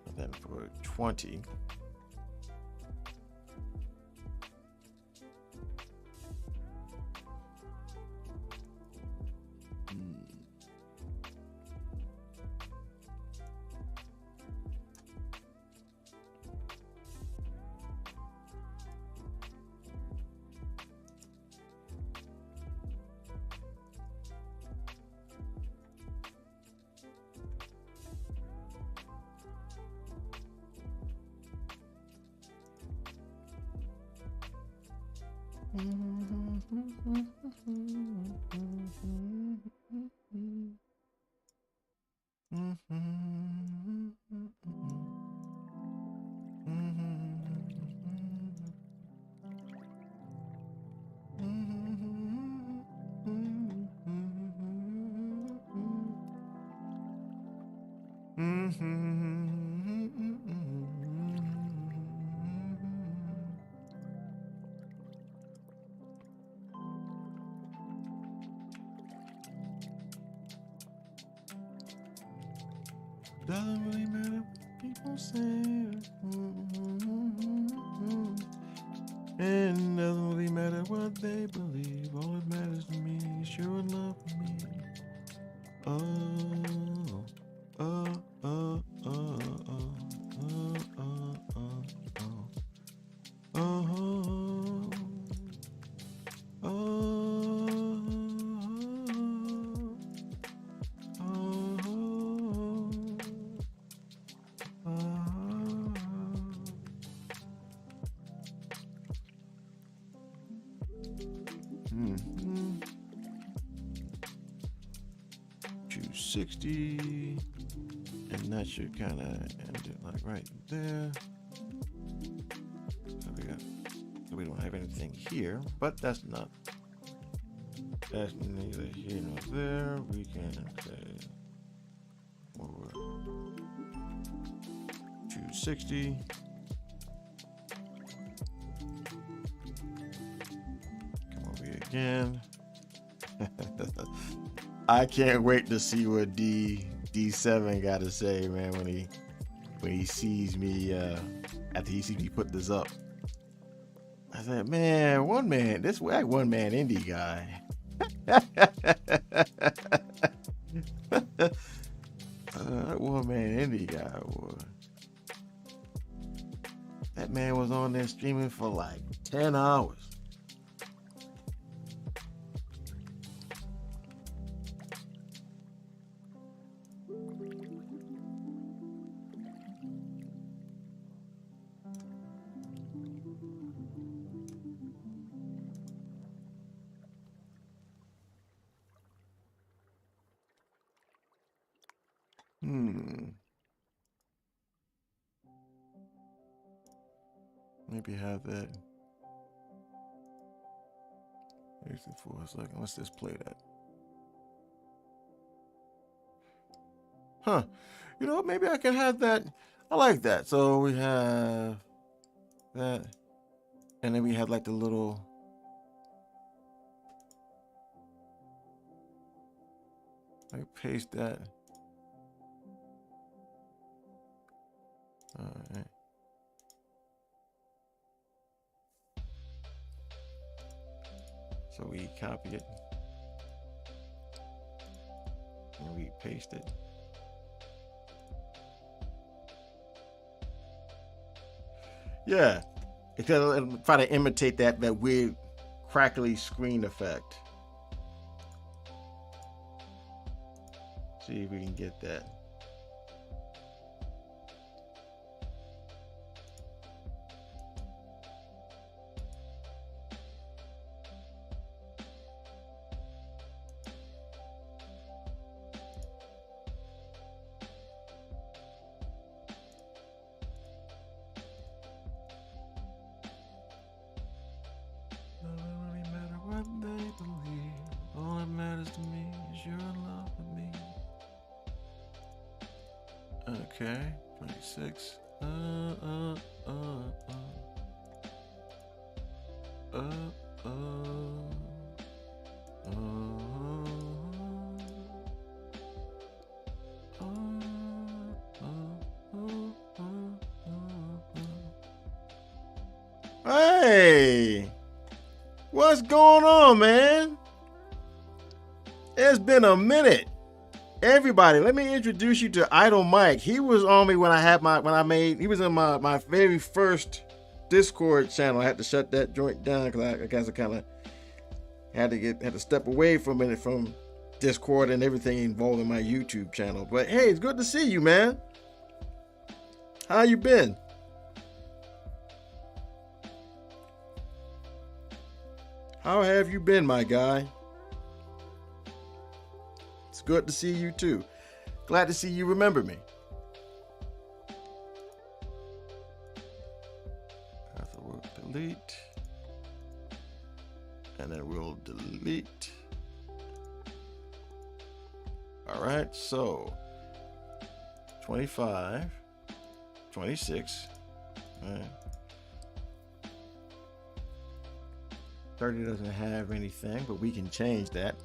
And then for 20. Doesn't really matter what people say. And doesn't really matter what they believe. All that matters to me is your love for me. Oh, oh, oh, oh, oh, oh, oh, oh, oh, oh, mm-hmm. 260, and that should kind of end it like right there. So we don't have anything here, but that's neither here nor there. We can say 260. Come over here again. I can't wait to see what D7 got to say, man, when he sees me after he sees me put this up. I said, man, that one man indie guy. That one man indie guy, boy. That man was on there streaming for like 10 hours. Maybe have that. Here's the for a second. Let's just play that. Huh. You know, maybe I can have that. I like that. So we have that. And then we have like the little. I paste that. All right. So we copy it and we paste it. Yeah, because it'll try to imitate that weird crackly screen effect. See if we can get that. Okay, 26. Hey, what's going on, man? It's been a minute. Everybody, let me introduce you to Idle Mike. He was on me he was in my very first Discord channel. I had to shut that joint down because I guess I kind of had to step away from it, from Discord and everything involved in my YouTube channel. But hey, it's good to see you, man. How you been? How have you been, my guy? It's good to see you too. Glad to see you remember me. delete. And then we'll delete. All right, so 25, 26, all right. 30 doesn't have anything, but we can change that.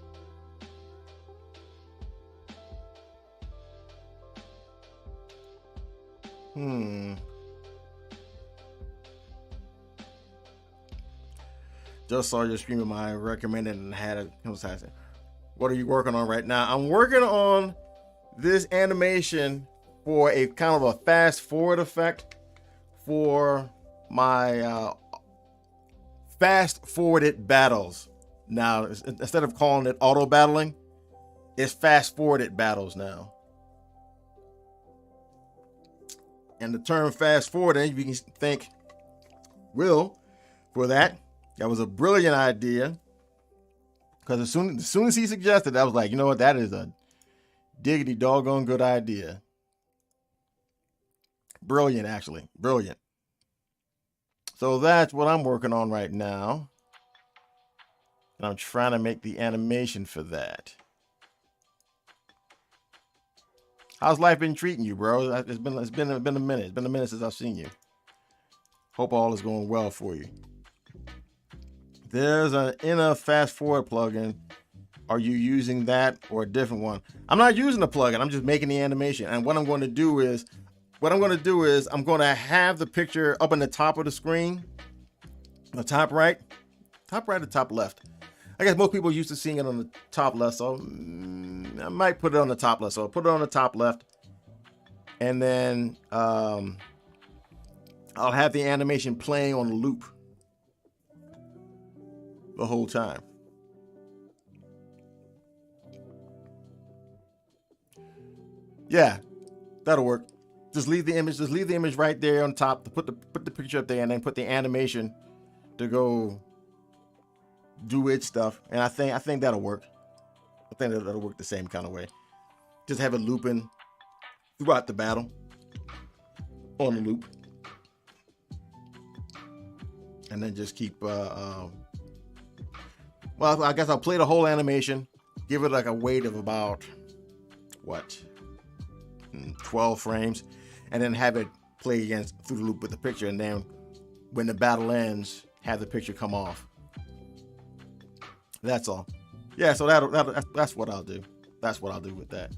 Just saw your stream of mine recommended and had a conversation. What are you working on right now? I'm working on this animation for a kind of a fast forward effect for my fast forwarded battles. Now, instead of calling it auto battling, it's fast forwarded battles now. And the term fast forwarding, you can thank Will for that. That was a brilliant idea. Because as soon as he suggested, I was like, you know what? That is a diggity doggone good idea. Brilliant, actually. Brilliant. So that's what I'm working on right now. And I'm trying to make the animation for that. How's life been treating you, bro? It's been a minute. It's been a minute since I've seen you. Hope all is going well for you. There's an inner fast forward plugin. Are you using that or a different one? I'm not using the plugin. I'm just making the animation. And what I'm going to do is I'm going to have the picture up in the top of the screen, the top right or top left. I guess most people are used to seeing it on the top left, so I might put it on the top left. So I'll put it on the top left, and then I'll have the animation playing on a loop the whole time. Yeah, that'll work. Just leave the image right there on top. To put the picture up there, and then put the animation to go do its stuff. And I think that'll work. I think that'll work the same kind of way. Just have it looping throughout the battle on the loop, and then just keep. Well, I guess I'll play the whole animation, give it like a weight of about, 12 frames, and then have it play against through the loop with the picture, and then when the battle ends, have the picture come off. That's all. Yeah, so that's what I'll do. That's what I'll do with that.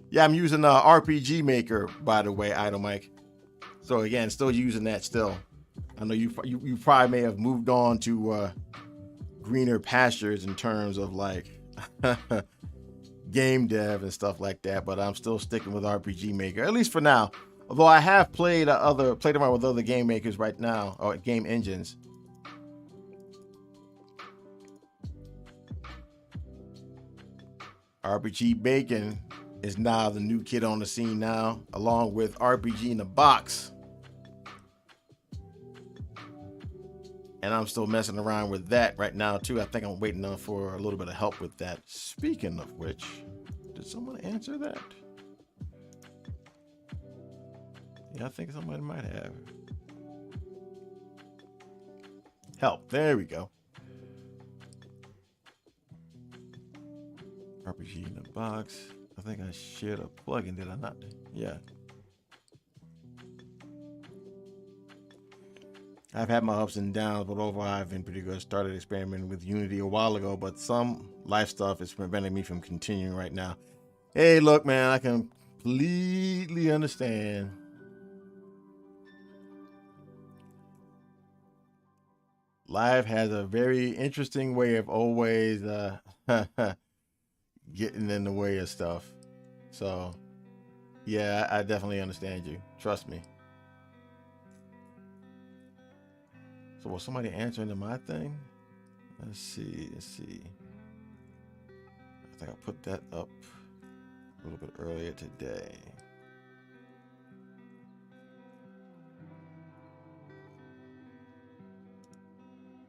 Yeah, I'm using RPG Maker, by the way, Idle Mike. So again, still using that still. I know you probably may have moved on to greener pastures in terms of like game dev and stuff like that, but I'm still sticking with RPG Maker, at least for now. Although I have played around with other game makers right now, or game engines. RPG Bacon is now the new kid on the scene now, along with RPG in the Box. And I'm still messing around with that right now too. I think I'm waiting on for a little bit of help with that. Speaking of which, did someone answer that? Yeah, I think somebody might have. Help, there we go. RPG in the Box. I think I shared a plugin, did I not? Yeah. I've had my ups and downs, but overall I've been pretty good. Started experimenting with Unity a while ago, but some life stuff is preventing me from continuing right now. Hey, look, man, I completely understand. Life has a very interesting way of always getting in the way of stuff. So, yeah, I definitely understand you. Trust me. So was somebody answering to my thing? Let's see. I think I put that up a little bit earlier today.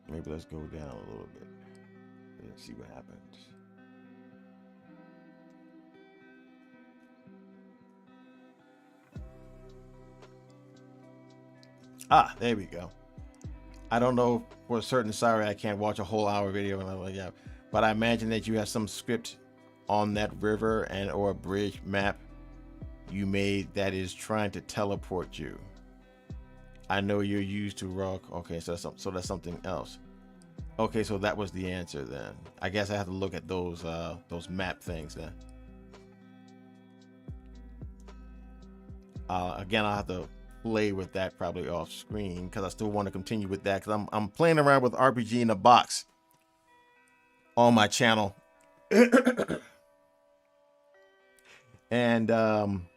Maybe let's go down a little bit and see what happens. Ah, there we go. I don't know for certain. Sorry, I can't watch a whole hour video and I'm like, yeah, but I imagine that you have some script on that river and or bridge map you made that is trying to teleport you. I know you're used to rock. Okay, so that's something else. Okay, so that was the answer then. I guess I have to look at those map things then. Again, I'll have to play with that probably off screen because I still want to continue with that because I'm playing around with RPG in a box on my channel. And I'm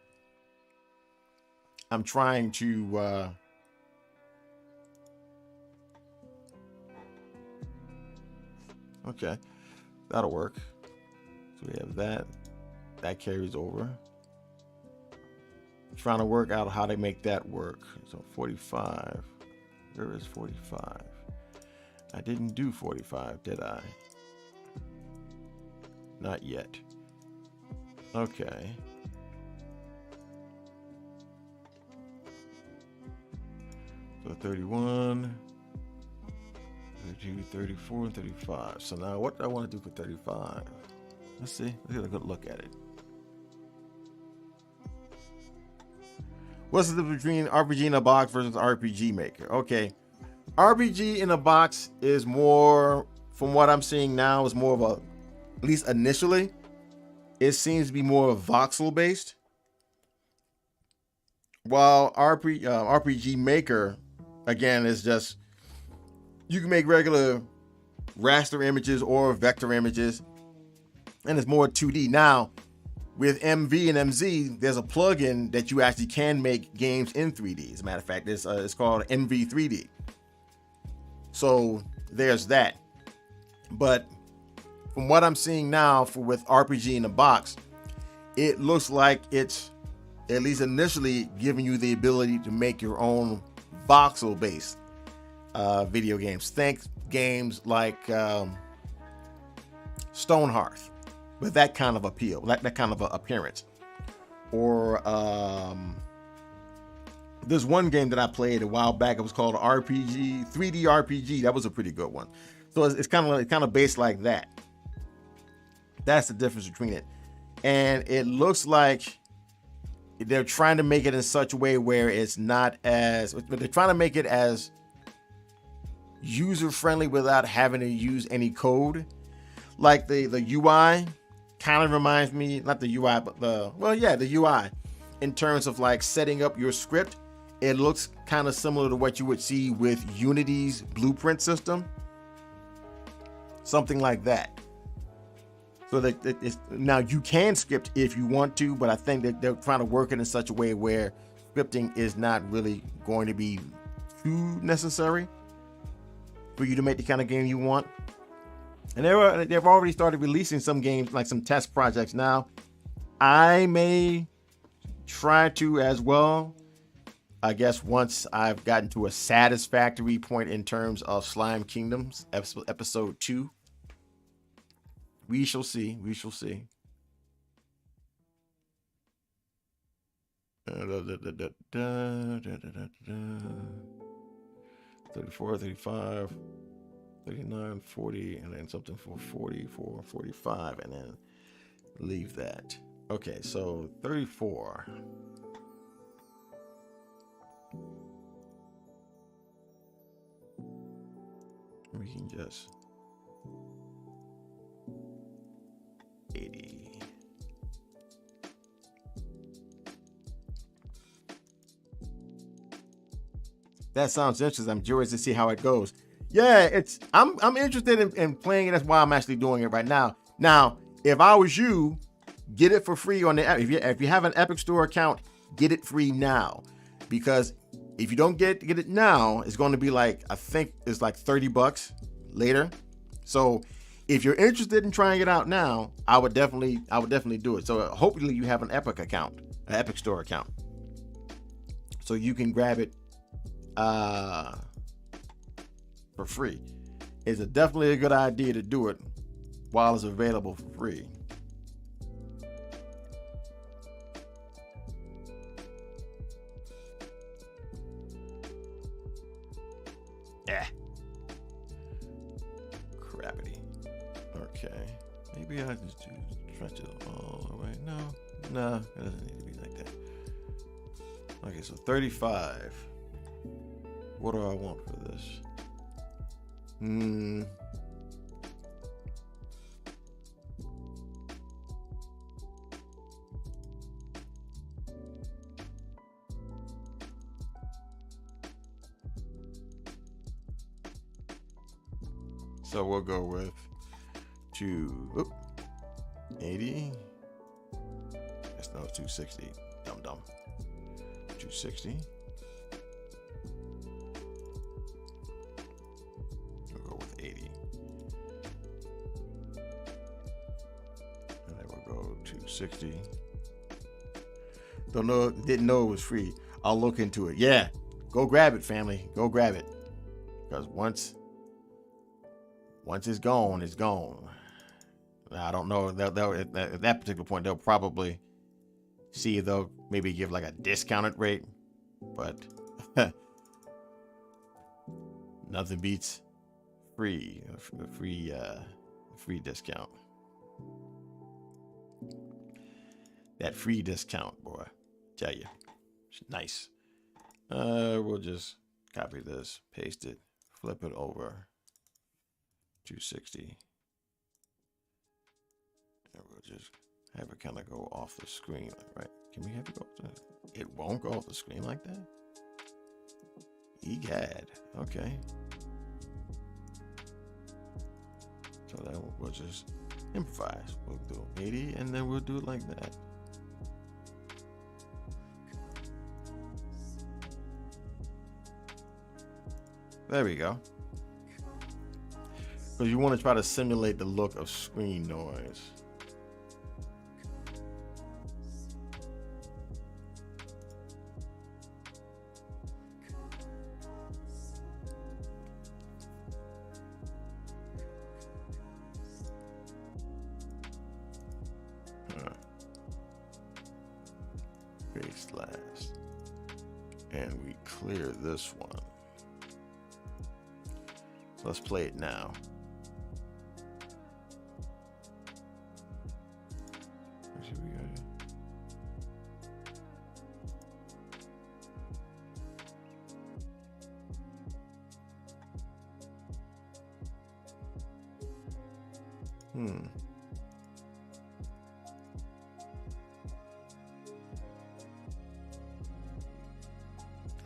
trying to okay, that'll work. So we have that carries over. Trying to work out how to make that work. So 45. Where is 45? I didn't do 45, did I? Not yet. Okay. So 31, 32, 34, and 35. So now what do I want to do for 35? Let's see. Let's get a good look at it. What's the difference between RPG in a box versus RPG Maker? Okay, RPG in a box is more, from what I'm seeing now, is more of a, at least initially, it seems to be more voxel based. While RPG Maker, again, is just, you can make regular raster images or vector images, and it's more 2D. Now, with MV and MZ, there's a plugin that you actually can make games in 3D. As a matter of fact, it's called MV 3D. So there's that. But from what I'm seeing now with RPG in a box, it looks like it's, at least initially, giving you the ability to make your own voxel-based video games. Think games like Stonehearth, with that kind of appeal, that kind of appearance. Or there's one game that I played a while back. It was called 3D RPG. That was a pretty good one. So it's kind of based like that. That's the difference between it. And it looks like they're trying to make it in such a way where it's not as, but they're trying to make it as user friendly without having to use any code. Like the UI kind of reminds me, not the UI, but the UI, in terms of like setting up your script. It looks kind of similar to what you would see with Unity's blueprint system. Something like that. So that now you can script if you want to, but I think that they're trying to work it in such a way where scripting is not really going to be too necessary for you to make the kind of game you want. And they've already started releasing some games, like some test projects now. I may try to as well, I guess, once I've gotten to a satisfactory point in terms of Slime Kingdoms, episode 2. We shall see. We shall see. 34, 35, 39, 40, and then something for 44, 45, and then leave that. Okay, so 34. We can just 80. That sounds interesting. I'm curious to see how it goes. Yeah, I'm interested in playing it. That's why I'm actually doing it right now. Now, if I was you, get it for free on the app. If you have an Epic Store account, get it free now. Because if you don't get it now, it's going to be like, I think it's like $30 later. So if you're interested in trying it out now, I would definitely do it. So hopefully you have an Epic account, an Epic Store account, so you can grab it for free. It's definitely a good idea to do it while it's available for free. Crappity. Okay. Maybe I just do stretch it all the way. No, it doesn't need to be like that. Okay, so 35. What do I want for this? So we'll go with 80. That's no 260. Dumb. 260. We'll go with 80. And then we'll go 260. Didn't know it was free. I'll look into it. Yeah, go grab it, family. Go grab it. Because once it's gone, it's gone. I don't know. At that particular point, they'll probably see if they'll maybe give like a discounted rate, but nothing beats free discount. That free discount, boy, tell you, it's nice. We'll just copy this, paste it, flip it over. 260. And we'll just have it kind of go off the screen, right? Can we have it go off it won't go off the screen like that? Egad. Okay. So then we'll just improvise. We'll do 80 and then we'll do it like that. There we go. Because you want to try to simulate the look of screen noise. Paste last. And we clear this one. So let's play it now.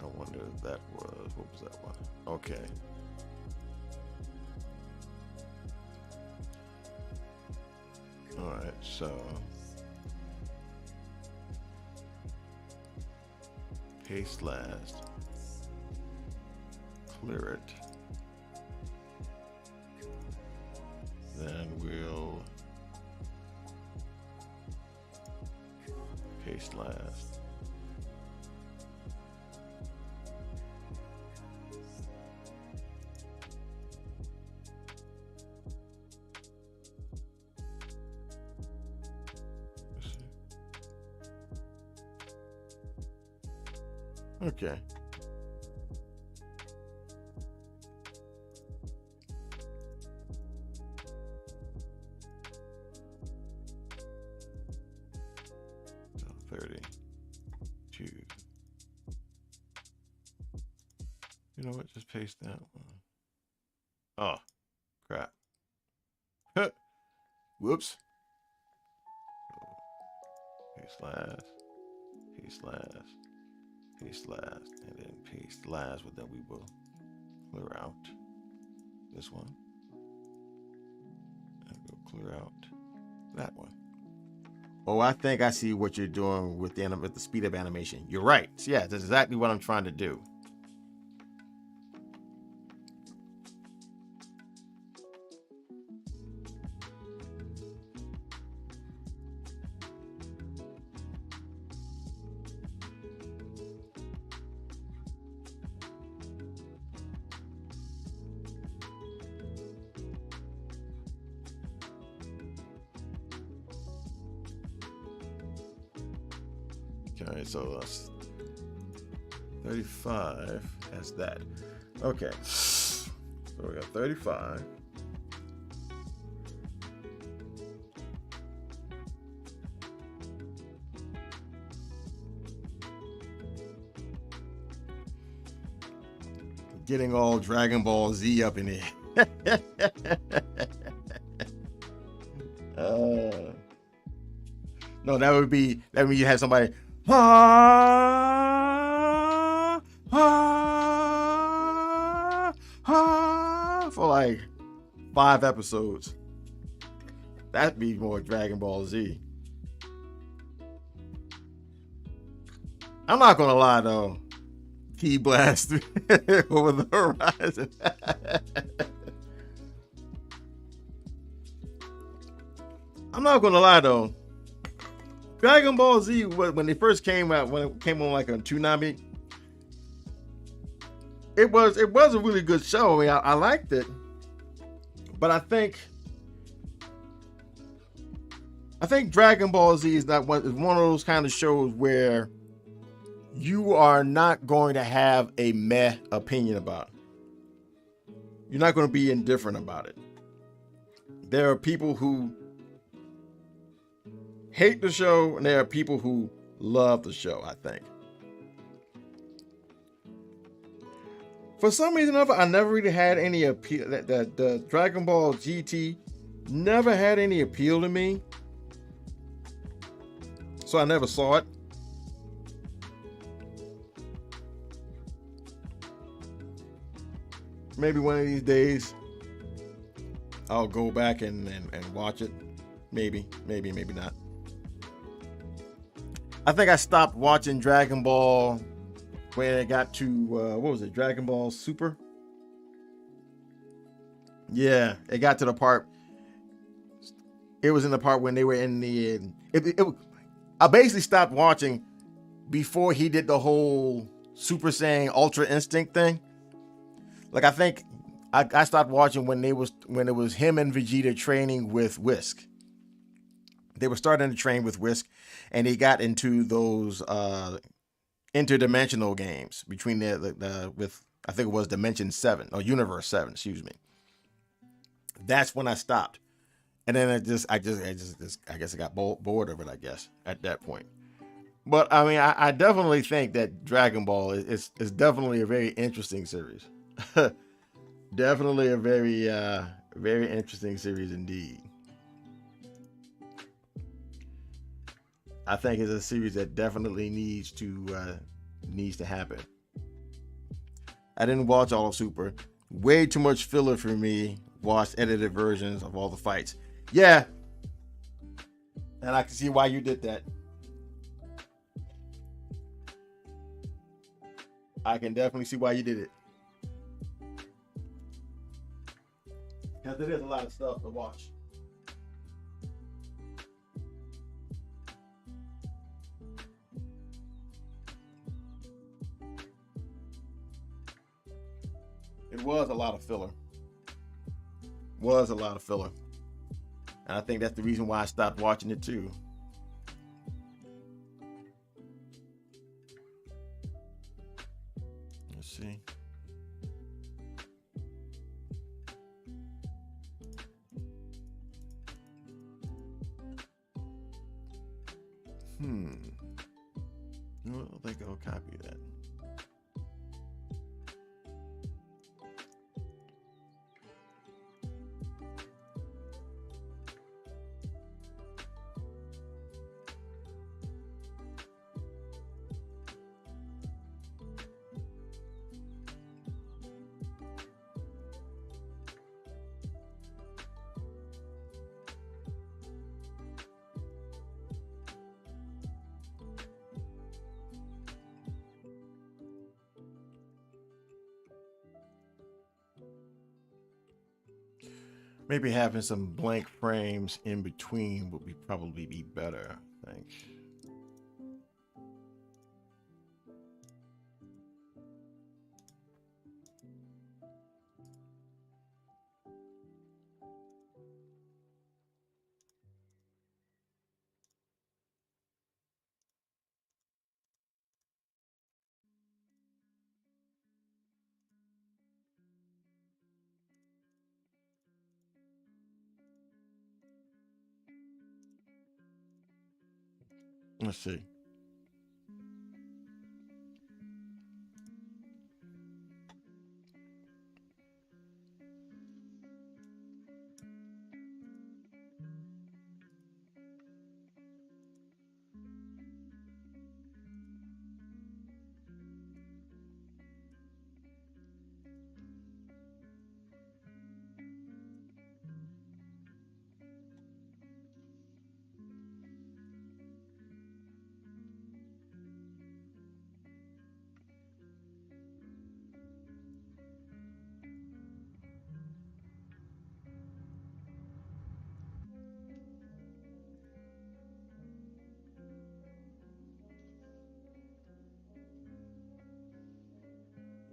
I wonder if that was, what was that one? Okay. All right, so paste last, clear it, then we'll paste last. Okay. So 32. You know what? Just paste that one. Oh, crap. Whoops. Paste last. Paste last. Paste last, and then paste last, but then we will clear out this one, and we'll clear out that one. Oh, I think I see what you're doing with the speed up animation. You're right. Yeah, that's exactly what I'm trying to do. Okay, so that's 35 as that. Okay. So we got 35. Getting all Dragon Ball Z up in here. No, that would be you have somebody for like 5 episodes. That'd be more Dragon Ball Z. I'm not gonna lie though. Key blast over the horizon. I'm not gonna lie though. Dragon Ball Z, when they first came out, when it came on like on Toonami, it was a really good show. I mean, I liked it, but I think Dragon Ball Z is one of those kind of shows where you are not going to have a meh opinion about it. You're not going to be indifferent about it. There are people who hate the show, and there are people who love the show, I think. For some reason or other, I never really had any appeal. The Dragon Ball GT never had any appeal to me. So I never saw it. Maybe one of these days I'll go back and watch it. Maybe not. I think I stopped watching Dragon Ball when it got to what was it? Dragon Ball Super? Yeah, it got to the part. It was in the part when they were in the. I basically stopped watching before he did the whole Super Saiyan Ultra Instinct thing. Like I think I stopped watching when it was him and Vegeta training with Whisk. They were starting to train with Whisk, and he got into those interdimensional games between with I think it was Dimension 7 or Universe 7, excuse me. That's when I stopped, and then I guess I got bored of it. I guess at that point. But I mean, I definitely think that Dragon Ball is definitely a very interesting series. Definitely a very interesting series indeed. I think it's a series that definitely needs to happen. I didn't watch all of Super. Way too much filler for me. Watched edited versions of all the fights. Yeah. And I can see why you did that. I can definitely see why you did it. Because there is a lot of stuff to watch. It was a lot of filler. And I think that's the reason why I stopped watching it too. Let's see. No, I think I'll copy that. Maybe having some blank frames in between would probably be better, I think. Let's see.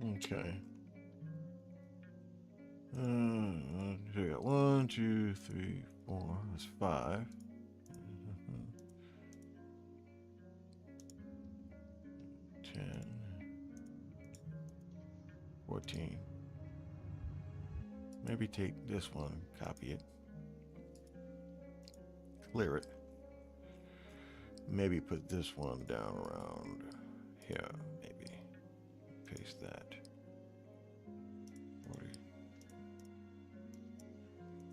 Okay. We got 1, 2, 3, 4. That's 5. 10, 14. Maybe take this one, copy it, clear it. Maybe put this one down around here. Maybe paste that. 40.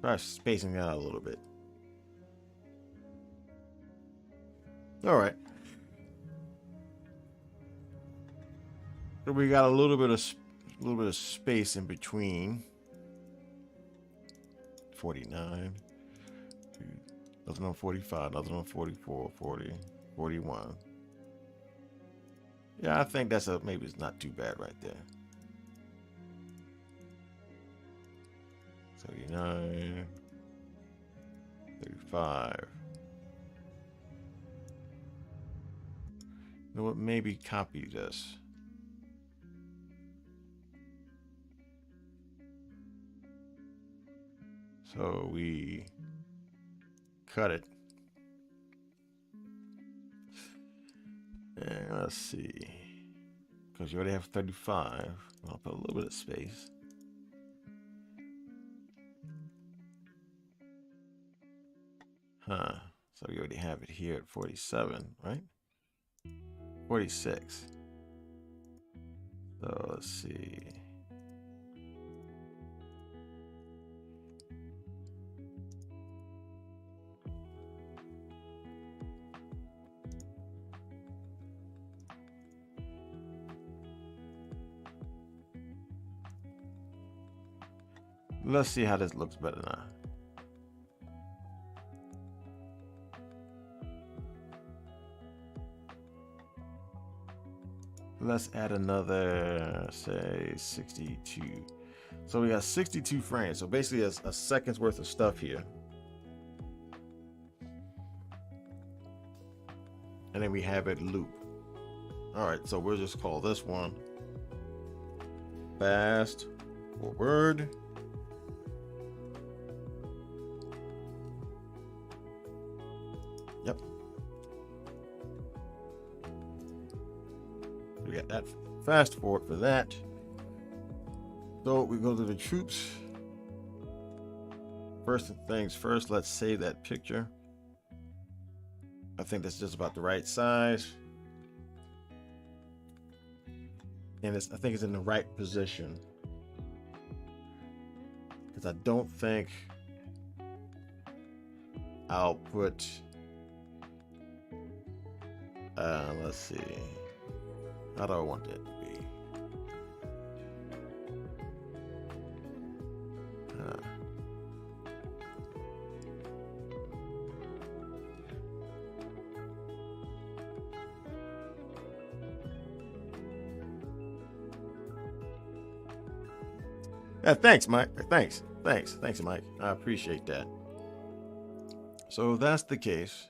Try spacing that out a little bit. All right. So we got a little bit of space in between. 49. Nothing on 45. Nothing on 44. 40. 41. Yeah, I think that's maybe it's not too bad right there. 39. 35. You know what? Maybe copy this. So we cut it. And let's see. Because you already have 35. I'll put a little bit of space. Huh. So we already have it here at 47, right? 46. So let's see. Let's see how this looks better now. Let's add another, say, 62. So we got 62 frames. So basically a second's worth of stuff here. And then we have it loop. All right, so we'll just call this one fast forward. Yep. We got that fast forward for that. So we go to the troops. First things first, let's save that picture. I think that's just about the right size. And I think it's in the right position. Because I don't think I'll put, let's see. How do I want that to be? Yeah, thanks, Mike. Thanks, Mike. I appreciate that. So if that's the case,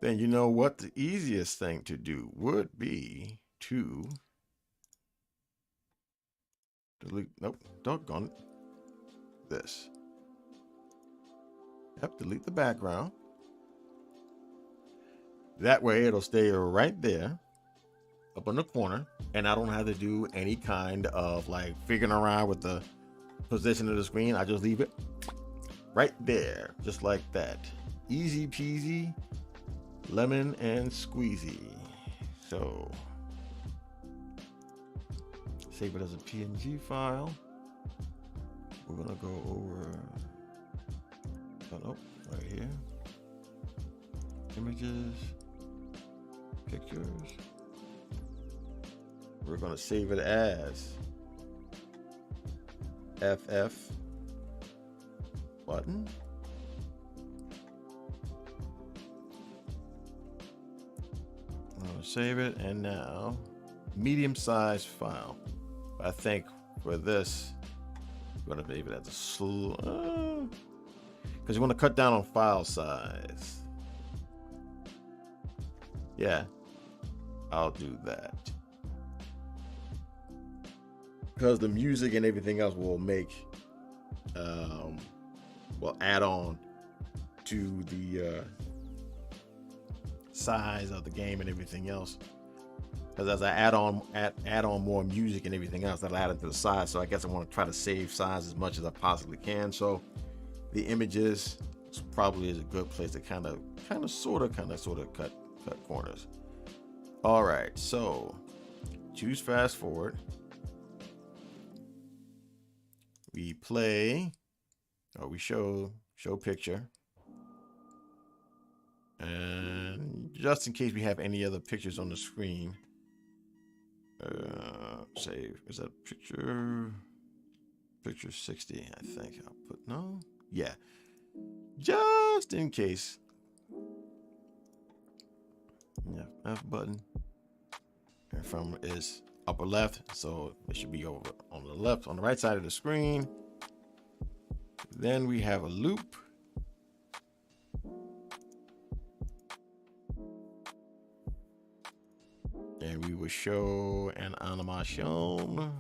then you know what the easiest thing to do would be to delete. Nope, doggone it. This. Yep, delete the background. That way it'll stay right there, up in the corner, and I don't have to do any kind of like figuring around with the position of the screen. I just leave it right there, just like that. Easy peasy, lemon and squeezy. So save it as a PNG file. We're gonna go over, oh, right here, images, pictures. We're gonna save it as FF button. I'm gonna save it, and now medium-sized file. I think for this, we're gonna leave it at the slow, because you want to cut down on file size. Yeah, I'll do that. Because the music and everything else will make, will add on to the size of the game and everything else. Because as I add on more music and everything else, that'll add it to the size. So I guess I want to try to save size as much as I possibly can. So the images probably is a good place to kind of sort of cut corners. All right, so choose fast forward. We play, or we show picture. And just in case we have any other pictures on the screen, save, is that picture 60, I think. I'll put, no, yeah, just in case. Yeah, F button. And from is upper left, so it should be over on the left, on the right side of the screen. Then we have a loop. And we will show an animation. What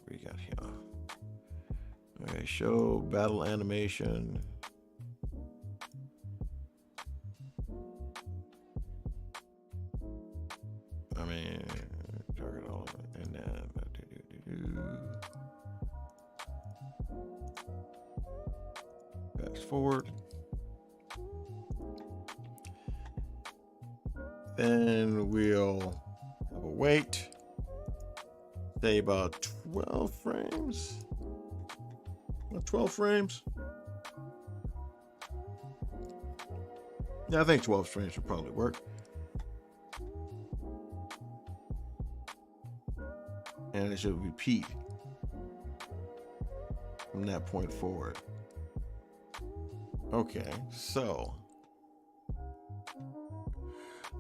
we got here? Okay, show battle animation. I mean, target all of it, and then fast forward. Then we'll have a wait, say about 12 frames. 12 frames. Yeah, I think 12 frames should probably work. And it should repeat from that point forward. Okay, so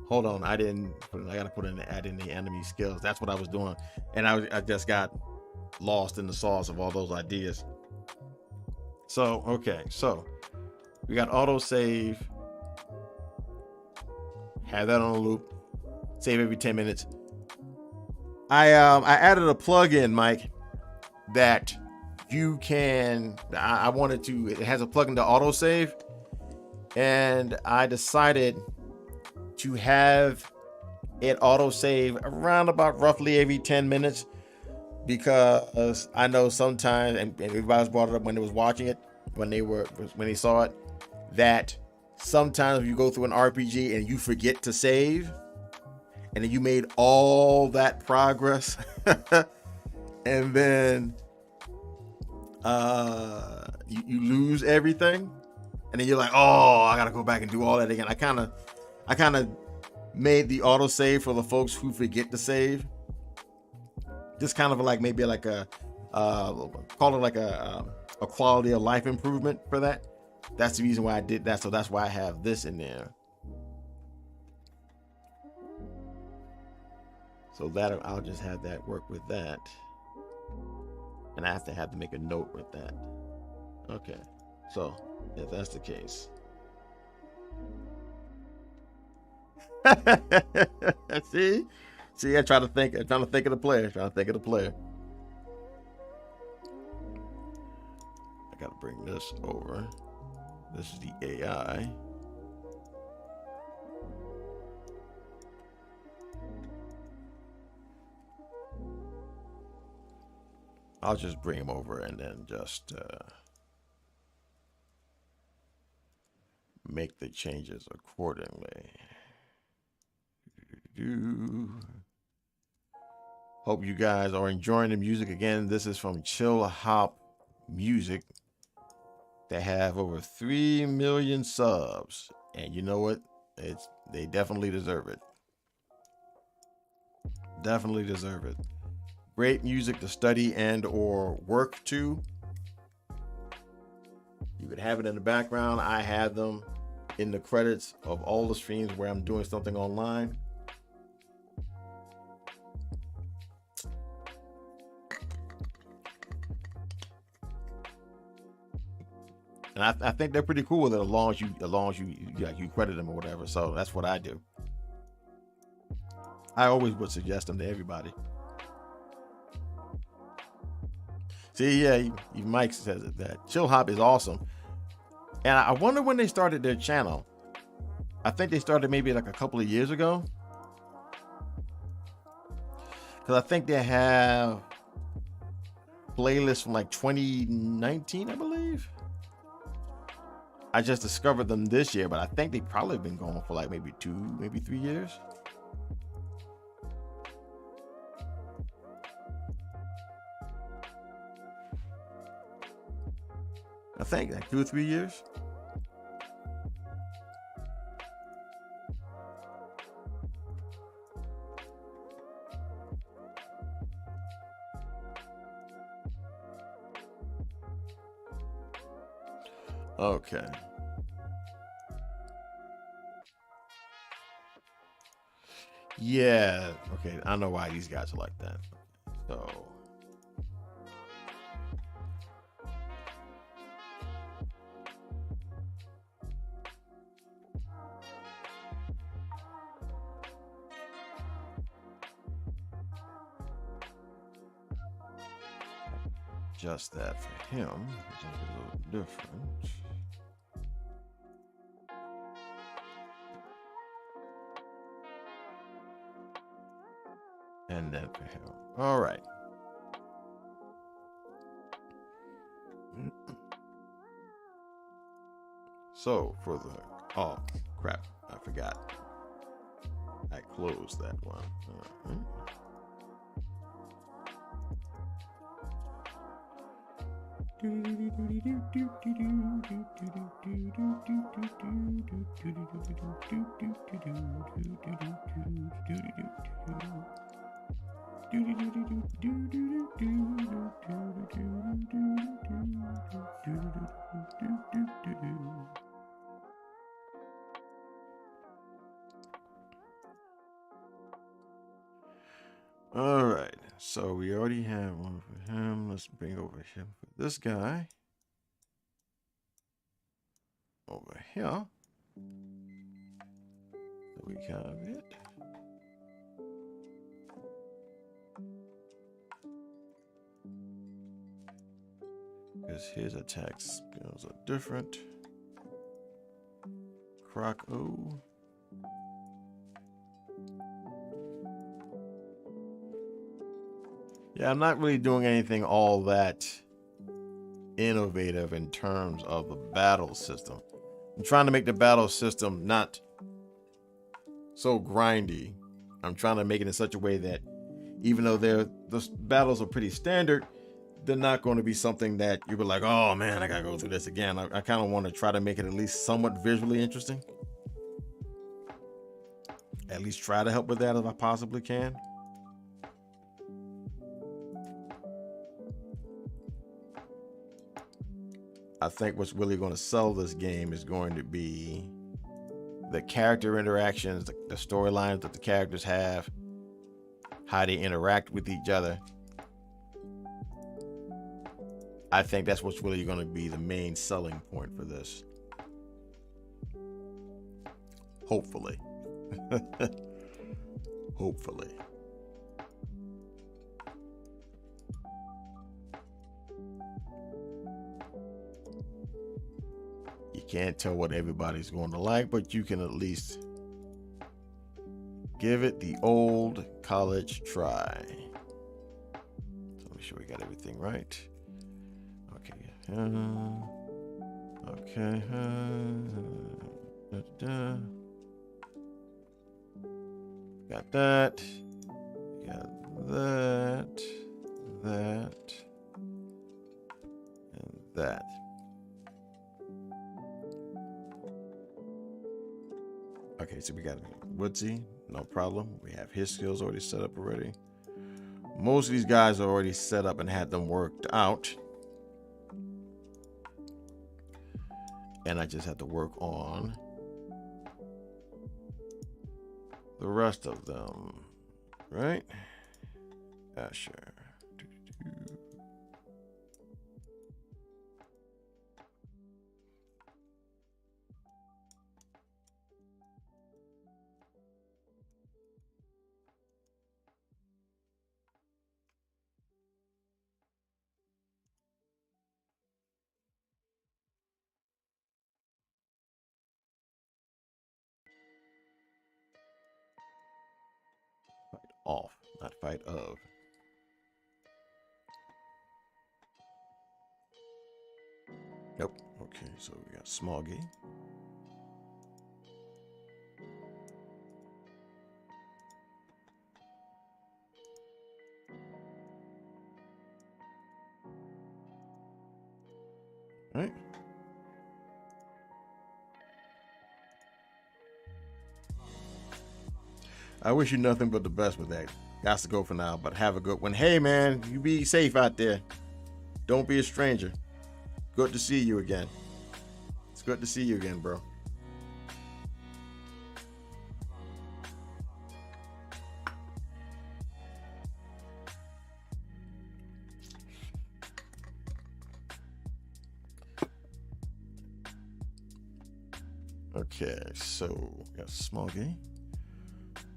hold on, I gotta add in the enemy skills. That's what I was doing, and I just got lost in the sauce of all those ideas. So okay, so we got auto save, have that on a loop, save every 10 minutes. I added a plugin, Mike, that you can, I wanted to, it has a plugin to autosave, and I decided to have it autosave around about roughly every 10 minutes, because I know sometimes, and everybody's brought it up when they was watching it, when they saw it, that sometimes you go through an RPG and you forget to save, and then you made all that progress and then you lose everything, and then you're like, oh, I gotta go back and do all that again. I kind of made the auto save for the folks who forget to save, just kind of like maybe like a call it like a quality of life improvement for that. That's the reason why I did that. So that's why I have this in there. So that I'll just have that work with that. And I have to make a note with that. Okay. So if that's the case. See, I'm trying to think of the player. I gotta bring this over. This is the AI. I'll just bring him over and then just make the changes accordingly. Hope you guys are enjoying the music. Again, this is from Chill Hop Music. They have over 3 million subs, and you know what? They definitely deserve it. Definitely deserve it. Great music to study and or work to. You could have it in the background. I have them in the credits of all the streams where I'm doing something online. And I think they're pretty cool with it as long as you credit them or whatever. So that's what I do. I always would suggest them to everybody. See, yeah, Mike says that Chill Hop is awesome. And I wonder when they started their channel. I think they started maybe like a couple of years ago. Because I think they have playlists from like 2019, I believe. I just discovered them this year, but I think they've probably been going for like maybe 2, maybe 3 years. I think like 2 or 3 years. Okay. Yeah. Okay. I know why these guys are like that. So. Just that for him. It's a little different. And then for him. All right. So for the, oh crap, I forgot. I closed that one. All right, so we already have one for him. Let's bring over him for this guy. Over here. So we have it. Because his attack skills are different. Croc-O. Yeah, I'm not really doing anything all that innovative in terms of the battle system. I'm trying to make the battle system not so grindy. I'm trying to make it in such a way that even though the battles are pretty standard, they're not going to be something that you were like, oh man, I gotta go through this again. I kind of want to try to make it at least somewhat visually interesting. At least try to help with that if I possibly can. I think what's really going to sell this game is going to be the character interactions, the storylines that the characters have, how they interact with each other. I think that's what's really going to be the main selling point for this. Hopefully. Hopefully. You can't tell what everybody's going to like, but you can at least give it the old college try. So make sure we got everything right. Okay. Okay. Da. Got that. Got that. That. And that. Okay, so we got Woodsy, no problem. We have his skills already set up already. Most of these guys are already set up and had them worked out. And I just have to work on the rest of them, right? Sure. Off, not fight of. Nope. Okay, so we got Smoggy. All right. I wish you nothing but the best with that. Got to go for now, but have a good one. Hey, man, you be safe out there. Don't be a stranger. Good to see you again. It's good to see you again, bro. Okay, so we got Smoggy.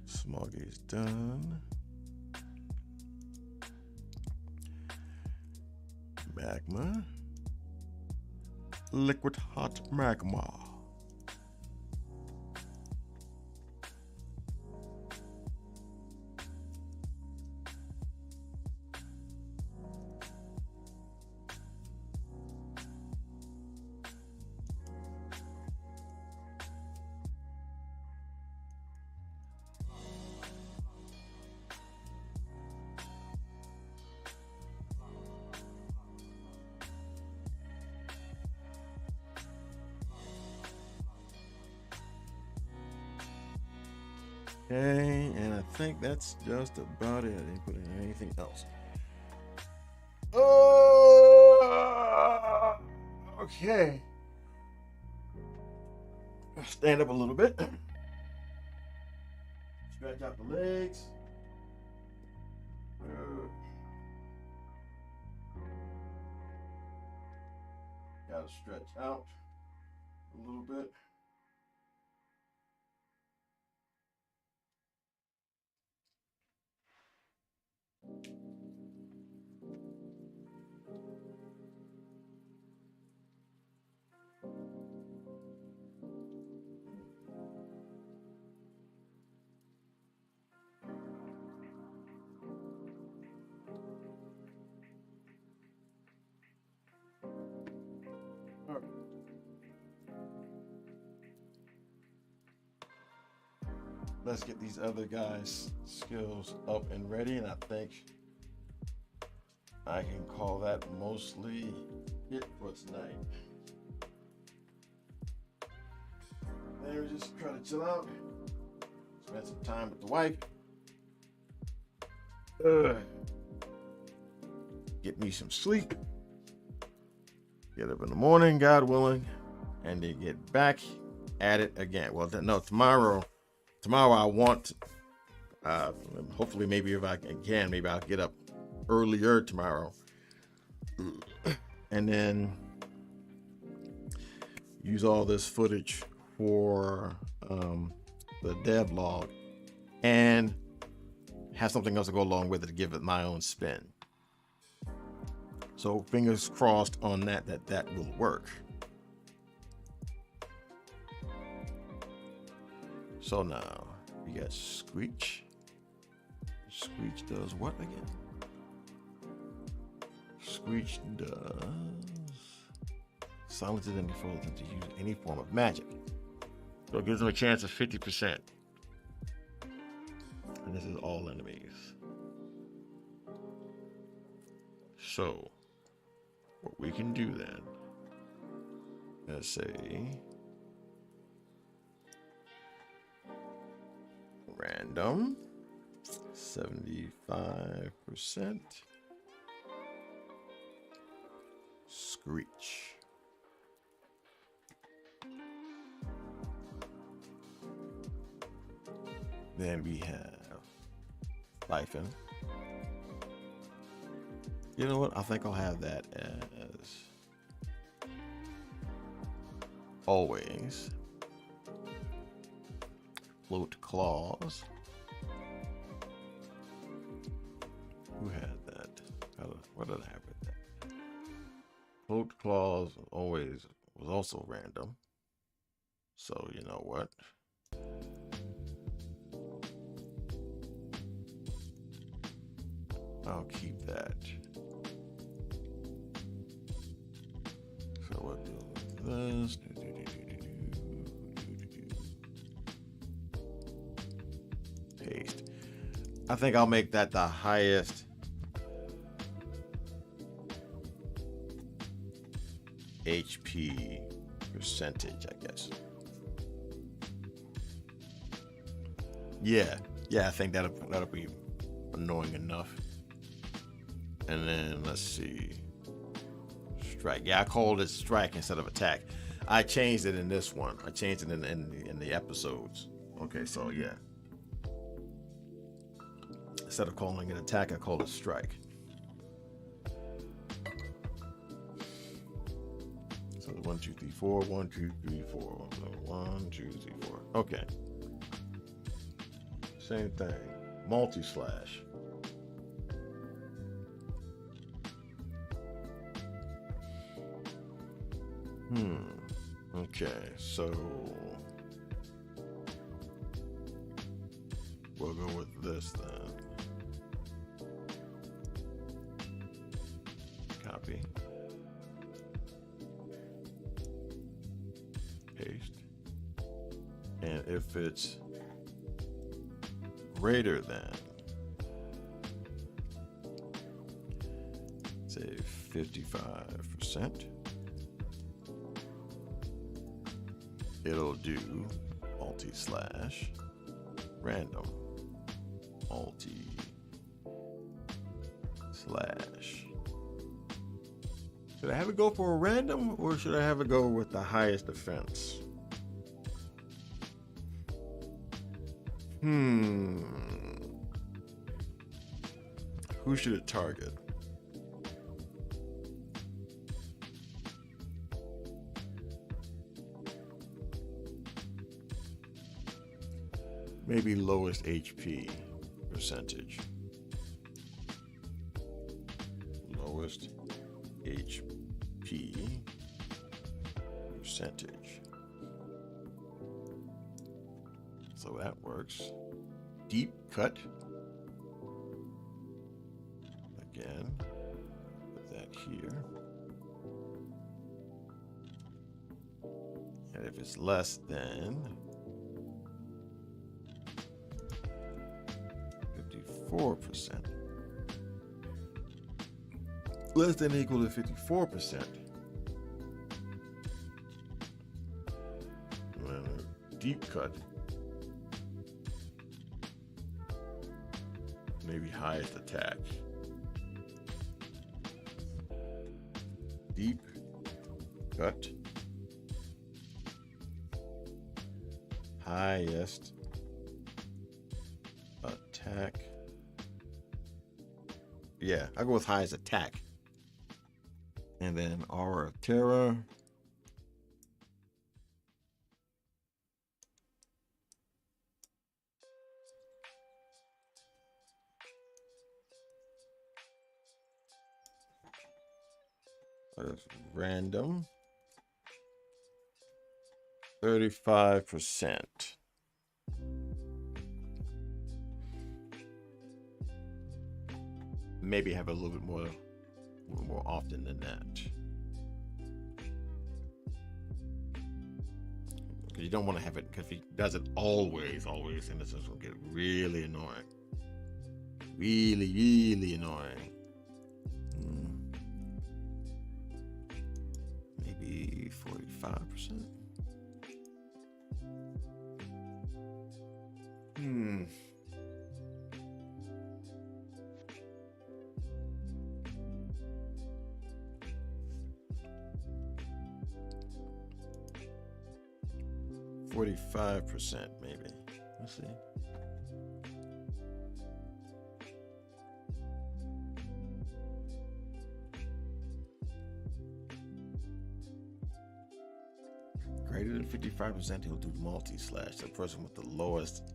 Smoggy's done. Magma. Liquid hot magma. Okay, and I think that's just about it. I didn't put in anything else. Oh, okay. Stand up a little bit. Stretch out the legs. Gotta stretch out a little bit. All right. Let's get these other guys' skills up and ready, and I think I can call that mostly it for tonight. Then we just try to chill out, spend some time with the wife. Get me some sleep. Get up in the morning, God willing, and then get back at it again. Well, no, tomorrow I want, hopefully maybe if I can, maybe I'll get up earlier tomorrow. And then use all this footage for the devlog and have something else to go along with it to give it my own spin. So fingers crossed on that will work. So now we got Screech. Screech does what again? Screech does silences and before them to use any form of magic. So it gives them a chance of 50%. And this is all enemies. So what we can do then, let's say random 75% screech. Then we have Siphon. You know what? I think I'll have that as always. Float Claws. Who had that? What did I have with that? Float Claws always was also random. So you know what? I'll keep that. So what do this? Paste. I think I'll make that the highest HP percentage, I guess. Yeah, I think that'll be annoying enough. And then let's see, strike. Yeah, I called it strike instead of attack. I changed it in this one. I changed it in the episodes. Okay, so yeah. Instead of calling it attack, I called it strike. So 1, 2, 3, 4. 1, 2, 3, 4. So 1, 2, 3, 4. Okay. Same thing. Multi-slash. Okay, so we'll go with this then. Copy. Paste. And if it's greater than, say 55%, it'll do multi-slash random multi-slash. Should I have it go for a random or should I have it go with the highest defense? Who should it target? Maybe lowest HP percentage. Lowest HP percentage. So that works. Deep cut. Again, put that here. And if it's less than 54%. Less than or equal to 54%. Deep cut. Maybe highest attack. Deep cut. Highest attack. Yeah, I'll go with highest attack. And then Aura of Terror. That's random. 35%. Maybe have a little bit more often than that. Because you don't want to have it, because if he does it always, and this is going to get really annoying. Really annoying. Maybe 45%. 45%, maybe. Let's see. Greater than 55%, he'll do multi-slash. The person with the lowest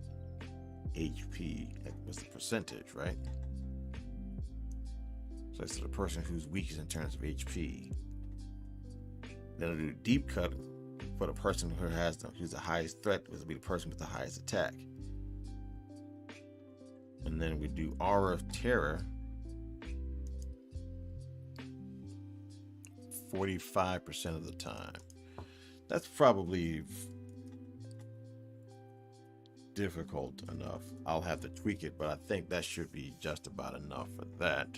HP was the percentage, right? So it's the person who's weakest in terms of HP. Then I'll do deep cut for the person who's the highest threat, which will be the person with the highest attack. And then we do Aura of Terror. 45% of the time. That's probably difficult enough. I'll have to tweak it, but I think that should be just about enough for that.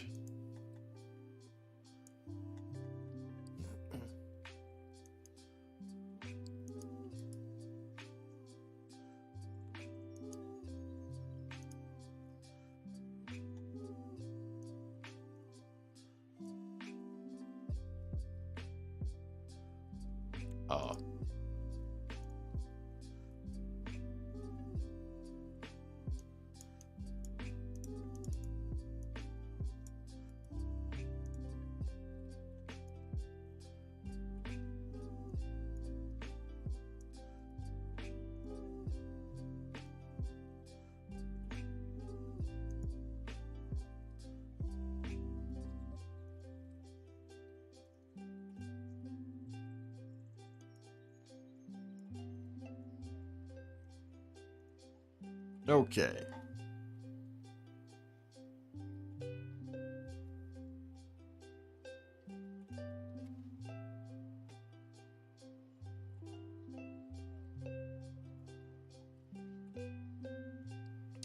Okay.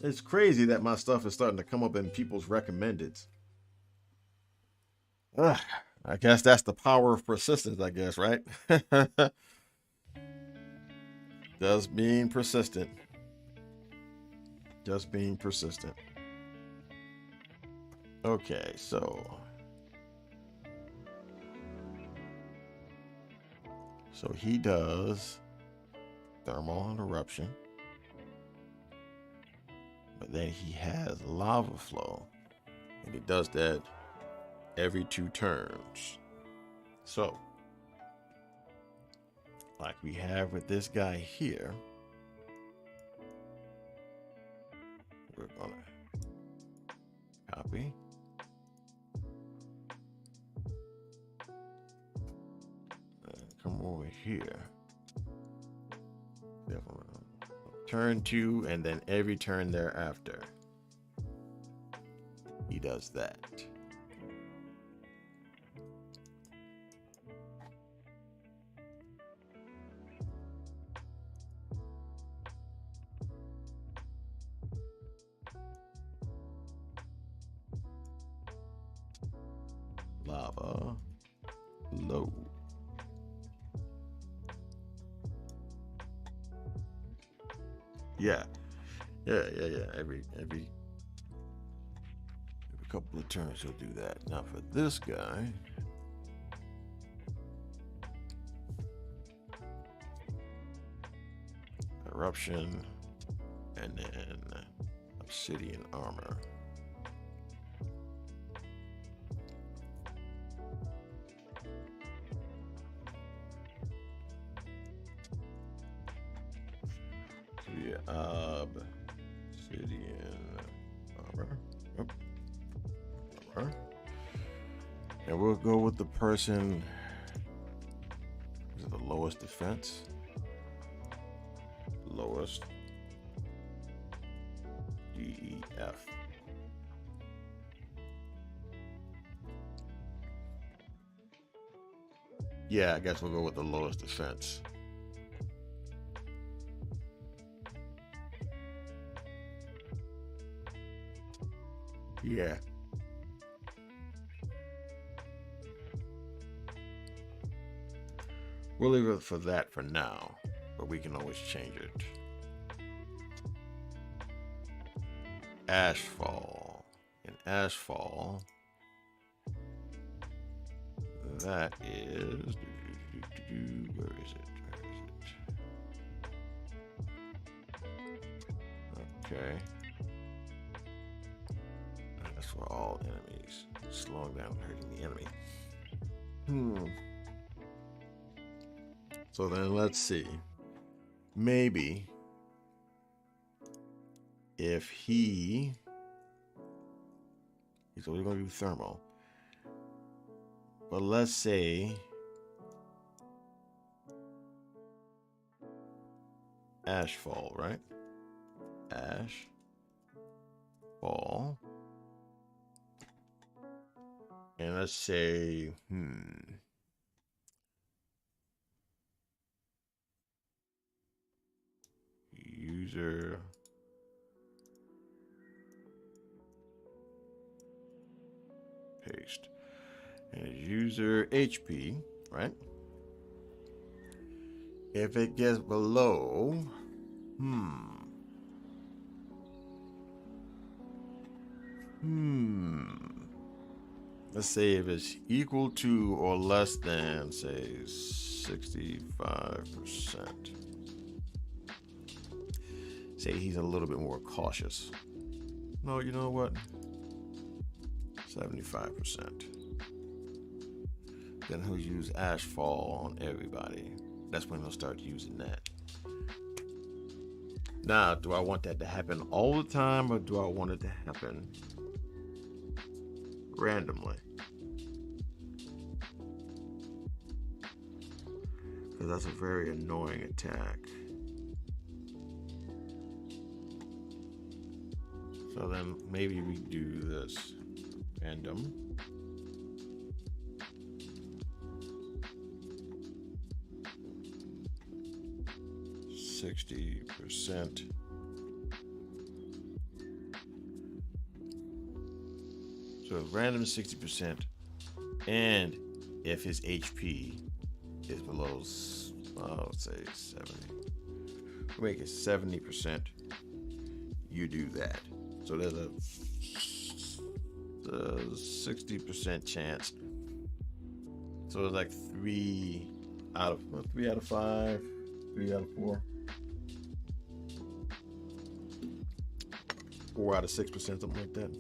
It's crazy that my stuff is starting to come up in people's recommendeds. I guess that's the power of persistence, I guess, right? Just being persistent. Just being persistent. Okay, so he does thermal interruption, but then he has lava flow, and he does that every 2 turns. So, like we have with this guy here, we're gonna copy. And come over here. Turn 2, and then every turn thereafter, he does that. Lava low. Yeah. Every couple of turns he'll do that. Now for this guy, eruption, and then obsidian armor. Obsidian armor. Yep. Armor. And we'll go with the person who's the lowest defense. Lowest. DEF. Yeah, I guess we'll go with the lowest defense. Yeah. We'll leave it for that for now, but we can always change it. Ashfall. In Ashfall, that is. Where is it? Okay. That's for all enemies. Slowing down, hurting the enemy. So then let's see. Maybe if he's only going to do thermal. But let's say Ashfall, right? Ashfall. And let's say, user paste. And user HP, right? If it gets below, let's say if it's equal to or less than, say, 65%. Say he's a little bit more cautious. No, you know what? 75%. Then he'll use Ashfall on everybody. That's when he'll start using that. Now, do I want that to happen all the time, or do I want it to happen randomly? Because that's a very annoying attack. So then maybe we do this random. %. So random is 60%, and if his HP is below, let's say 70, we'll make it 70%. You do that. So there's a 60% chance. So it's like 3 out of 5, 3 out of 4. 4 out of 6%, something like that.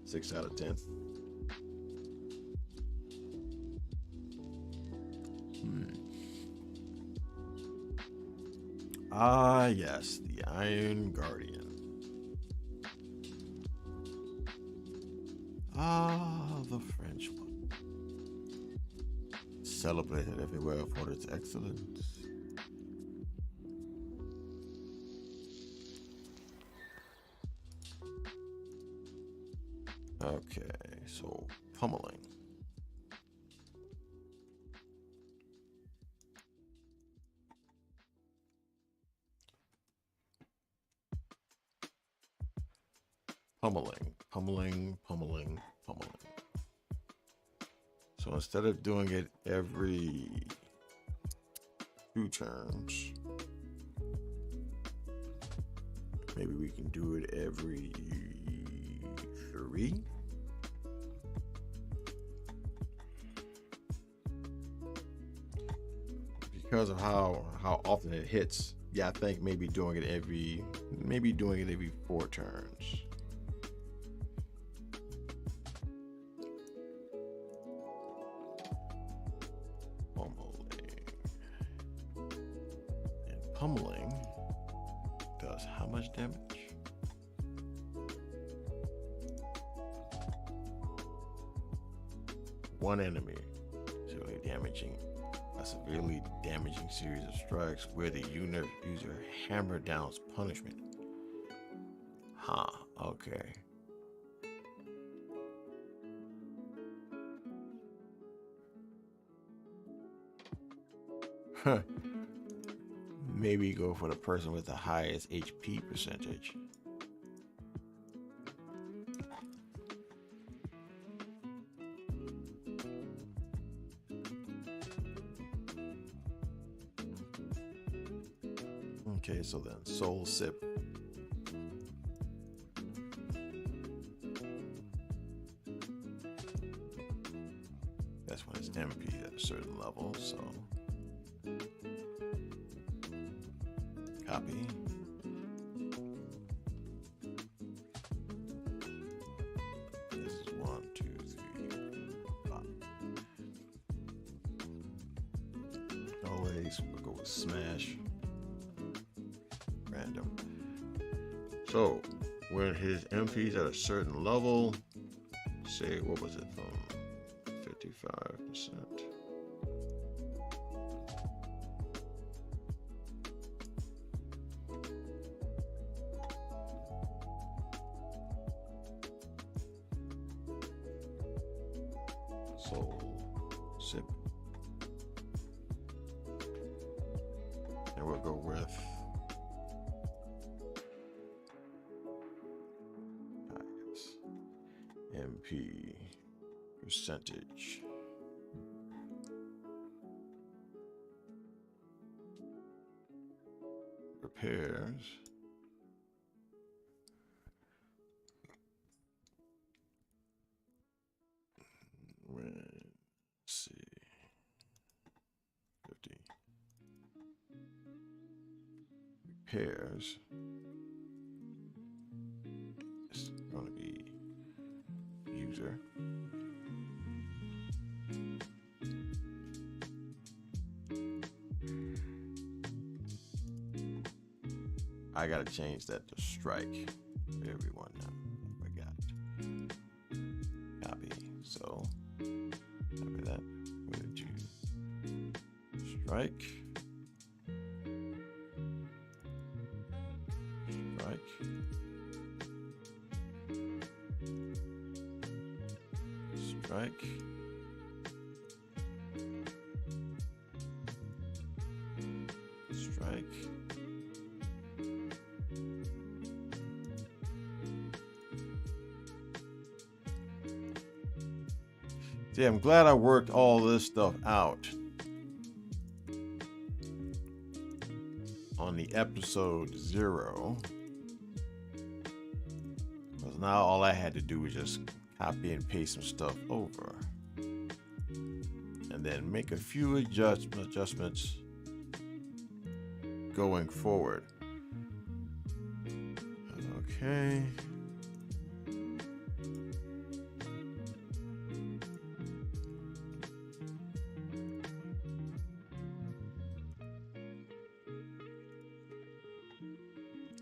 6 out of 10. Ah, yes, the Iron Guardian. Ah, the French one. Celebrated everywhere for its excellence. Okay, so pummeling. Pummeling. So instead of doing it every 2 turns, maybe we can do it every 3. Because of how often it hits, yeah, I think maybe doing it every 4 turns. Pummeling does how much damage? One enemy. A severely damaging series of strikes where the user hammer down's punishment. Huh, okay. maybe go for the person with the highest HP percentage. Okay, so then soul sip. That's when it's MP at a certain level, so copy. This is 1, 2, 3, 5. Always we'll go with smash. Random. So when his MP's at a certain level, say what was it, 55%. Soul sip. And we'll go with MP percentage. Repairs. Let's see. 50. Repairs. It's going to be user. I gotta change that to strike for everyone now. I forgot. Copy. So copy that. We're gonna do strike. Strike. Strike. Strike. See, I'm glad I worked all this stuff out on the episode 0. Because now all I had to do was just copy and paste some stuff over. And then make a few adjustments going forward. Okay.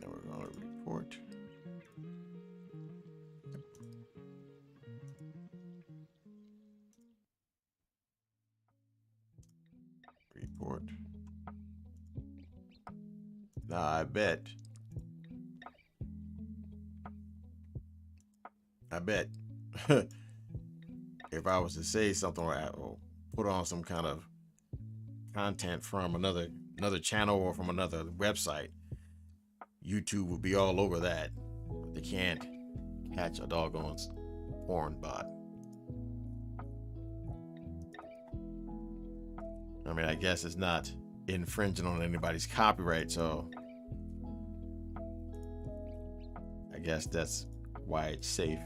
And we're going to report. Report. Now I bet if I was to say something or put on some kind of content from another channel or from another website, YouTube would be all over that. They can't catch a doggone porn bot. I mean, I guess it's not infringing on anybody's copyright, so I guess that's why it's safe.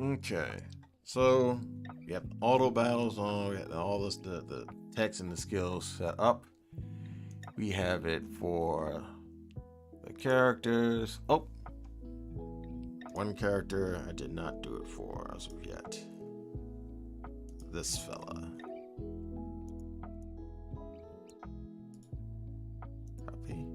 Okay, so we have auto battles on, we have all this, the text and the skills set up. We have it for the characters. Oh, one character I did not do it for as of yet. This fella. Copy.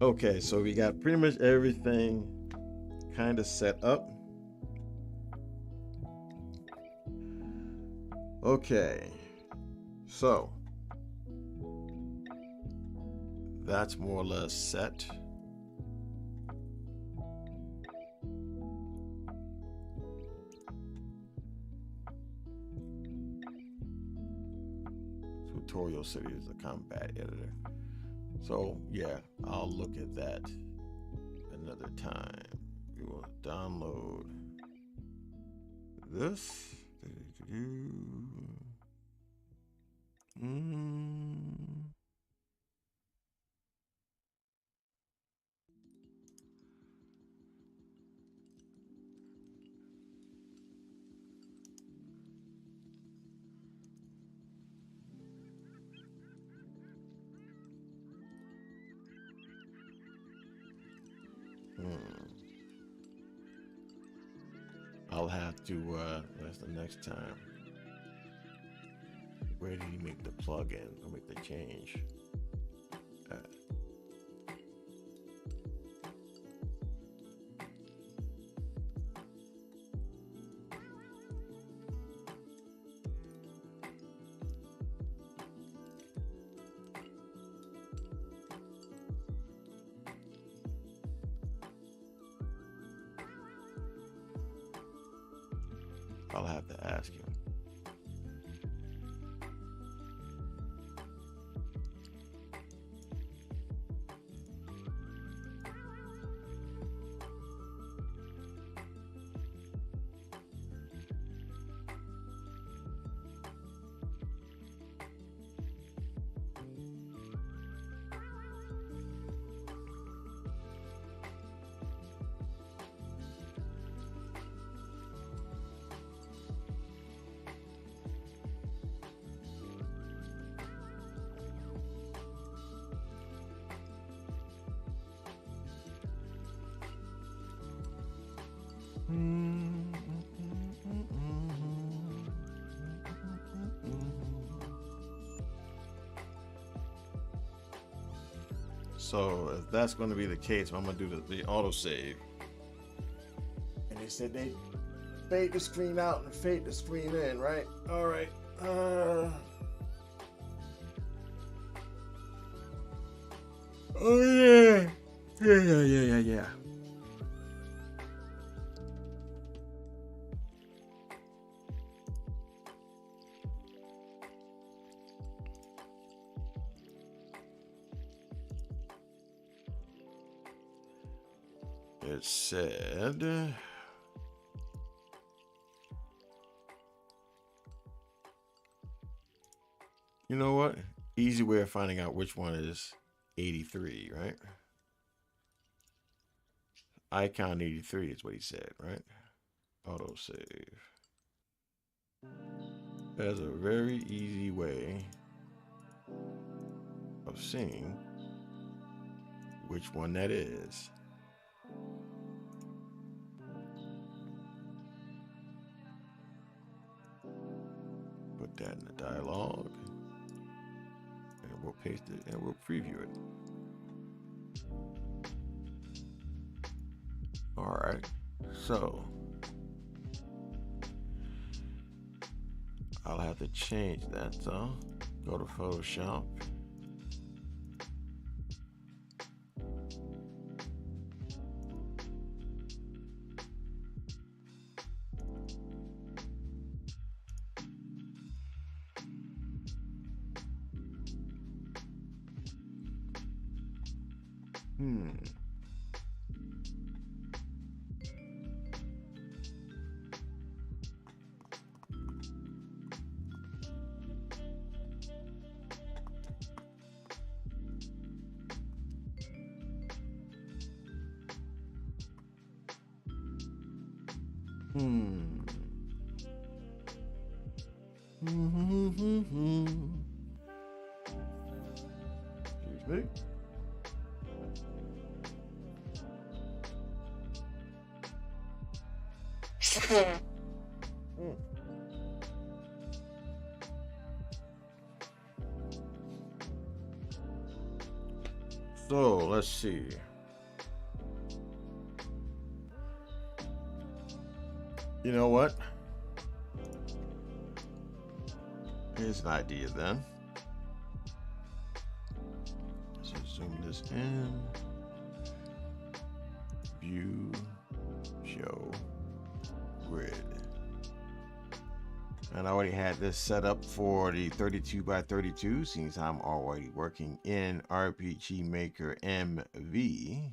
Okay, so we got pretty much everything kind of set up. Okay, so that's more or less set. Tutorial City is the combat editor. So yeah, I'll look at that another time. We will download this. I'll have to, that's the next time. Where did he make the plug-in or make the change? I'll have to ask him. So if that's going to be the case, I'm going to do the autosave. And they said they fade the screen out and fade the screen in, right? All right. Oh yeah. Yeah. It said, you know what? Easy way of finding out which one is 83, right? Icon 83 is what he said, right? Autosave. There's a very easy way of seeing which one that is. Put that in the dialogue, and we'll paste it and we'll preview it. All right, so I'll have to change that. So go to Photoshop. Excuse me. So let's see. You know what? Here's an idea then. So zoom this in. View, show, grid. And I already had this set up for the 32 by 32 since I'm already working in RPG Maker MV.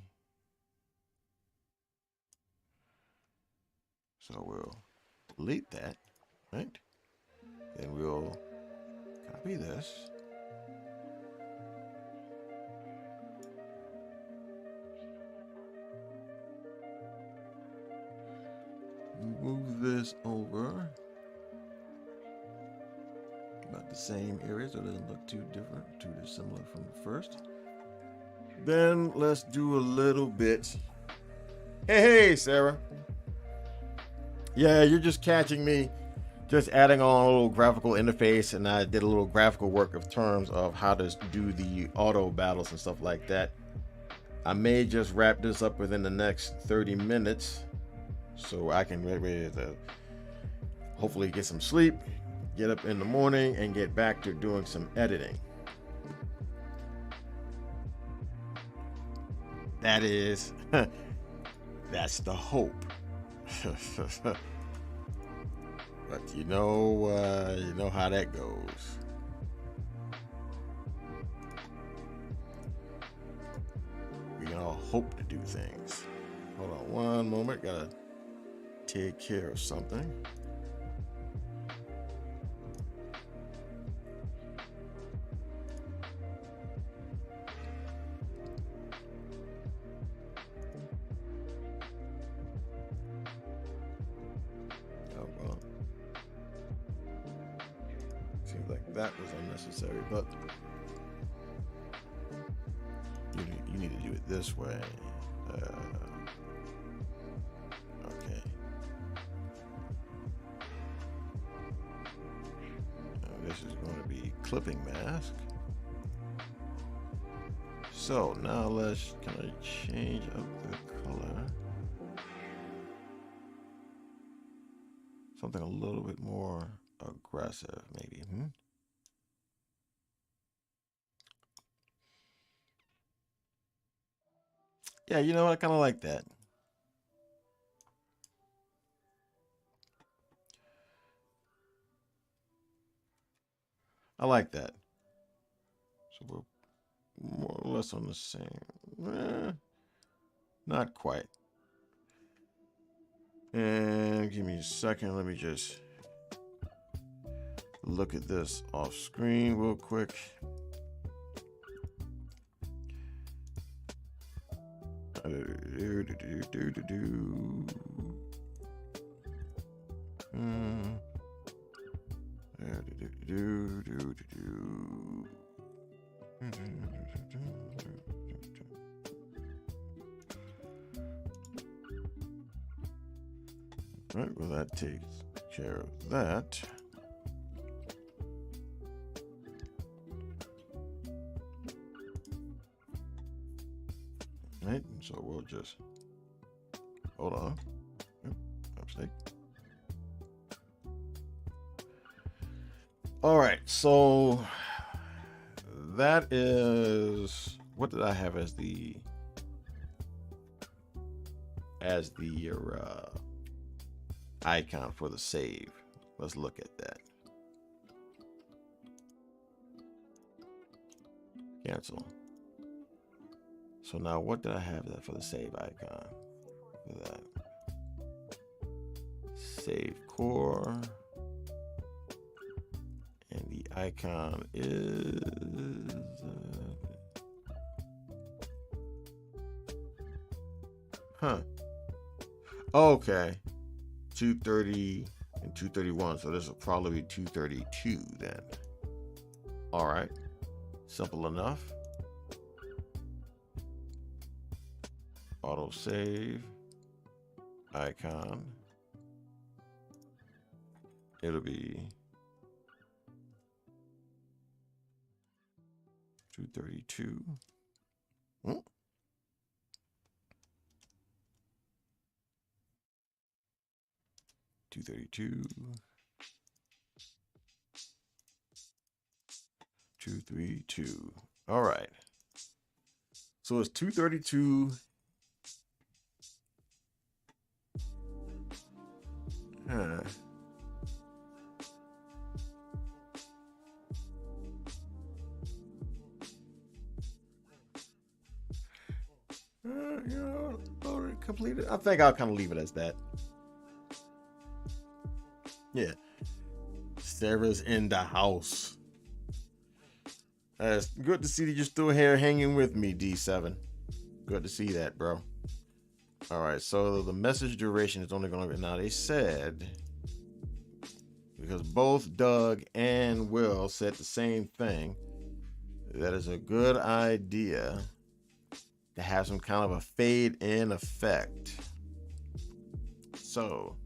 So we'll delete that, right? Then we'll copy this. Move this over. About the same area, so it doesn't look too different, too dissimilar from the first. Then let's do a little bit. Hey, Sarah. Yeah, you're just catching me just adding on a little graphical interface, and I did a little graphical work of terms of how to do the auto battles and stuff like that. I may just wrap this up within the next 30 minutes so I can get ready to hopefully get some sleep, get up in the morning, and get back to doing some editing. That is, that's the hope. But you know how that goes. We can all hope to do things. Hold on one moment, gotta take care of something. Seems like that was unnecessary, but you need to do it this way. Okay. Now this is going to be clipping mask. So now let's kind of change up the color. Something a little bit more aggressive, maybe. Yeah, you know what? I kind of like that. I like that. So we're more or less on the same. Not quite. And give me a second. Let me just look at this off screen real quick. Right, well, that takes care of that. Right, so we'll just hold on. Yep, mistake. All right, so that is, what did I have as the icon for the save? Let's look at that. Cancel. So now what did I have that for the save icon? For that. Save core. And the icon is okay. 230 and 231. So this will probably be 232 then. All right. Simple enough. Auto save. Icon. It'll be 232. 232. 232. All right. So it's 232. Already completed. I think I'll kind of leave it as that. Yeah. Sarah's in the house. It's good to see that you're still here hanging with me, D7. Good to see that, bro. All right, so the message duration is only going to be... Now, they said... Because both Doug and Will said the same thing. That is a good idea to have some kind of a fade-in effect. So,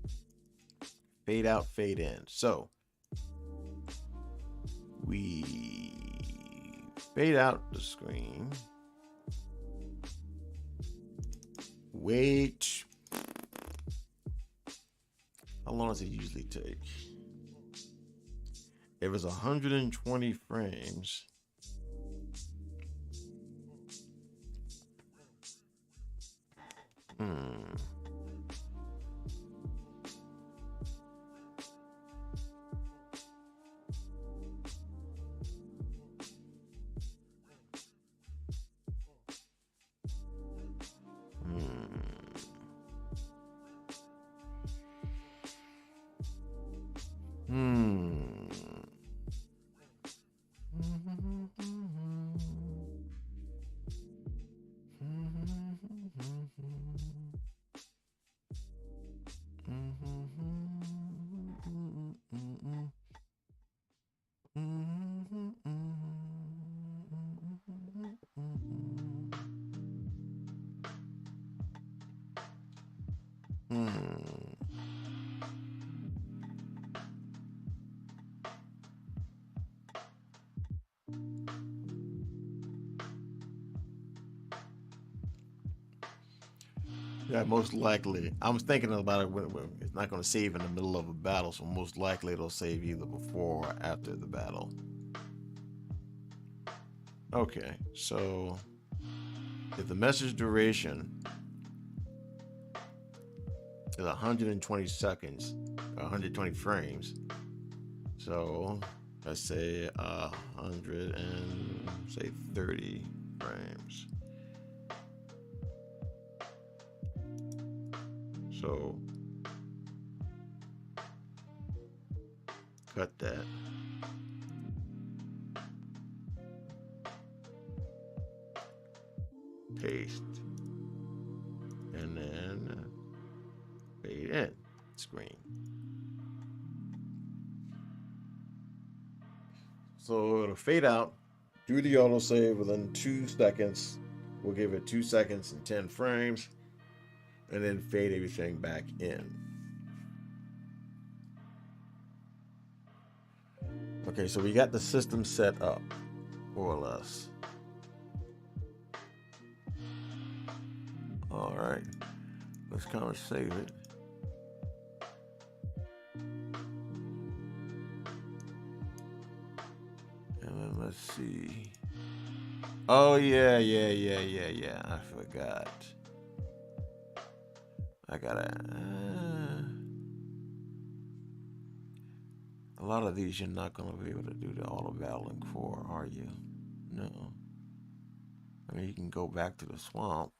fade out, fade in. So, we fade out the screen. Wait. How long does it usually take? If it's 120 frames, yeah, most likely. I was thinking about it when it's not going to save in the middle of a battle, so most likely it'll save either before or after the battle. Okay, so if the message duration is 120 seconds, 120 frames, so let's say 130 frames. So cut that. Paste. And then fade in screen. So it'll fade out, do the autosave within 2 seconds. We'll give it 2 seconds and 10 frames. And then fade everything back in. Okay, so we got the system set up, more or less. All right, let's kind of save it. And then let's see. Oh, yeah. I forgot. I gotta... a lot of these you're not going to be able to do the auto battling for, are you? No. I mean, you can go back to the swamp.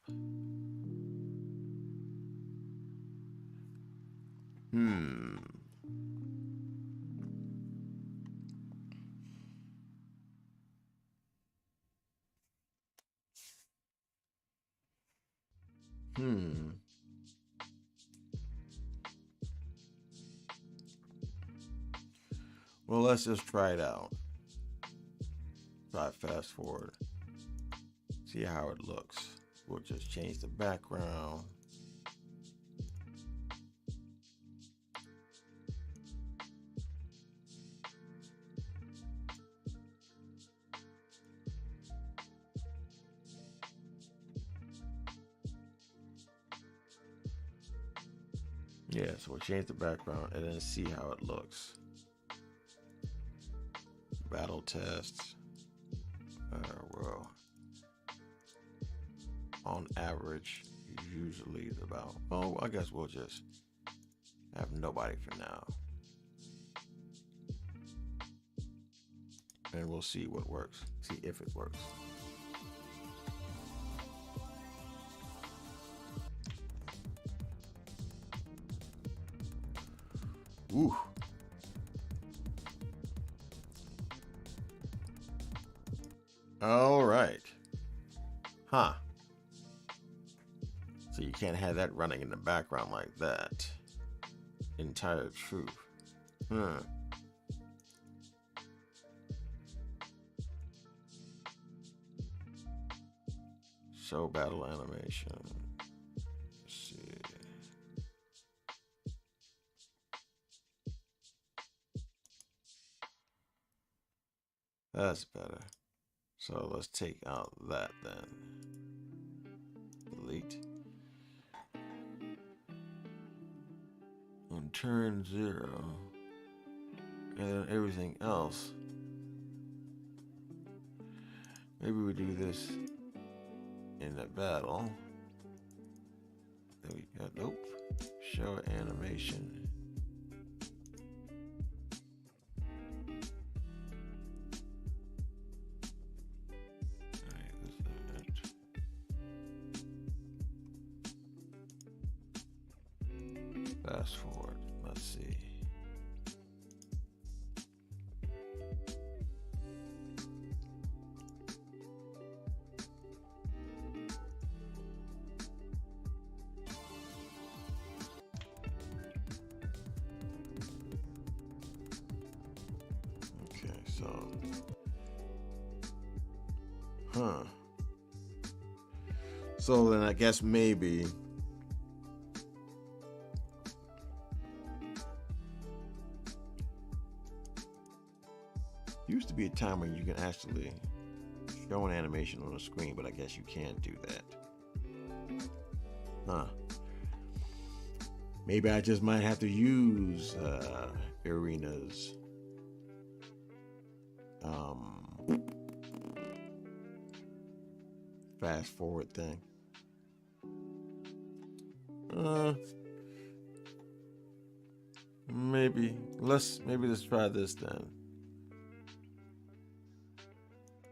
Well, let's just try it out. Try fast forward. See how it looks. We'll just change the background. Yeah, so we'll change the background and then see how it looks. Battle tests. Well, on average, usually it's about. Oh, I guess we'll just have nobody for now, and we'll see what works. See if it works. Ooh. All right. Huh. So you can't have that running in the background like that. Entire truth. Hmm. Show battle animation. Let's see. That's better. So let's take out that then. Delete. On turn 0. And then everything else. Maybe we do this in the battle. There we go. Nope. Show animation. Fast forward. Let's see. Okay, so. Huh. So then I guess maybe. Used to be a time when you can actually show an animation on the screen, but I guess you can't do that. Huh. Maybe I just might have to use Arena's fast forward thing. Maybe let's try this then.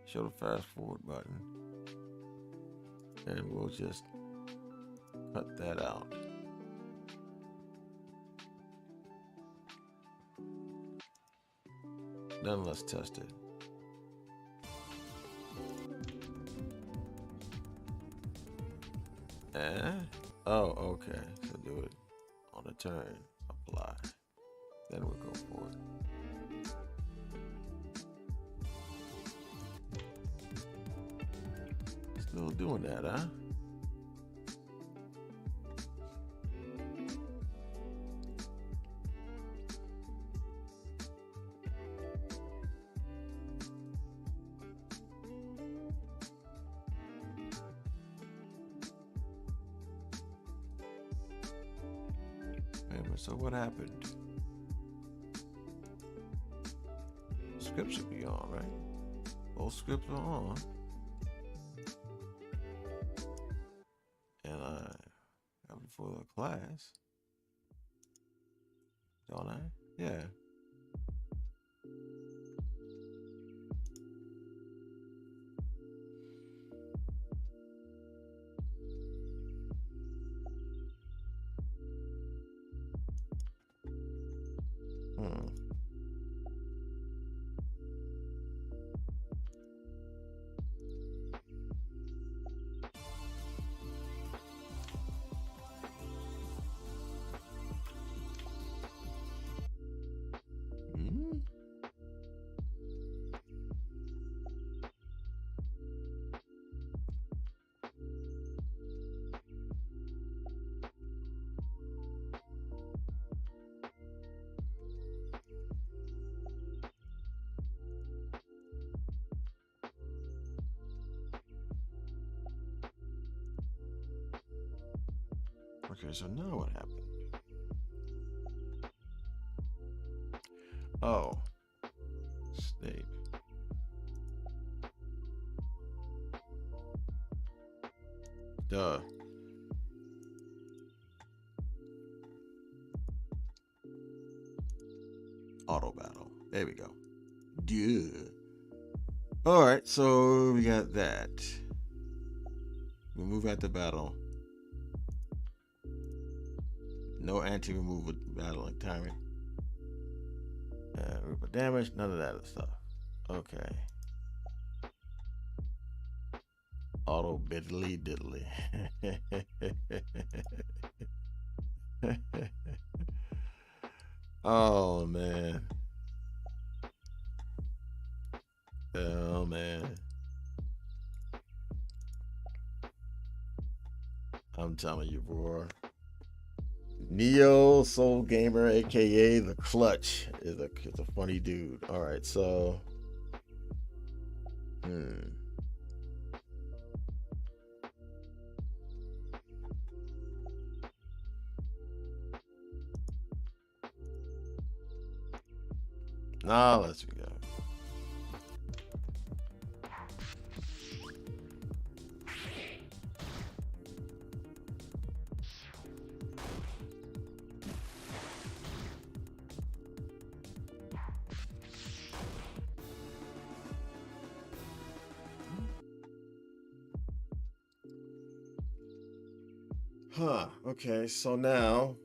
Show the fast forward button, and we'll just cut that out. Then let's test it. Oh, okay. So do it on a turn. Apply. Then we'll go forward. Still doing that, huh? Wait a minute, so what happened? Scripts should be on, right? Both scripts are on. And I have it for the class. Don't I? Yeah. Okay, so now what happened? Oh, state. Duh. Auto battle. There we go. Duh. All right, so we got that. We move at the battle. No anti-removal battling timing. Ripple damage, none of that stuff. Okay. Auto biddly diddly. Oh man. Oh man. I'm telling you, bro. Neo Soul Gamer, aka the Clutch, is a funny dude. All right, so now let's go. Huh, okay, so now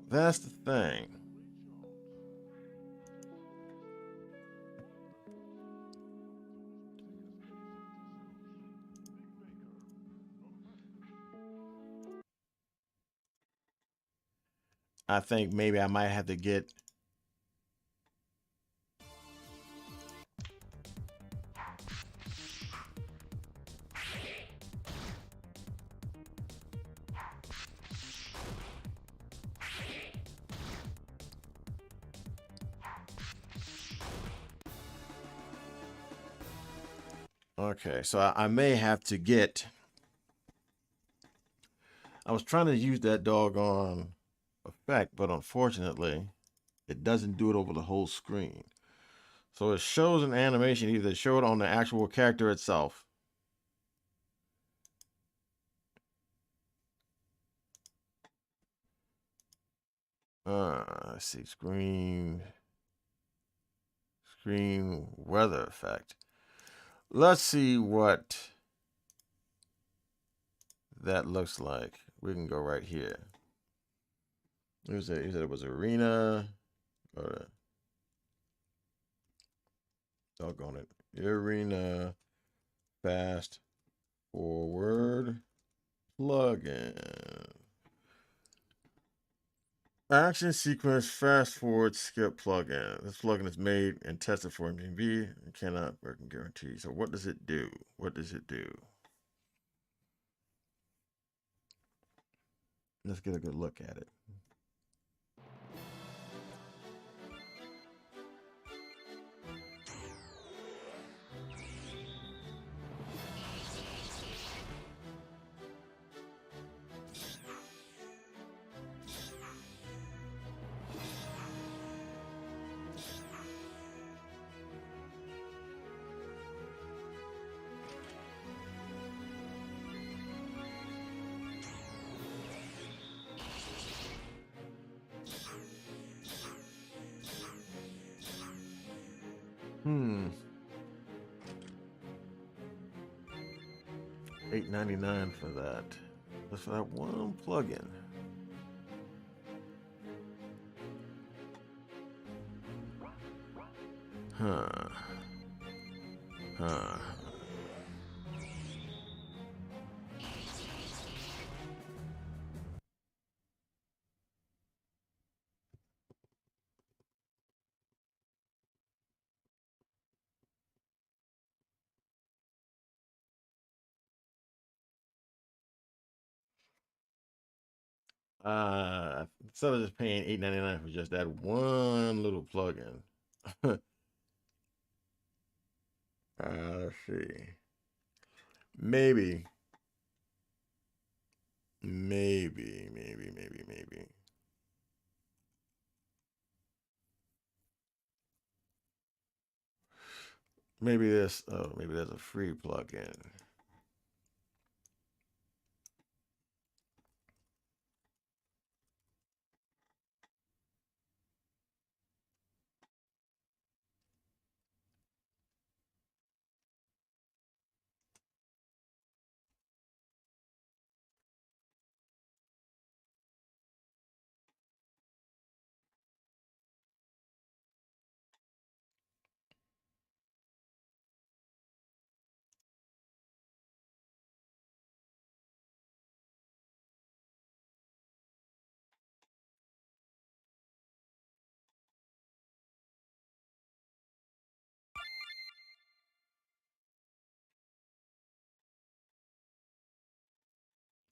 that's the thing. I think maybe I might have to get okay, so I may have to get. I was trying to use that doggone effect, but unfortunately, it doesn't do it over the whole screen. So it shows an animation, either show it on the actual character itself. Let's see, screen weather effect. Let's see what that looks like. We can go right here. You said it was arena or doggone it. Arena fast forward plugin. Action sequence fast forward skip plugin. This plugin is made and tested for MTV and cannot work and guarantee. So what does it do? What does it do? Let's get a good look at it. $8.99 for that. Just for that one plugin. Huh. Instead of just paying $8.99 for just that one little plugin. Let's see. Maybe. maybe this. Oh, maybe there's a free plugin.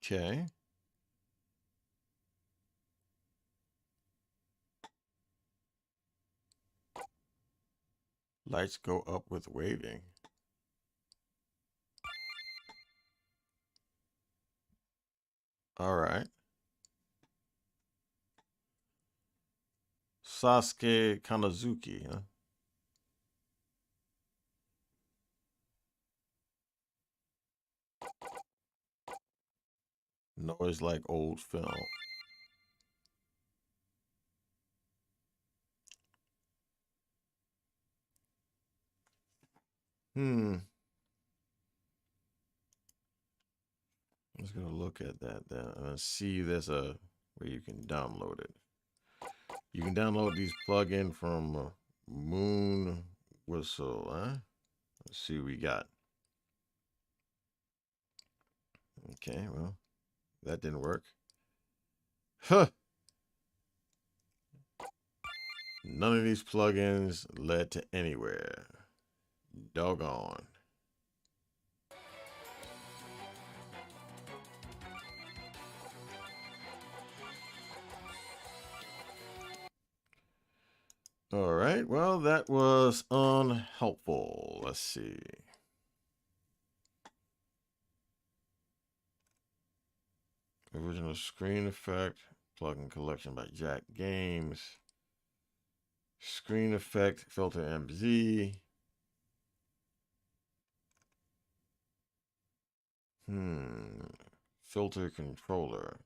Okay. Lights go up with waving. All right. Sasuke Kanazuki, huh? Noise like old film. Hmm. Let's go look at that then. And see there's a where you can download it. You can download these plugin from Moon Whistle, huh? Let's see what we got. Okay, well, that didn't work. Huh. None of these plugins led to anywhere. Doggone. All right, well, that was unhelpful. Let's see. Original screen effect, plugin collection by Jack Games. Screen effect, filter MZ. Filter controller.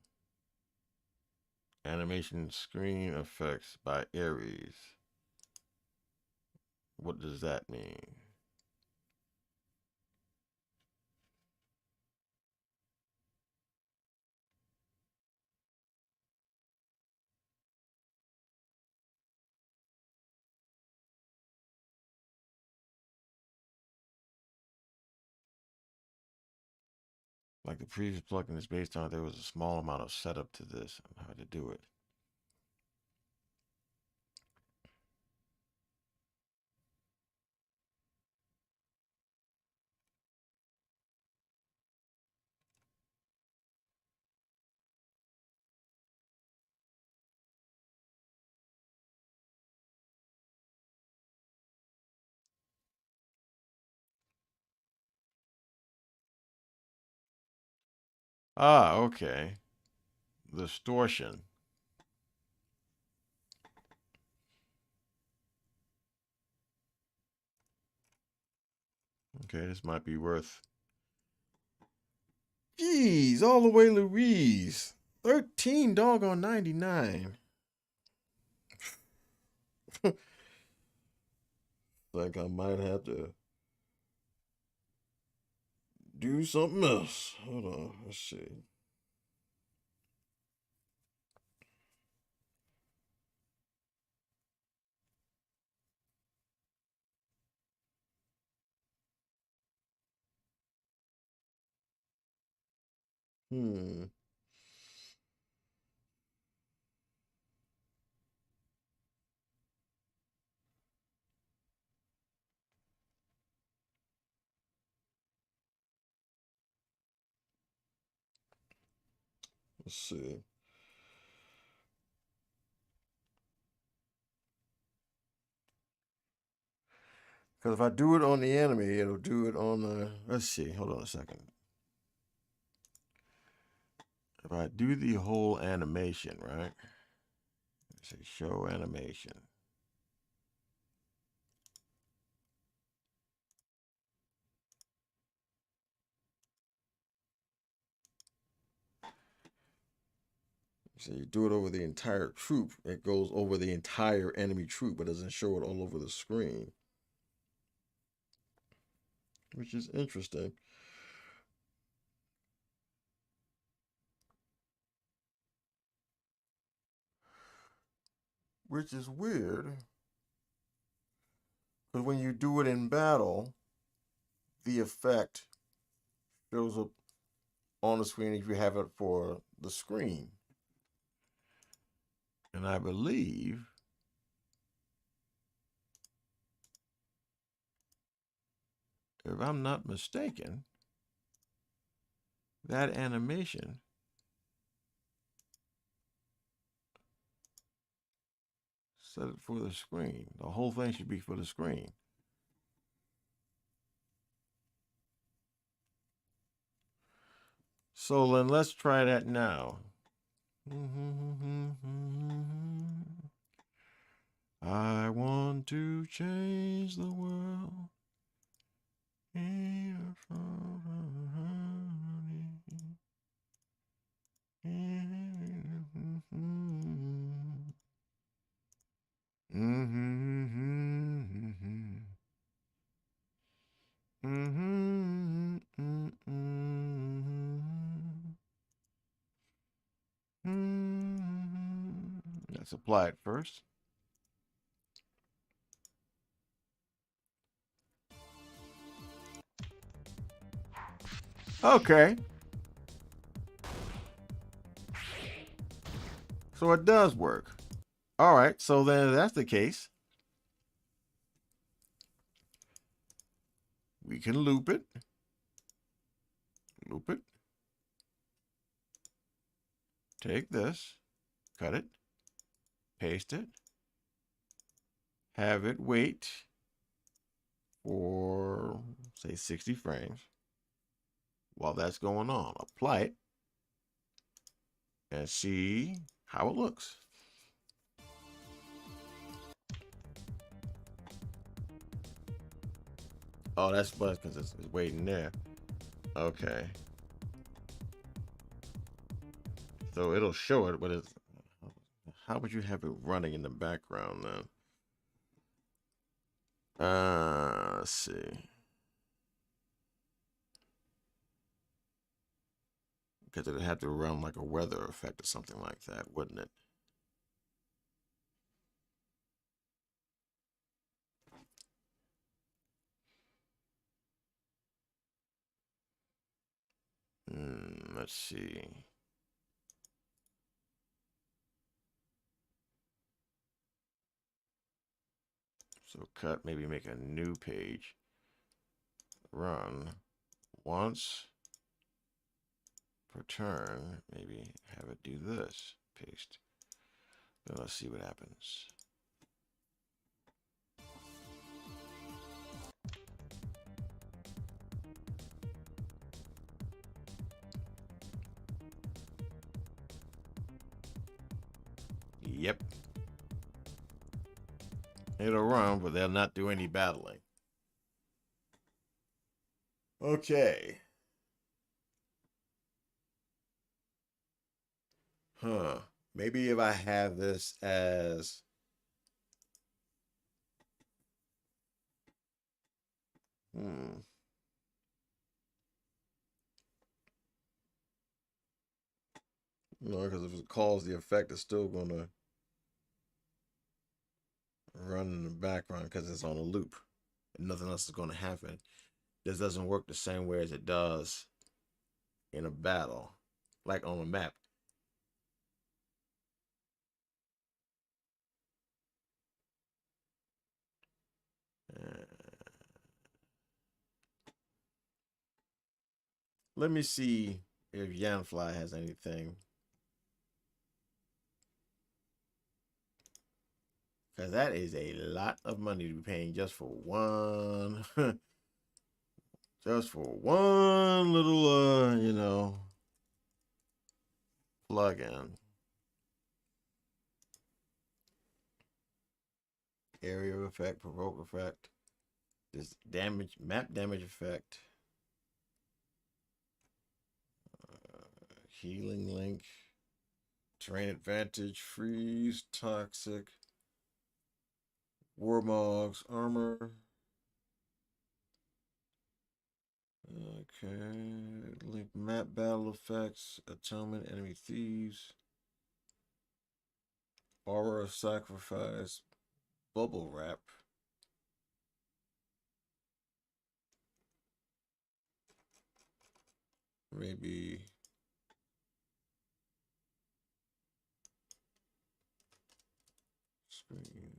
Animation screen effects by Aries. What does that mean? Like the previous plugin is based on, there was a small amount of setup to this and how to do it. Ah, okay. Distortion. Okay, this might be worth. Jeez, all the way Louise. 13 doggone 99. Think I might have to do something else. Hold on, let's see. Hmm. Let's see. Because if I do it on the anime, it'll do it on the. Let's see. Hold on a second. If I do the whole animation, right? Let's say show animation. So you do it over the entire troop. It goes over the entire enemy troop, but doesn't show it all over the screen, which is interesting. Which is weird, because when you do it in battle, the effect shows up on the screen if you have it for the screen. And I believe if I'm not mistaken, that animation set it for the screen. The whole thing should be for the screen. So then let's try that now. I want to change the world. Let's apply it first. Okay. So it does work. All right. So then if that's the case, we can loop it. Loop it. Take this, cut it, paste it, have it wait for, say, 60 frames. While that's going on, apply it and see how it looks. Oh, that's because it's waiting there. Okay. So it'll show it, but it's, how would you have it running in the background then? Let's see. Because it'd have to run like a weather effect or something like that, wouldn't it? Let's see. So cut, maybe make a new page. Run once per turn. Maybe have it do this. Paste. Then let's see what happens. Yep. It'll run, but they'll not do any battling. Okay. Huh. Maybe if I have this as no, because if it calls the effect, it's still gonna run in the background because it's on a loop. And nothing else is gonna happen. This doesn't work the same way as it does in a battle, like on a map. Let me see if Yanfly has anything. Because that is a lot of money to be paying just for one. Just for one little, plugin. Area effect, provoke effect. This damage, map damage effect. Healing link. Terrain advantage, freeze, toxic, warmogs, armor. Okay, link map battle effects, atonement, enemy thieves, aura of sacrifice, bubble wrap. Maybe screen.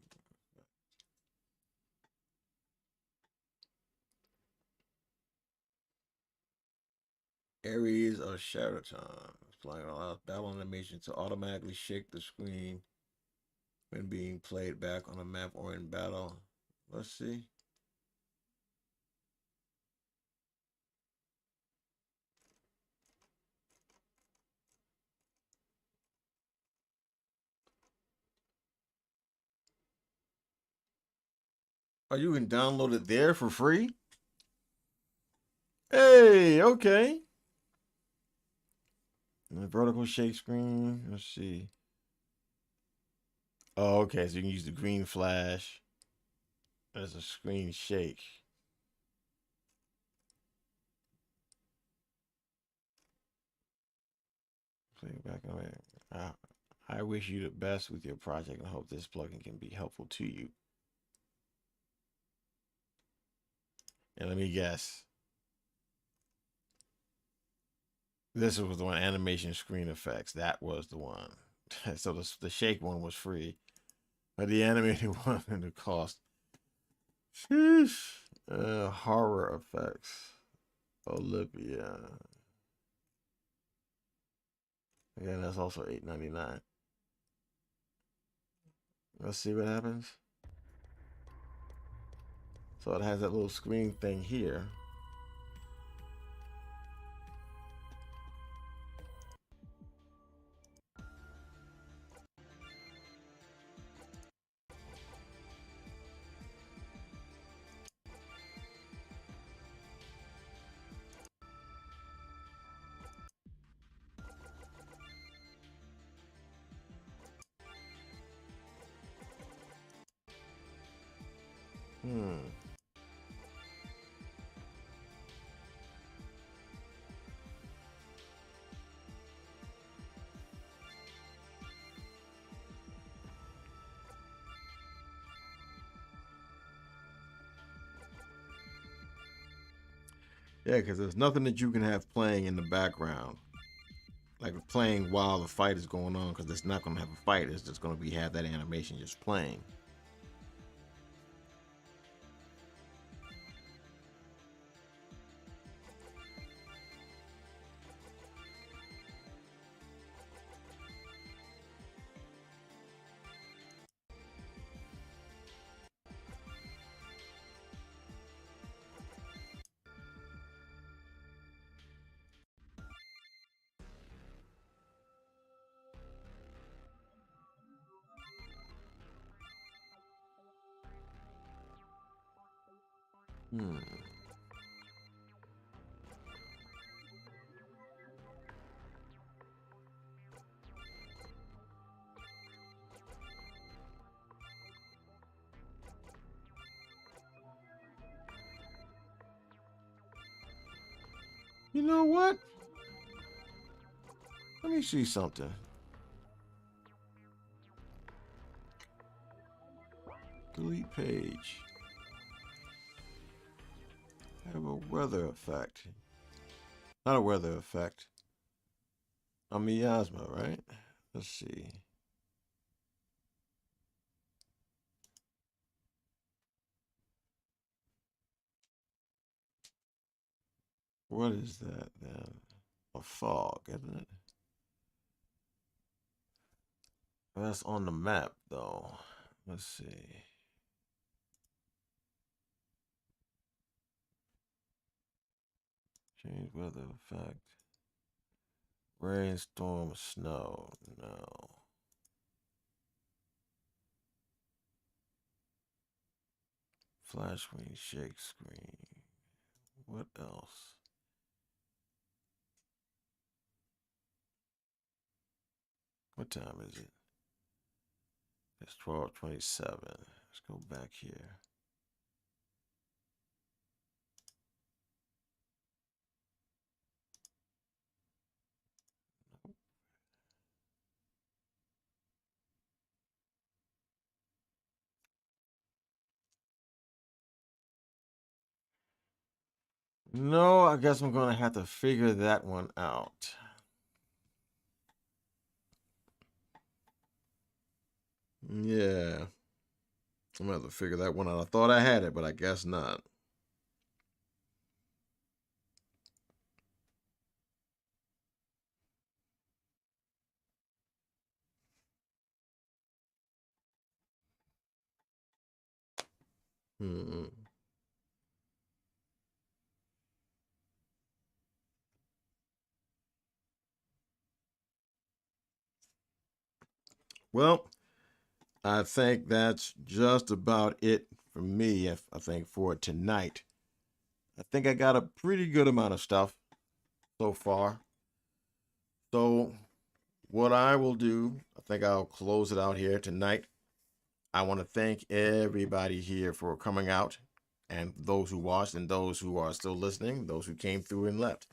Areas of Shadow Time. Flying allows battle animation to automatically shake the screen when being played back on a map or in battle. Let's see. Oh, you can download it there for free? Hey, okay. The vertical shake screen. Let's see. Oh, okay. So you can use the green flash as a screen shake. Play back away. I wish you the best with your project and hope this plugin can be helpful to you. And let me guess. This was the one, animation screen effects. That was the one. So the shake one was free, but the animated one and the cost. Sheesh. Horror effects. Olivia. Again, that's also $8.99. Let's see what happens. So it has that little screen thing here. Yeah, because there's nothing that you can have playing in the background, like playing while the fight is going on, because it's not going to have a fight. It's just going to be have that animation just playing. You know what? Let me see something. Delete page. Have a weather effect. Not a weather effect. A miasma, right? Let's see. What is that then? A fog, isn't it? That's on the map, though. Let's see. Change weather effect. Rainstorm, snow. No. Flash screen, shake screen. What else? What time is it? It's 12:27. Let's go back here. No, I guess I'm going to have to figure that one out. Yeah. I'm going to have to figure that one out. I thought I had it, but I guess not. Hmm. Well, I think that's just about it for me. I think for tonight. I think I got a pretty good amount of stuff so far. So, what I will do, I think I'll close it out here tonight. I want to thank everybody here for coming out, and those who watched and those who are still listening, those who came through and left.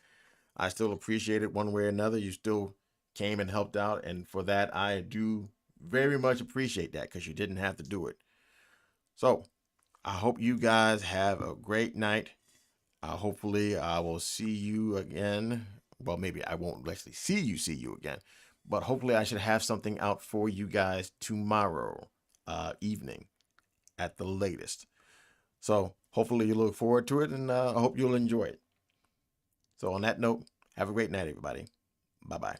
I still appreciate it one way or another. You still came and helped out, and for that, I do very much appreciate that because you didn't have to do it. So, I hope you guys have a great night. Hopefully, I will see you again. Well, maybe I won't actually see you again, but hopefully, I should have something out for you guys tomorrow evening at the latest. So, hopefully, you look forward to it, and I hope you'll enjoy it. So, on that note, have a great night, everybody. Bye bye.